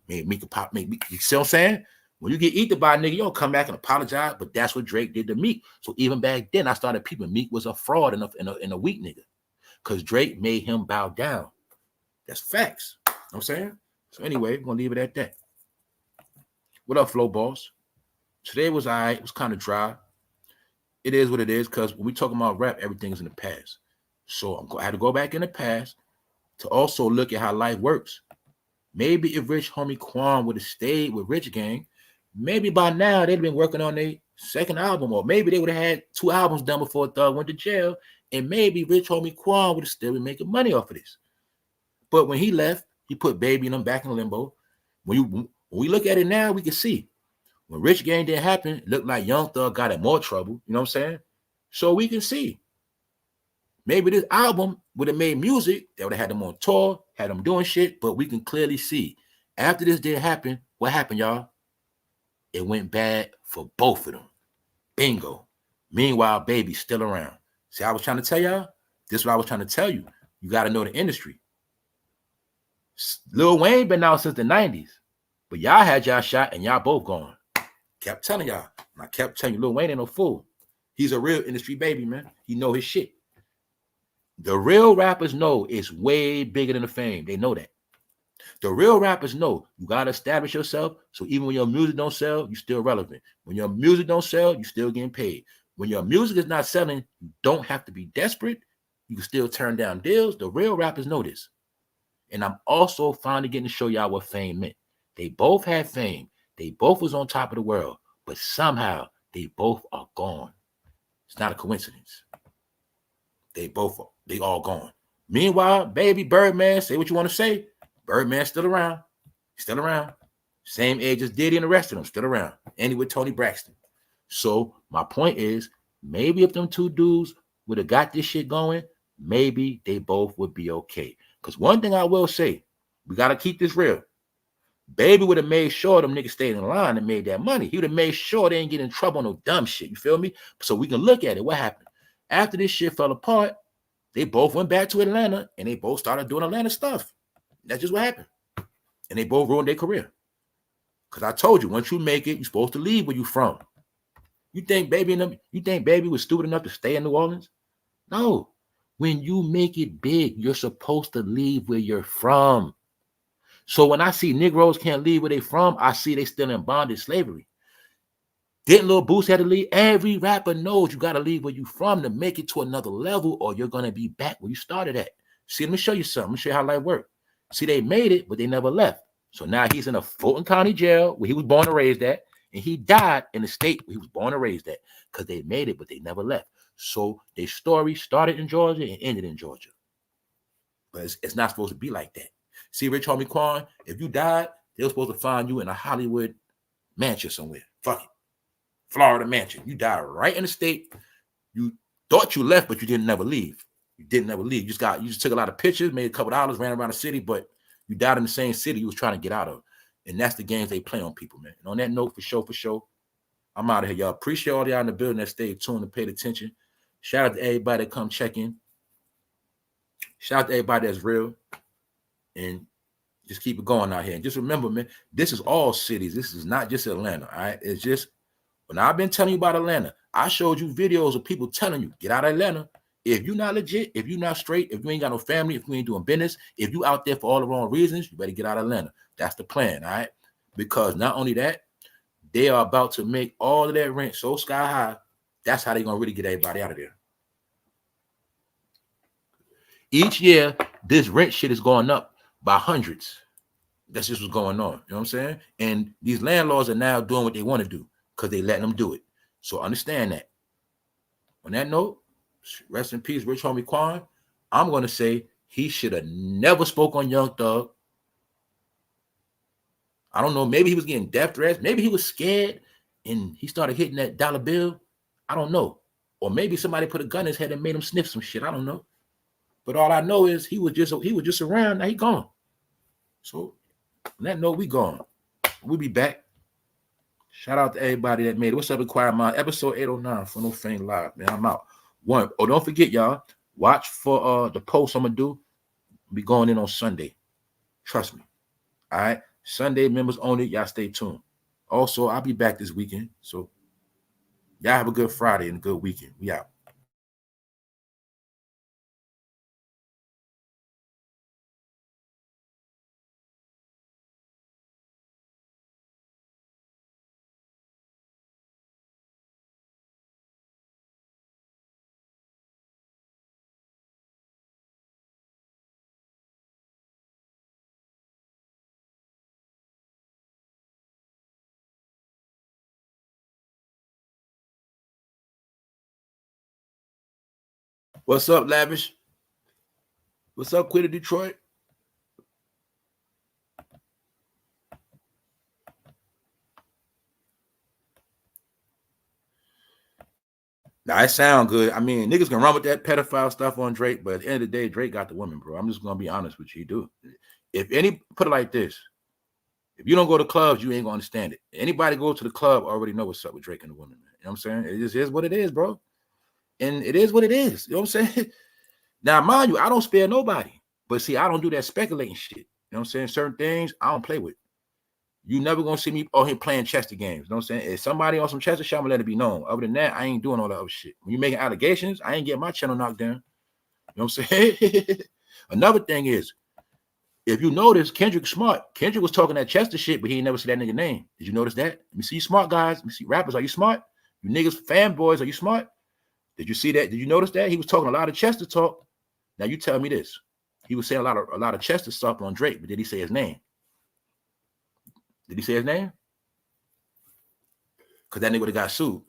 Made Meek pop, make Meek. You see what I'm saying? When you get eaten by a nigga, you don't come back and apologize, but that's what Drake did to Meek. So even back then, I started peeping Meek was a fraud and a weak nigga. Because Drake made him bow down. That's facts. You know what I'm saying? So anyway, we're going to leave it at that. What up, Flow Boss? Today was all right. It was kind of dry. It is what it is, because when we talking about rap, everything's in the past. So I had to go back in the past to also look at how life works. Maybe if Homie Quan would have stayed with Rich Gang, maybe by now they'd been working on their second album, or maybe they would have had 2 albums done before Thug went to jail, and maybe Homie Quan would have still been making money off of this. But when he left, he put Baby and them back in limbo. When we look at it now, we can see when Rich Gang didn't happen, it looked like Young Thug got in more trouble. You know what I'm saying? So we can see maybe this album would have made music that would have had them on tour, had them doing shit, but we can clearly see after this didn't happen, what happened, y'all? It went bad for both of them. Bingo. Meanwhile, Baby's still around. See, I was trying to tell y'all. This is what I was trying to tell you. You got to know the industry. Lil Wayne been out since the 90s. But y'all had y'all shot and y'all both gone. Kept telling y'all. And I kept telling you, Lil Wayne ain't no fool. He's a real industry baby, man. He know his shit. The real rappers know it's way bigger than the fame. They know that. The real rappers know you got to establish yourself, so even when your music don't sell, you still relevant. When your music don't sell, you still getting paid. When your music is not selling, you don't have to be desperate. You can still turn down deals. The real rappers know this. And I'm also finally getting to show y'all what fame meant. They both had fame. They both was on top of the world, but somehow they both are gone. It's not a coincidence. They all gone. Meanwhile, baby, Birdman, say what you want to say. Birdman's still around. Still around. Same age as Diddy and the rest of them. Still around. And he with Tony Braxton. So my point is, maybe if them 2 dudes would have got this shit going, maybe they both would be okay. Because one thing I will say, we got to keep this real. Baby would have made sure them niggas stayed in line and made that money. He would have made sure they ain't get in trouble on no dumb shit. You feel me? So we can look at it. What happened? After this shit fell apart, they both went back to Atlanta and they both started doing Atlanta stuff. That's just what happened. And they both ruined their career. Because I told you, once you make it, you're supposed to leave where you from. You think Baby was stupid enough to stay in New Orleans? No. When you make it big, you're supposed to leave where you're from. So when I see Negroes can't leave where they from, I see they still in bondage slavery. Didn't Lil Boost have to leave? Every rapper knows you got to leave where you from to make it to another level, or you're going to be back where you started at. See, let me show you something. Let me show you how life works. See, they made it, but they never left. So now he's in a Fulton County jail where he was born and raised at, and he died in the state where he was born and raised at, because they made it, but they never left. So their story started in Georgia and ended in Georgia. But it's not supposed to be like that. See, Rich Homie Quan, if you died, they were supposed to find you in a Hollywood mansion somewhere. Fuck it. Florida mansion. You died right in the state. You thought you left, but you didn't never leave. You didn't never leave. You just took a lot of pictures, made a couple dollars, ran around the city, but you died in the same city you was trying to get out of. And that's the games they play on people, man. And on that note, for sure, I'm out of here, y'all. Appreciate all y'all in the building that stayed tuned and paid attention. Shout out to everybody that come check in. Shout out to everybody that's real. And just keep it going out here. And just remember, man, this is all cities. This is not just Atlanta, all right? It's just, when I've been telling you about Atlanta, I showed you videos of people telling you, get out of Atlanta. If you're not legit, if you're not straight, if you ain't got no family, if you ain't doing business, if you out there for all the wrong reasons, you better get out of Atlanta. That's the plan, all right? Because not only that, they are about to make all of that rent so sky high, that's how they're going to really get everybody out of there. Each year, this rent shit is going up by hundreds. That's just what's going on. You know what I'm saying? And these landlords are now doing what they want to do because they letting them do it. So understand that. On that note, rest in peace, Rich Homie Quan. I'm going to say he should have never spoke on Young Thug. I don't know. Maybe he was getting death threats. Maybe he was scared and he started hitting that dollar bill. I don't know. Or maybe somebody put a gun in his head and made him sniff some shit. I don't know. But all I know is he was just around. Now he gone. So on that note, we gone. We'll be back. Shout out to everybody that made it. What's up, Inquired Mind? Episode 809 for No Fame Live. Man, I'm out. Don't forget, y'all. Watch for the post I'm gonna do. Be going in on Sunday. Trust me. All right. Sunday members only. Y'all stay tuned. Also, I'll be back this weekend. So y'all have a good Friday and a good weekend. We out. What's up, Lavish? What's up, Quit of Detroit? Now, it sound good. I mean, niggas can run with that pedophile stuff on Drake, but at the end of the day, Drake got the women, bro. I'm just going to be honest with you. He do. Put it like this. If you don't go to clubs, you ain't going to understand it. Anybody go to the club already know what's up with Drake and the women, man. You know what I'm saying? It just is what it is, bro. And it is what it is. You know what I'm saying? Now, mind you, I don't spare nobody. But see, I don't do that speculating shit. You know what I'm saying? Certain things I don't play with. You never gonna see me out here playing Chester games. You know what I'm saying? If somebody on some Chester shit, I'm gonna let it be known. Other than that, I ain't doing all that other shit. When you making allegations, I ain't getting my channel knocked down. You know what I'm saying? Another thing is, if you notice, Kendrick smart. Kendrick was talking that Chester shit, but he ain't never said that nigga name. Did you notice that? Let me see you smart guys. Let me see rappers. Are you smart? You niggas fanboys, are you smart? Did you see that? Did you notice that? He was talking a lot of Chester talk. Now you tell me this. He was saying a lot of Chester stuff on Drake, but did he say his name? Did he say his name? Because that nigga would have got sued.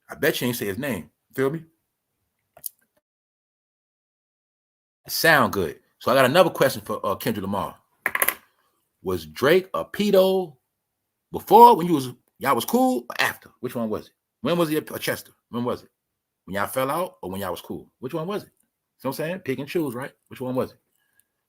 I bet you ain't say his name. Feel me? Sound good. So I got another question for Kendrick Lamar. Was Drake a pedo before when y'all was cool or after? Which one was it? When was he a Chester? When was it? When y'all fell out or when y'all was cool? Which one was it? You know what I'm saying? Pick and choose, right? Which one was it?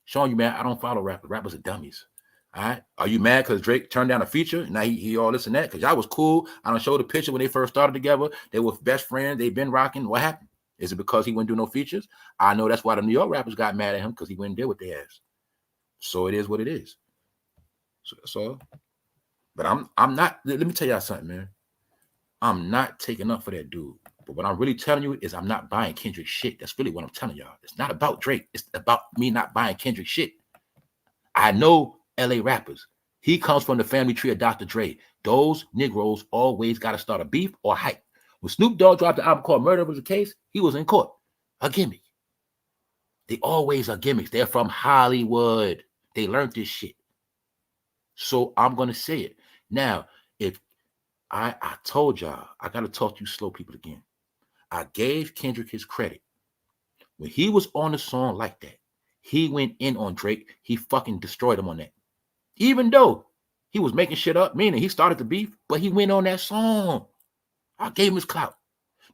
Showing you, man, I don't follow rappers. Rappers are dummies. All right. Are you mad because Drake turned down a feature? Now he all this and that? Because y'all was cool. I don't show the picture when they first started together. They were best friends. They've been rocking. What happened? Is it because he wouldn't do no features? I know that's why the New York rappers got mad at him because he wouldn't deal with their ass. So it is what it is. So that's all. But I'm not. Let me tell y'all something, man. I'm not taking up for that dude. But what I'm really telling you is I'm not buying Kendrick shit. That's really what I'm telling y'all. It's not about Drake. It's about me not buying Kendrick shit. I know LA rappers. He comes from the family tree of Dr. Dre. Those Negroes always got to start a beef or hype. When Snoop Dogg dropped the album called Murder Was a Case, he was in court. A gimmick. They always are gimmicks. They're from Hollywood. They learned this shit. So I'm going to say it. Now, if I told y'all, I got to talk to you slow people again. I gave Kendrick his credit. When he was on the song like that, he went in on Drake. He fucking destroyed him on that. Even though he was making shit up, meaning he started the beef, but he went on that song. I gave him his clout.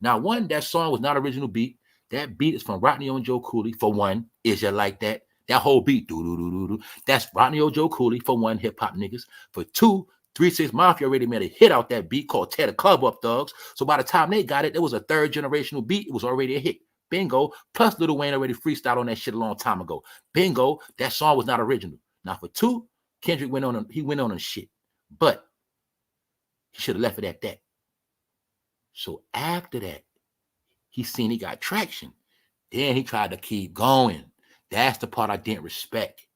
Now, one, that song was not original beat. That beat is from Rodney O and Joe Cooley. For one, Is Ya Like That? That whole beat, do-do-do-do-do. That's Rodney O, Joe Cooley, for one, hip-hop niggas. For two, 3 6 Mafia already made a hit out that beat called Tear the Club Up, Thugs. So by the time they got it, it was a third generational beat. It was already a hit. Bingo. Plus Lil Wayne already freestyled on that shit a long time ago. Bingo. That song was not original. Now for two, Kendrick went on shit. But he should have left it at that. So after that, he seen he got traction. Then he tried to keep going. That's the part I didn't respect.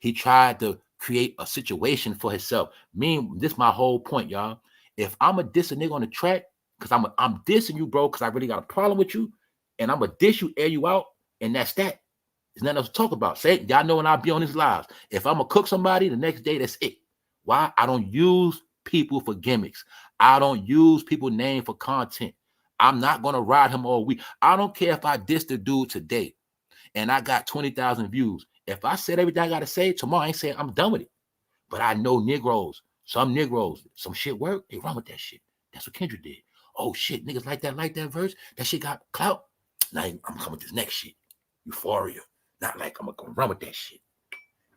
He tried to create a situation for himself. This is my whole point, y'all. If I'm a diss a nigga on the track, because I'm dissing you, bro, because I really got a problem with you, and I'm a diss you, air you out, and that's that. There's nothing else to talk about. Say, y'all know when I be on his lives. If I'm gonna cook somebody, the next day, that's it. Why? I don't use people for gimmicks. I don't use people's name for content. I'm not gonna ride him all week. I don't care if I diss the dude today and I got 20,000 views. If I said everything I gotta say tomorrow, I ain't saying I'm done with it. But I know Negroes, some shit work, they run with that shit. That's what Kendrick did. Oh shit, niggas like that verse. That shit got clout. Now I'm coming with this next shit. Euphoria. Not like I'm gonna run with that shit.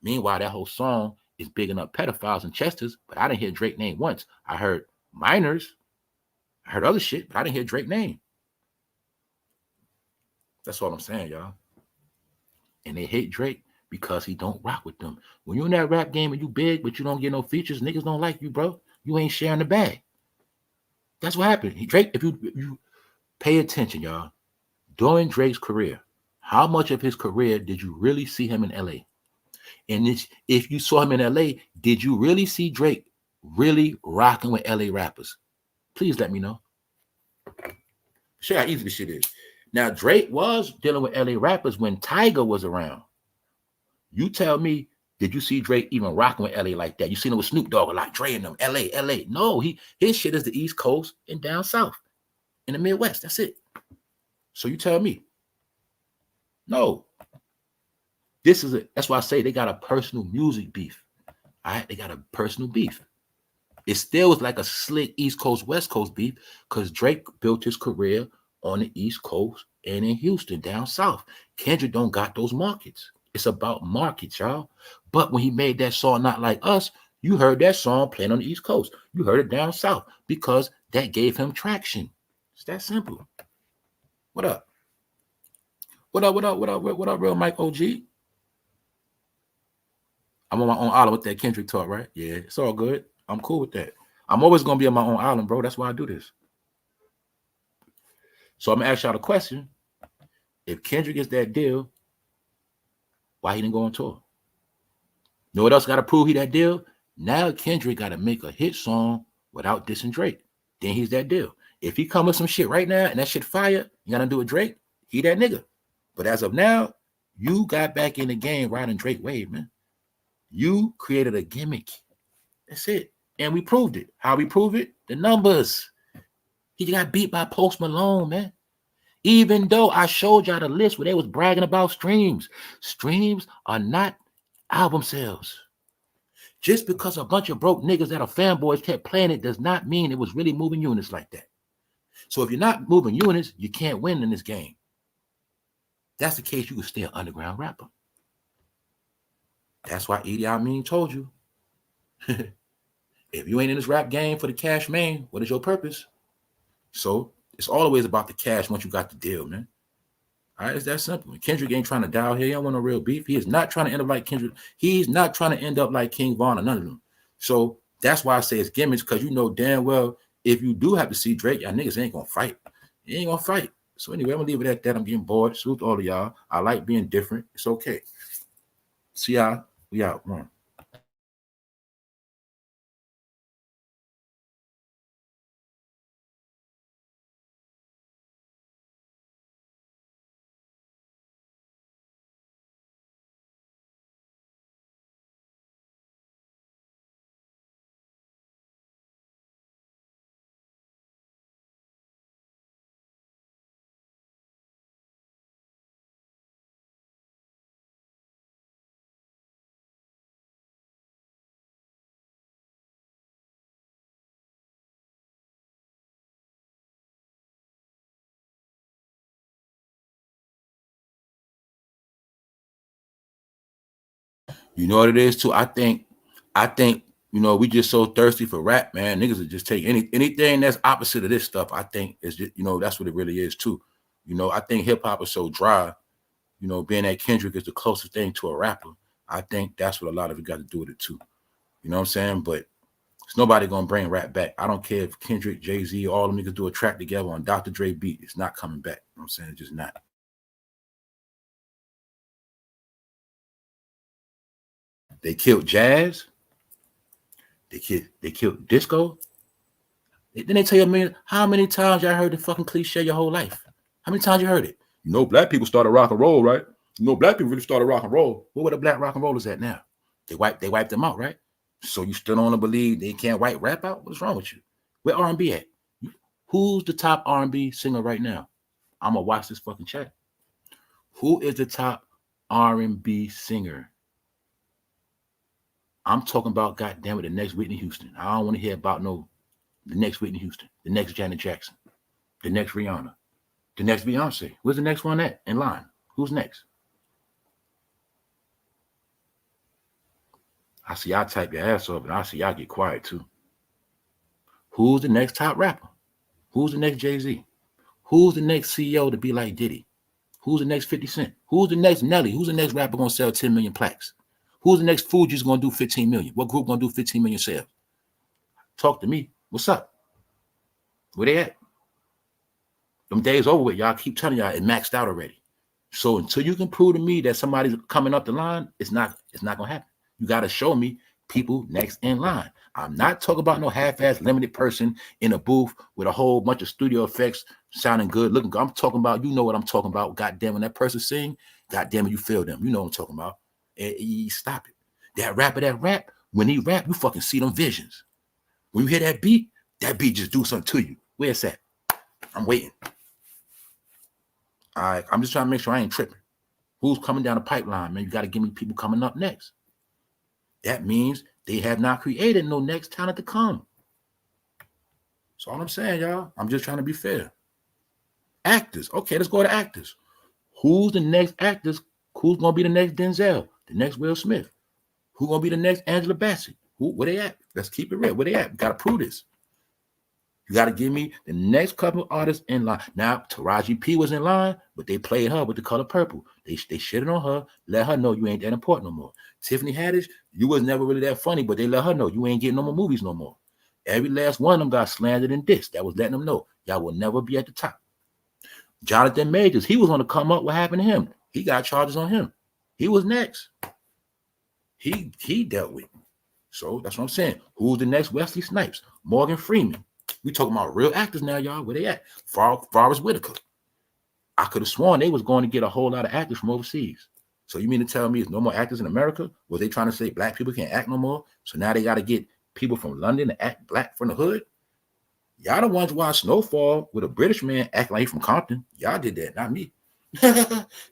Meanwhile, that whole song is bigging up pedophiles and Chesters, but I didn't hear Drake name once. I heard minors. I heard other shit, but I didn't hear Drake name. That's all I'm saying, y'all. And they hate Drake because he don't rock with them. When you're in that rap game and you big, but you don't get no features, niggas don't like you, bro. You ain't sharing the bag. That's what happened. Drake, if you pay attention, y'all, during Drake's career, how much of his career did you really see him in LA? And if you saw him in LA, did you really see Drake really rocking with LA rappers? Please let me know. Show how easy this shit is. Now, Drake was dealing with LA rappers when Tyga was around. You tell me, did you see Drake even rocking with LA like that? You seen him with Snoop Dogg a lot, Dre and them, LA. No, his shit is the East Coast and down south in the Midwest. That's it. So you tell me. No. This is it. That's why I say they got a personal music beef. All right, they got a personal beef. It still was like a slick East Coast, West Coast beef because Drake built his career on the East Coast and in Houston, down south. Kendrick don't got those markets. It's about markets, y'all. But when he made that song, Not Like Us, you heard that song playing on the East Coast. You heard it down south because that gave him traction. It's that simple. What up? What up, real Mike OG? I'm on my own island with that Kendrick talk, right? Yeah, it's all good. I'm cool with that. I'm always going to be on my own island, bro. That's why I do this. So I'm going to ask y'all the question. If Kendrick gets that deal, why he didn't go on tour? You know what else got to prove he that deal? Now Kendrick got to make a hit song without dissing Drake. Then he's that deal. If he come with some shit right now and that shit fire, you got to do with Drake, he that nigga. But as of now, you got back in the game riding Drake wave, man. You created a gimmick. That's it. And we proved it. How we prove it? The numbers. He got beat by Post Malone, man. Even though I showed y'all the list where they was bragging about streams. Streams are not album sales. Just because a bunch of broke niggas that are fanboys kept playing it does not mean it was really moving units like that. So if you're not moving units, you can't win in this game. That's the case, you can stay an underground rapper. That's why Idi Amin told you. If you ain't in this rap game for the cash, man, what is your purpose? So it's always about the cash once you got the deal, man. All right, it's that simple. Kendrick ain't trying to dial here. He don't want no real beef. He is not trying to end up like Kendrick. He's not trying to end up like King Von or none of them. So that's why I say it's gimmicks, because you know damn well if you do have to see Drake, y'all niggas ain't gonna fight. You ain't gonna fight. So anyway, I'm gonna leave it at that. I'm getting bored. Salute to all of y'all. I like being different. It's okay. See y'all. We out. One. You know what it is too? I think, you know, we just so thirsty for rap, man. Niggas would just take anything that's opposite of this stuff. I think is just, you know, that's what it really is too. You know, I think hip hop is so dry. You know, being that Kendrick is the closest thing to a rapper, I think that's what a lot of it got to do with it too. You know what I'm saying? But it's nobody gonna bring rap back. I don't care if Kendrick, Jay-Z, all them niggas do a track together on Dr. Dre beat. It's not coming back. You know what I'm saying? It's just not. They killed jazz. They killed disco. Then they tell you, man, how many times y'all heard the fucking cliche your whole life? How many times you heard it? You know, black people started rock and roll, right? You know, black people really started rock and roll. Where the black rock and rollers at now? They wiped them out, right? So you still don't believe they can't wipe rap out? What's wrong with you? Where R&B at? Who's the top R&B singer right now? I'm gonna watch this fucking chat. Who is the top R&B singer? I'm talking about, goddamn it, the next Whitney Houston. I don't want to hear about the next Whitney Houston, the next Janet Jackson, the next Rihanna, the next Beyonce. Where's the next one at in line? Who's next? I see y'all type your ass up, and I see y'all get quiet too. Who's the next top rapper? Who's the next Jay-Z? Who's the next CEO to be like Diddy? Who's the next 50 Cent? Who's the next Nelly? Who's the next rapper gonna sell 10 million plaques? Who's the next Fuji's gonna do 15 million? What group gonna do 15 million sales? Talk to me. What's up? Where they at? Them days over with. Y'all keep telling y'all it maxed out already. So until you can prove to me that somebody's coming up the line, it's not gonna happen. You gotta show me people next in line. I'm not talking about no half-ass limited person in a booth with a whole bunch of studio effects sounding good, looking good. I'm talking about, you know what I'm talking about. God damn, when that person sing, God damn it, you feel them. You know what I'm talking about. And stop it. That rapper that rap, when he rap, you fucking see them visions. When you hear that beat just do something to you. Where's that? I'm waiting. All right, I'm just trying to make sure I ain't tripping. Who's coming down the pipeline, man? You got to give me people coming up next. That means they have not created no next talent to come. That's all I'm saying, y'all. I'm just trying to be fair. Actors. Okay, let's go to actors. Who's the next actors? Who's going to be the next Denzel? The next Will Smith? Who's going to be the next Angela Bassett? Where they at? Let's keep it real. Where they at? We got to prove this. You got to give me the next couple artists in line. Now, Taraji P was in line, but they played her with the color purple. They shitted on her, let her know you ain't that important no more. Tiffany Haddish, you was never really that funny, but they let her know you ain't getting no more movies no more. Every last one of them got slandered and dissed. That was letting them know y'all will never be at the top. Jonathan Majors, he was on the come up. What happened to him? He got charges on him. He was next. He dealt with. So that's what I'm saying. Who's the next Wesley Snipes? Morgan Freeman. We talking about real actors now, y'all. Where they at? Forrest Whitaker. I could have sworn they was going to get a whole lot of actors from overseas. So you mean to tell me there's no more actors in America? Was they trying to say black people can't act no more? So now they got to get people from London to act black from the hood? Y'all the ones watch Snowfall with a British man acting like he from Compton. Y'all did that, not me.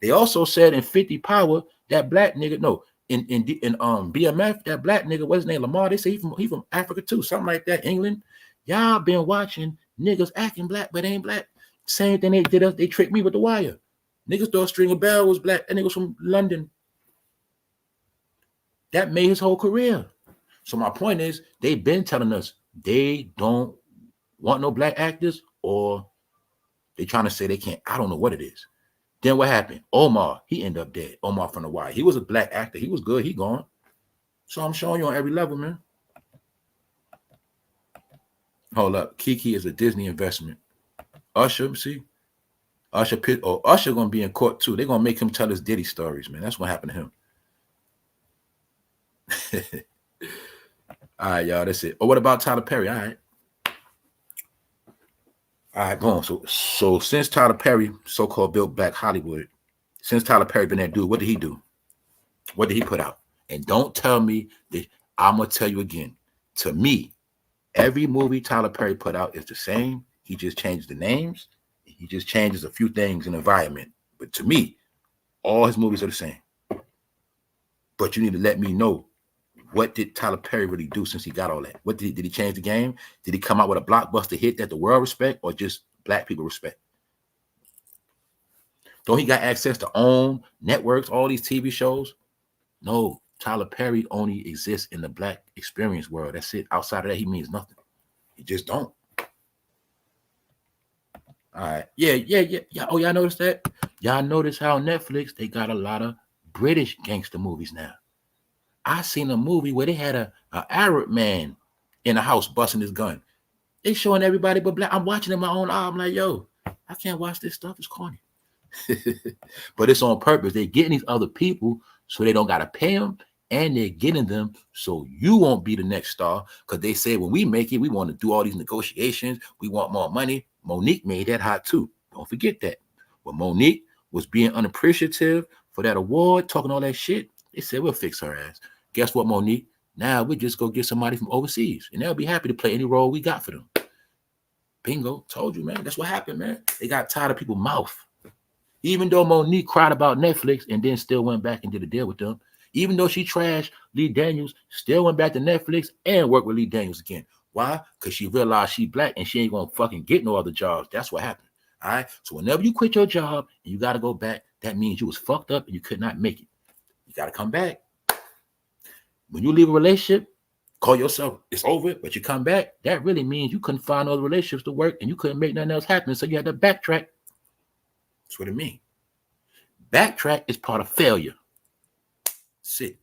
They also said in 50 Power, that black nigga, no, in BMF, that black nigga, what's his name, Lamar, they say he from Africa too, something like that, England. Y'all been watching niggas acting black, but ain't black. Same thing they did us, they tricked me with The Wire. Niggas thought Stringer Bell was black, that nigga was from London. That made his whole career. So my point is, they've been telling us they don't want no black actors, or they trying to say they can't. I don't know what it is. Then what happened? Omar, he ended up dead. Omar from the Wire. He was a black actor. He was good. He gone. So I'm showing you on every level, man. Hold up. Kiki is a Disney investment. Usher, see? Usher gonna be in court too. They're gonna make him tell his Diddy stories, man. That's what happened to him. All right, y'all. That's it. Oh, what about Tyler Perry? All right, boom. So since Tyler Perry so-called built Black Hollywood, since Tyler Perry been that dude, what did he do? What did he put out? And don't tell me that. I'm gonna tell you again. To me, every movie Tyler Perry put out is the same. He just changes the names. He just changes a few things in the environment. But to me, all his movies are the same. But you need to let me know, what did Tyler Perry really do since he got all that? What did he change the game? Did he come out with a blockbuster hit that the world respect, or just black people respect? Don't he got access to own networks, all these TV shows? No, Tyler Perry only exists in the black experience world. That's it. Outside of that, he means nothing. He just don't. All right. Yeah. Oh, y'all notice that? Y'all notice how on Netflix, they got a lot of British gangster movies now. I seen a movie where they had a Arab man in a house busting his gun. They showing everybody but black. I'm watching in my own eye. I'm like, yo, I can't watch this stuff. It's corny. But it's on purpose. They're getting these other people so they don't got to pay them, and they're getting them so you won't be the next star, because they say when we make it, we want to do all these negotiations. We want more money. Monique made that hot too. Don't forget that. When Monique was being unappreciative for that award, talking all that shit, they said, we'll fix her ass. Guess what, Monique? Now we just go get somebody from overseas, and they'll be happy to play any role we got for them. Bingo. Told you, man. That's what happened, man. They got tired of people's mouth. Even though Monique cried about Netflix and then still went back and did a deal with them, even though she trashed Lee Daniels, still went back to Netflix and worked with Lee Daniels again. Why? Because she realized she black and she ain't going to fucking get no other jobs. That's what happened. All right? So whenever you quit your job and you got to go back, that means you was fucked up and you could not make it. You got to come back. When you leave a relationship, call yourself, it's over, but you come back, that really means you couldn't find other relationships to work and you couldn't make nothing else happen, so you had to backtrack. That's what it means. Backtrack is part of failure. That's it.